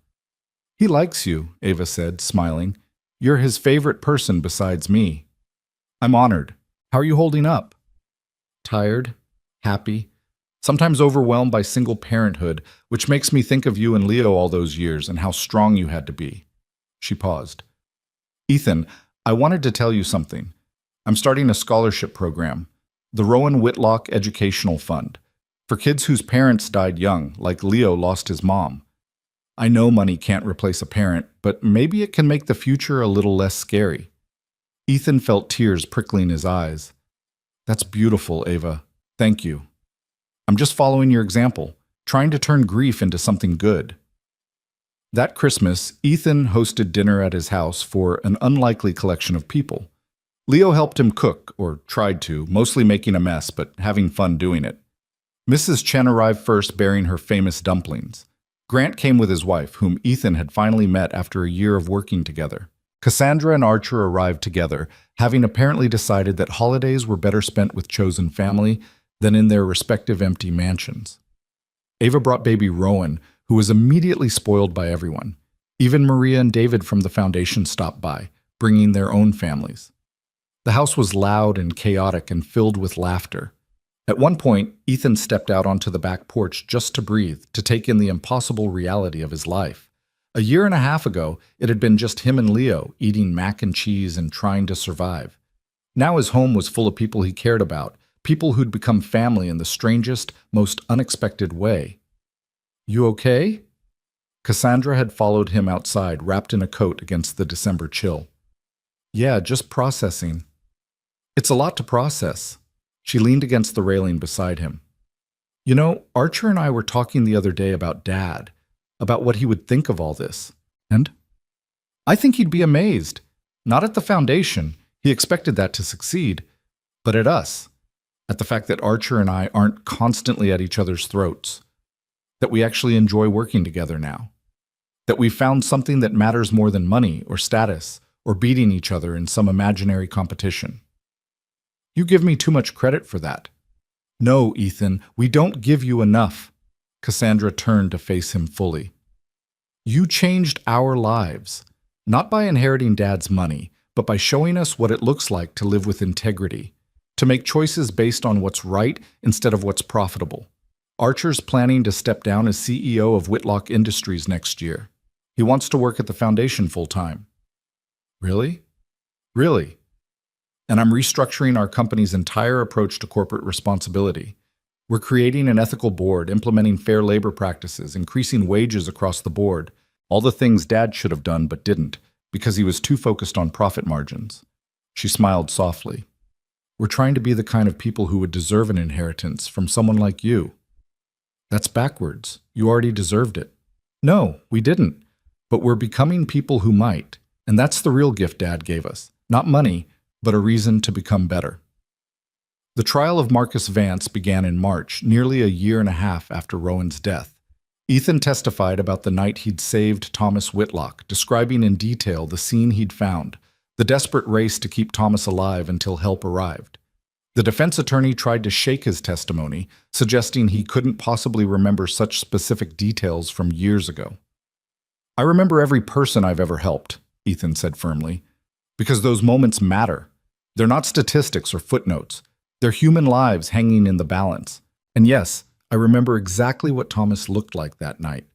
He likes you, Ava said, smiling. You're his favorite person besides me. I'm honored. How are you holding up? Tired, happy, sometimes overwhelmed by single parenthood, which makes me think of you and Leo all those years and how strong you had to be. She paused. Ethan, I wanted to tell you something. I'm starting a scholarship program, the Rowan Whitlock Educational Fund, for kids whose parents died young, like Leo lost his mom. I know money can't replace a parent, but maybe it can make the future a little less scary. Ethan felt tears prickling his eyes. That's beautiful, Ava. Thank you. I'm just following your example, trying to turn grief into something good. That Christmas, Ethan hosted dinner at his house for an unlikely collection of people. Leo helped him cook, or tried to, mostly making a mess, but having fun doing it. Mrs. Chen arrived first bearing her famous dumplings. Grant came with his wife, whom Ethan had finally met after a year of working together. Cassandra and Archer arrived together, having apparently decided that holidays were better spent with chosen family than in their respective empty mansions. Ava brought baby Rowan, who was immediately spoiled by everyone. Even Maria and David from the Foundation stopped by, bringing their own families. The house was loud and chaotic and filled with laughter. At one point, Ethan stepped out onto the back porch just to breathe, to take in the impossible reality of his life. A year and a half ago, it had been just him and Leo, eating mac and cheese and trying to survive. Now his home was full of people he cared about, people who'd become family in the strangest, most unexpected way. You okay? Cassandra had followed him outside, wrapped in a coat against the December chill. Yeah, just processing. It's a lot to process. She leaned against the railing beside him. You know, Archer and I were talking the other day about Dad, about what he would think of all this. And? I think he'd be amazed. Not at the foundation, he expected that to succeed, but at us, at the fact that Archer and I aren't constantly at each other's throats, that we actually enjoy working together now, that we've found something that matters more than money or status or beating each other in some imaginary competition. You give me too much credit for that. No, Ethan, we don't give you enough. Cassandra turned to face him fully. You changed our lives, not by inheriting Dad's money, but by showing us what it looks like to live with integrity, to make choices based on what's right instead of what's profitable. Archer's planning to step down as CEO of Whitlock Industries next year. He wants to work at the foundation full-time. Really? Really? And I'm restructuring our company's entire approach to corporate responsibility. We're creating an ethical board, implementing fair labor practices, increasing wages across the board, all the things Dad should have done but didn't, because he was too focused on profit margins. She smiled softly. We're trying to be the kind of people who would deserve an inheritance from someone like you. That's backwards. You already deserved it. No, we didn't. But we're becoming people who might. And that's the real gift Dad gave us. Not money, but a reason to become better. The trial of Marcus Vance began in March, nearly a year and a half after Rowan's death. Ethan testified about the night he'd saved Thomas Whitlock, describing in detail the scene he'd found, the desperate race to keep Thomas alive until help arrived. The defense attorney tried to shake his testimony, suggesting he couldn't possibly remember such specific details from years ago. I remember every person I've ever helped, Ethan said firmly, because those moments matter. They're not statistics or footnotes. They're human lives hanging in the balance. And yes, I remember exactly what Thomas looked like that night.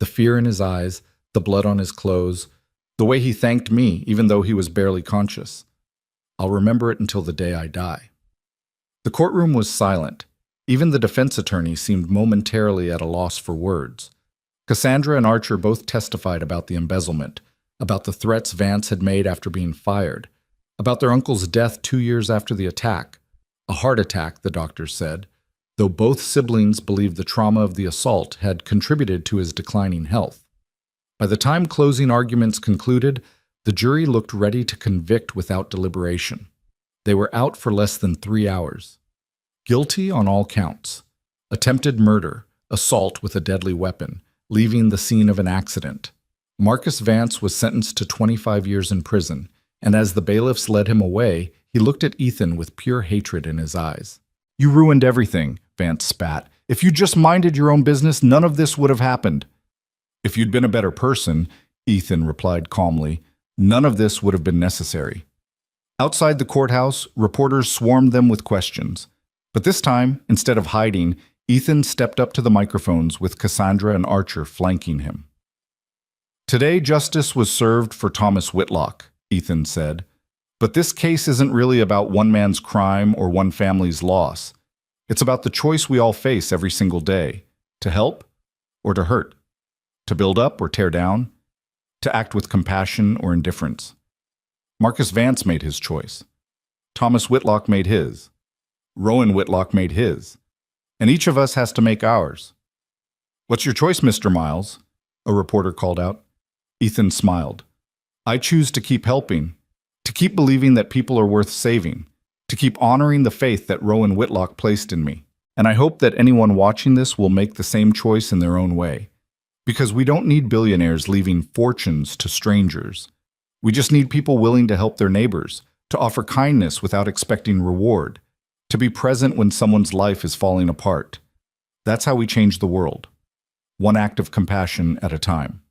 The fear in his eyes, the blood on his clothes, the way he thanked me even though he was barely conscious. I'll remember it until the day I die. The courtroom was silent. Even the defense attorney seemed momentarily at a loss for words. Cassandra and Archer both testified about the embezzlement, about the threats Vance had made after being fired, about their uncle's death 2 years after the attack. A heart attack, the doctors said, though both siblings believed the trauma of the assault had contributed to his declining health. By the time closing arguments concluded, the jury looked ready to convict without deliberation. They were out for less than 3 hours. Guilty on all counts. Attempted murder, assault with a deadly weapon, leaving the scene of an accident. Marcus Vance was sentenced to 25 years in prison, and as the bailiffs led him away, he looked at Ethan with pure hatred in his eyes. You ruined everything, Vance spat. If you'd just minded your own business, none of this would have happened. If you'd been a better person, Ethan replied calmly, none of this would have been necessary. Outside the courthouse, reporters swarmed them with questions. But this time, instead of hiding, Ethan stepped up to the microphones with Cassandra and Archer flanking him. Today, justice was served for Thomas Whitlock, Ethan said. But this case isn't really about one man's crime or one family's loss. It's about the choice we all face every single day, to help or to hurt, to build up or tear down, to act with compassion or indifference. Marcus Vance made his choice. Thomas Whitlock made his. Rowan Whitlock made his. And each of us has to make ours. What's your choice, Mr. Miles? A reporter called out. Ethan smiled. I choose to keep helping, to keep believing that people are worth saving, to keep honoring the faith that Rowan Whitlock placed in me. And I hope that anyone watching this will make the same choice in their own way. Because we don't need billionaires leaving fortunes to strangers. We just need people willing to help their neighbors, to offer kindness without expecting reward, to be present when someone's life is falling apart. That's how we change the world, one act of compassion at a time.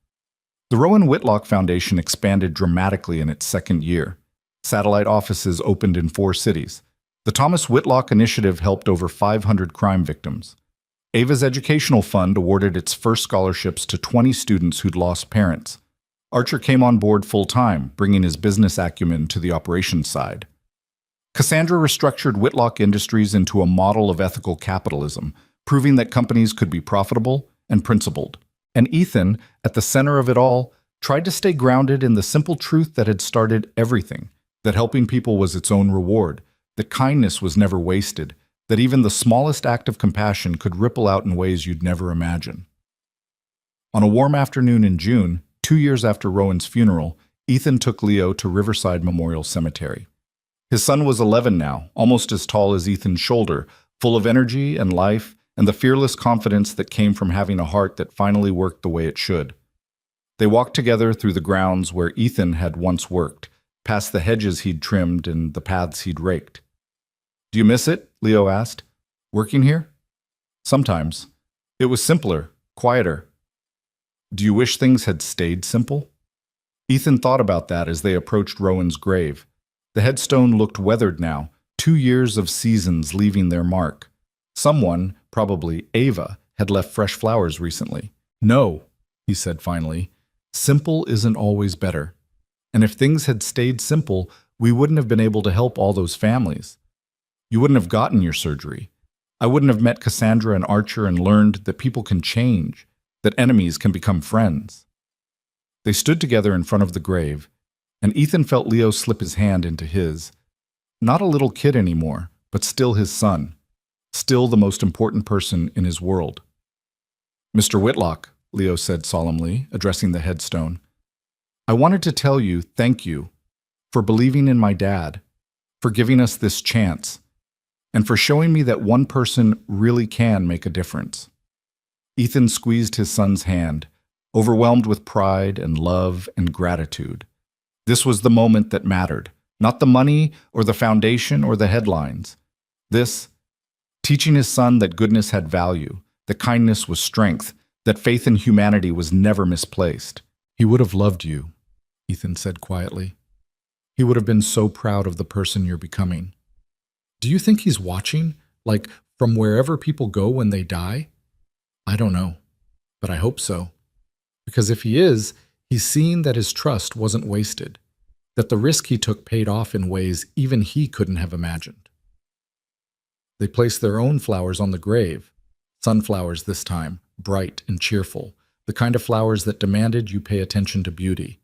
The Rowan Whitlock Foundation expanded dramatically in its second year. Satellite offices opened in 4 cities. The Thomas Whitlock Initiative helped over 500 crime victims. Ava's Educational Fund awarded its first scholarships to 20 students who'd lost parents. Archer came on board full-time, bringing his business acumen to the operations side. Cassandra restructured Whitlock Industries into a model of ethical capitalism, proving that companies could be profitable and principled. And Ethan, at the center of it all, tried to stay grounded in the simple truth that had started everything, that helping people was its own reward, that kindness was never wasted, that even the smallest act of compassion could ripple out in ways you'd never imagine. On a warm afternoon in June, 2 years after Rowan's funeral, Ethan took Leo to Riverside Memorial Cemetery. His son was 11 now, almost as tall as Ethan's shoulder, full of energy and life and the fearless confidence that came from having a heart that finally worked the way it should. They walked together through the grounds where Ethan had once worked, past the hedges he'd trimmed and the paths he'd raked. "Do you miss it?" Leo asked. "Working here?" "Sometimes. It was simpler, quieter." "Do you wish things had stayed simple?" Ethan thought about that as they approached Rowan's grave. The headstone looked weathered now, 2 years of seasons leaving their mark. Someone, probably Ava, had left fresh flowers recently. "No," he said finally, "simple isn't always better. And if things had stayed simple, we wouldn't have been able to help all those families. You wouldn't have gotten your surgery. I wouldn't have met Cassandra and Archer and learned that people can change, that enemies can become friends." They stood together in front of the grave, and Ethan felt Leo slip his hand into his. Not a little kid anymore, but still his son. Still the most important person in his world. "Mr. Whitlock," Leo said solemnly, addressing the headstone, "I wanted to tell you thank you for believing in my dad, for giving us this chance, and for showing me that one person really can make a difference." Ethan squeezed his son's hand, overwhelmed with pride and love and gratitude. This was the moment that mattered, not the money or the foundation or the headlines. This, teaching his son that goodness had value, that kindness was strength, that faith in humanity was never misplaced. "He would have loved you," Ethan said quietly. "He would have been so proud of the person you're becoming." "Do you think he's watching, like from wherever people go when they die?" "I don't know, but I hope so. Because if he is, he's seeing that his trust wasn't wasted, that the risk he took paid off in ways even he couldn't have imagined." They placed their own flowers on the grave, sunflowers this time, bright and cheerful, the kind of flowers that demanded you pay attention to beauty.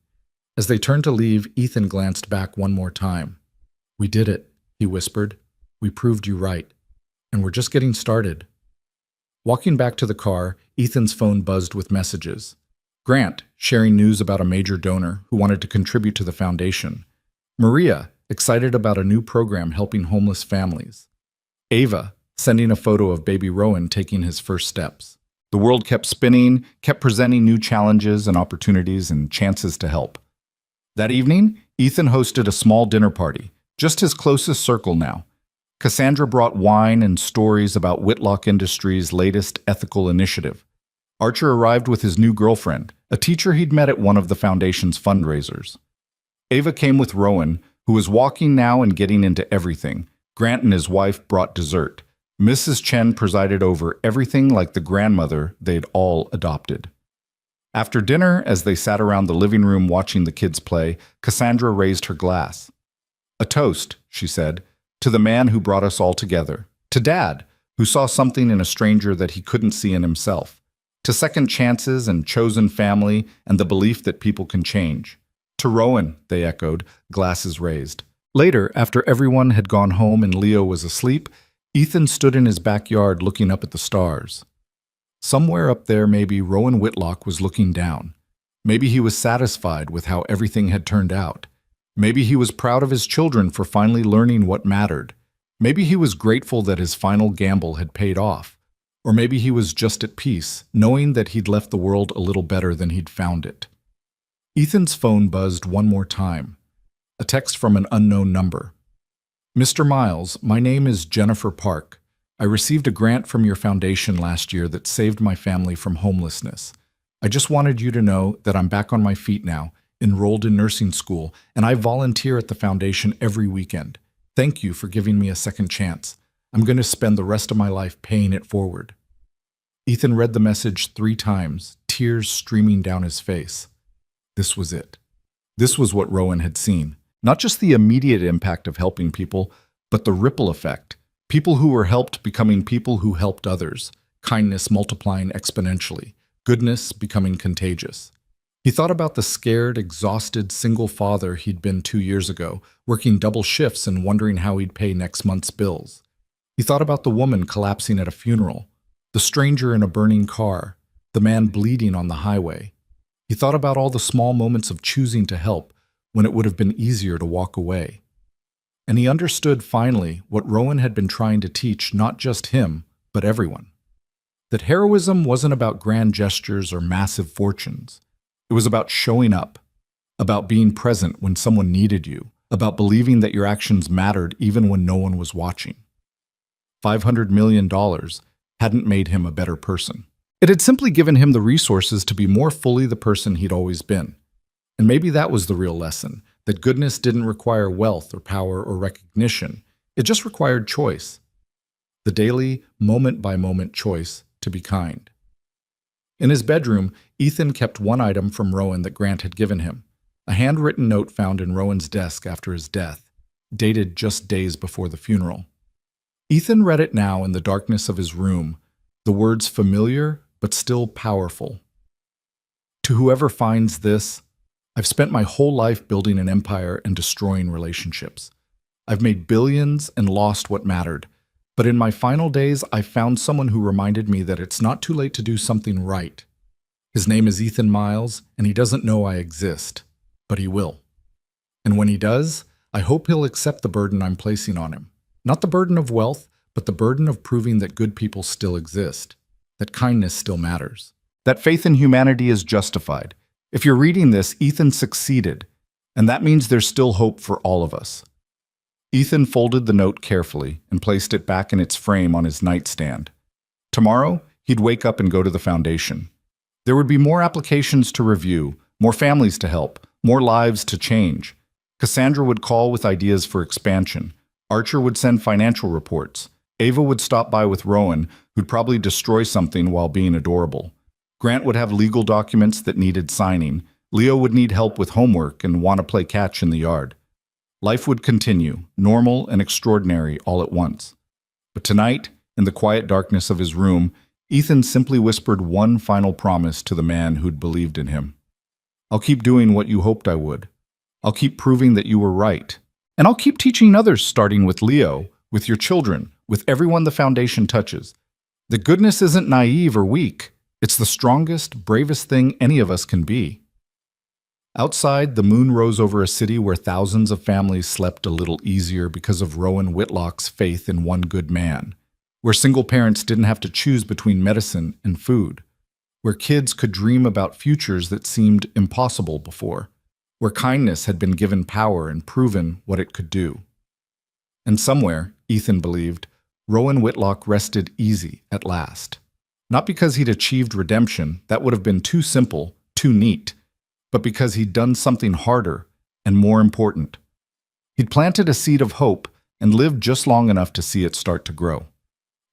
As they turned to leave, Ethan glanced back one more time. "We did it," he whispered. "We proved you right. And we're just getting started." Walking back to the car, Ethan's phone buzzed with messages. Grant, sharing news about a major donor who wanted to contribute to the foundation. Maria, excited about a new program helping homeless families. Ava, sending a photo of baby Rowan taking his first steps. The world kept spinning, kept presenting new challenges and opportunities and chances to help. That evening, Ethan hosted a small dinner party, just his closest circle now. Cassandra brought wine and stories about Whitlock Industries' latest ethical initiative. Archer arrived with his new girlfriend, a teacher he'd met at one of the foundation's fundraisers. Ava came with Rowan, who was walking now and getting into everything. Grant and his wife brought dessert. Mrs. Chen presided over everything like the grandmother they'd all adopted. After dinner, as they sat around the living room watching the kids play, Cassandra raised her glass. "A toast," she said, "to the man who brought us all together. To Dad, who saw something in a stranger that he couldn't see in himself. To second chances and chosen family and the belief that people can change. To Rowan," they echoed, glasses raised. Later, after everyone had gone home and Leo was asleep, Ethan stood in his backyard looking up at the stars. Somewhere up there, maybe Rowan Whitlock was looking down. Maybe he was satisfied with how everything had turned out. Maybe he was proud of his children for finally learning what mattered. Maybe he was grateful that his final gamble had paid off. Or maybe he was just at peace, knowing that he'd left the world a little better than he'd found it. Ethan's phone buzzed one more time. A text from an unknown number. "Mr. Miles, my name is Jennifer Park. I received a grant from your foundation last year that saved my family from homelessness. I just wanted you to know that I'm back on my feet now, enrolled in nursing school, and I volunteer at the foundation every weekend. Thank you for giving me a second chance. I'm going to spend the rest of my life paying it forward." Ethan read the message 3 times, tears streaming down his face. This was it. This was what Rowan had seen. Not just the immediate impact of helping people, but the ripple effect. People who were helped becoming people who helped others. Kindness multiplying exponentially. Goodness becoming contagious. He thought about the scared, exhausted single father he'd been 2 years ago, working double shifts and wondering how he'd pay next month's bills. He thought about the woman collapsing at a funeral, the stranger in a burning car, the man bleeding on the highway. He thought about all the small moments of choosing to help, when it would have been easier to walk away. And he understood finally what Rowan had been trying to teach not just him, but everyone. That heroism wasn't about grand gestures or massive fortunes. It was about showing up, about being present when someone needed you, about believing that your actions mattered even when no one was watching. $500 million hadn't made him a better person. It had simply given him the resources to be more fully the person he'd always been. And maybe that was the real lesson, that goodness didn't require wealth or power or recognition. It just required choice. The daily, moment-by-moment choice to be kind. In his bedroom, Ethan kept one item from Rowan that Grant had given him, a handwritten note found in Rowan's desk after his death, dated just days before the funeral. Ethan read it now in the darkness of his room, the words familiar but still powerful. To whoever finds this, I've spent my whole life building an empire and destroying relationships. I've made billions and lost what mattered. But in my final days, I found someone who reminded me that it's not too late to do something right. His name is Ethan Miles, and he doesn't know I exist, but he will. And when he does, I hope he'll accept the burden I'm placing on him. Not the burden of wealth, but the burden of proving that good people still exist, that kindness still matters, that faith in humanity is justified. If you're reading this, Ethan succeeded, and that means there's still hope for all of us. Ethan folded the note carefully and placed it back in its frame on his nightstand. Tomorrow, he'd wake up and go to the foundation. There would be more applications to review, more families to help, more lives to change. Cassandra would call with ideas for expansion. Archer would send financial reports. Ava would stop by with Rowan, who'd probably destroy something while being adorable. Grant would have legal documents that needed signing. Leo would need help with homework and want to play catch in the yard. Life would continue, normal and extraordinary all at once. But tonight, in the quiet darkness of his room, Ethan simply whispered one final promise to the man who'd believed in him. I'll keep doing what you hoped I would. I'll keep proving that you were right. And I'll keep teaching others, starting with Leo, with your children, with everyone the foundation touches. That goodness isn't naive or weak. It's the strongest, bravest thing any of us can be. Outside, the moon rose over a city where thousands of families slept a little easier because of Rowan Whitlock's faith in one good man, where single parents didn't have to choose between medicine and food, where kids could dream about futures that seemed impossible before, where kindness had been given power and proven what it could do. And somewhere, Ethan believed, Rowan Whitlock rested easy at last. Not because he'd achieved redemption, that would have been too simple, too neat, but because he'd done something harder and more important. He'd planted a seed of hope and lived just long enough to see it start to grow.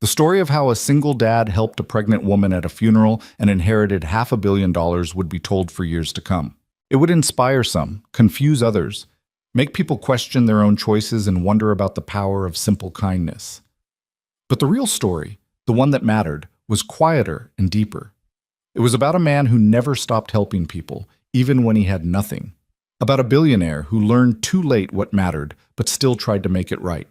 The story of how a single dad helped a pregnant woman at a funeral and inherited $500 million would be told for years to come. It would inspire some, confuse others, make people question their own choices and wonder about the power of simple kindness. But the real story, the one that mattered, was quieter and deeper. It was about a man who never stopped helping people, even when he had nothing. About a billionaire who learned too late what mattered, but still tried to make it right.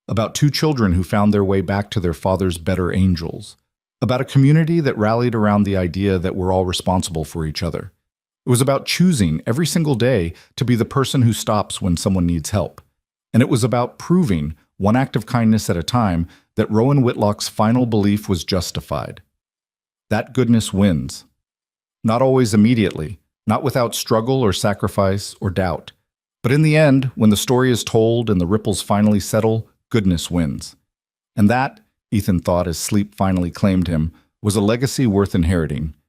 About two children who found their way back to their father's better angels. About a community that rallied around the idea that we're all responsible for each other. It was about choosing every single day to be the person who stops when someone needs help. And it was about proving, one act of kindness at a time, that Rowan Whitlock's final belief was justified. That goodness wins. Not always immediately, not without struggle or sacrifice or doubt. But in the end, when the story is told and the ripples finally settle, goodness wins. And that, Ethan thought as sleep finally claimed him, was a legacy worth inheriting,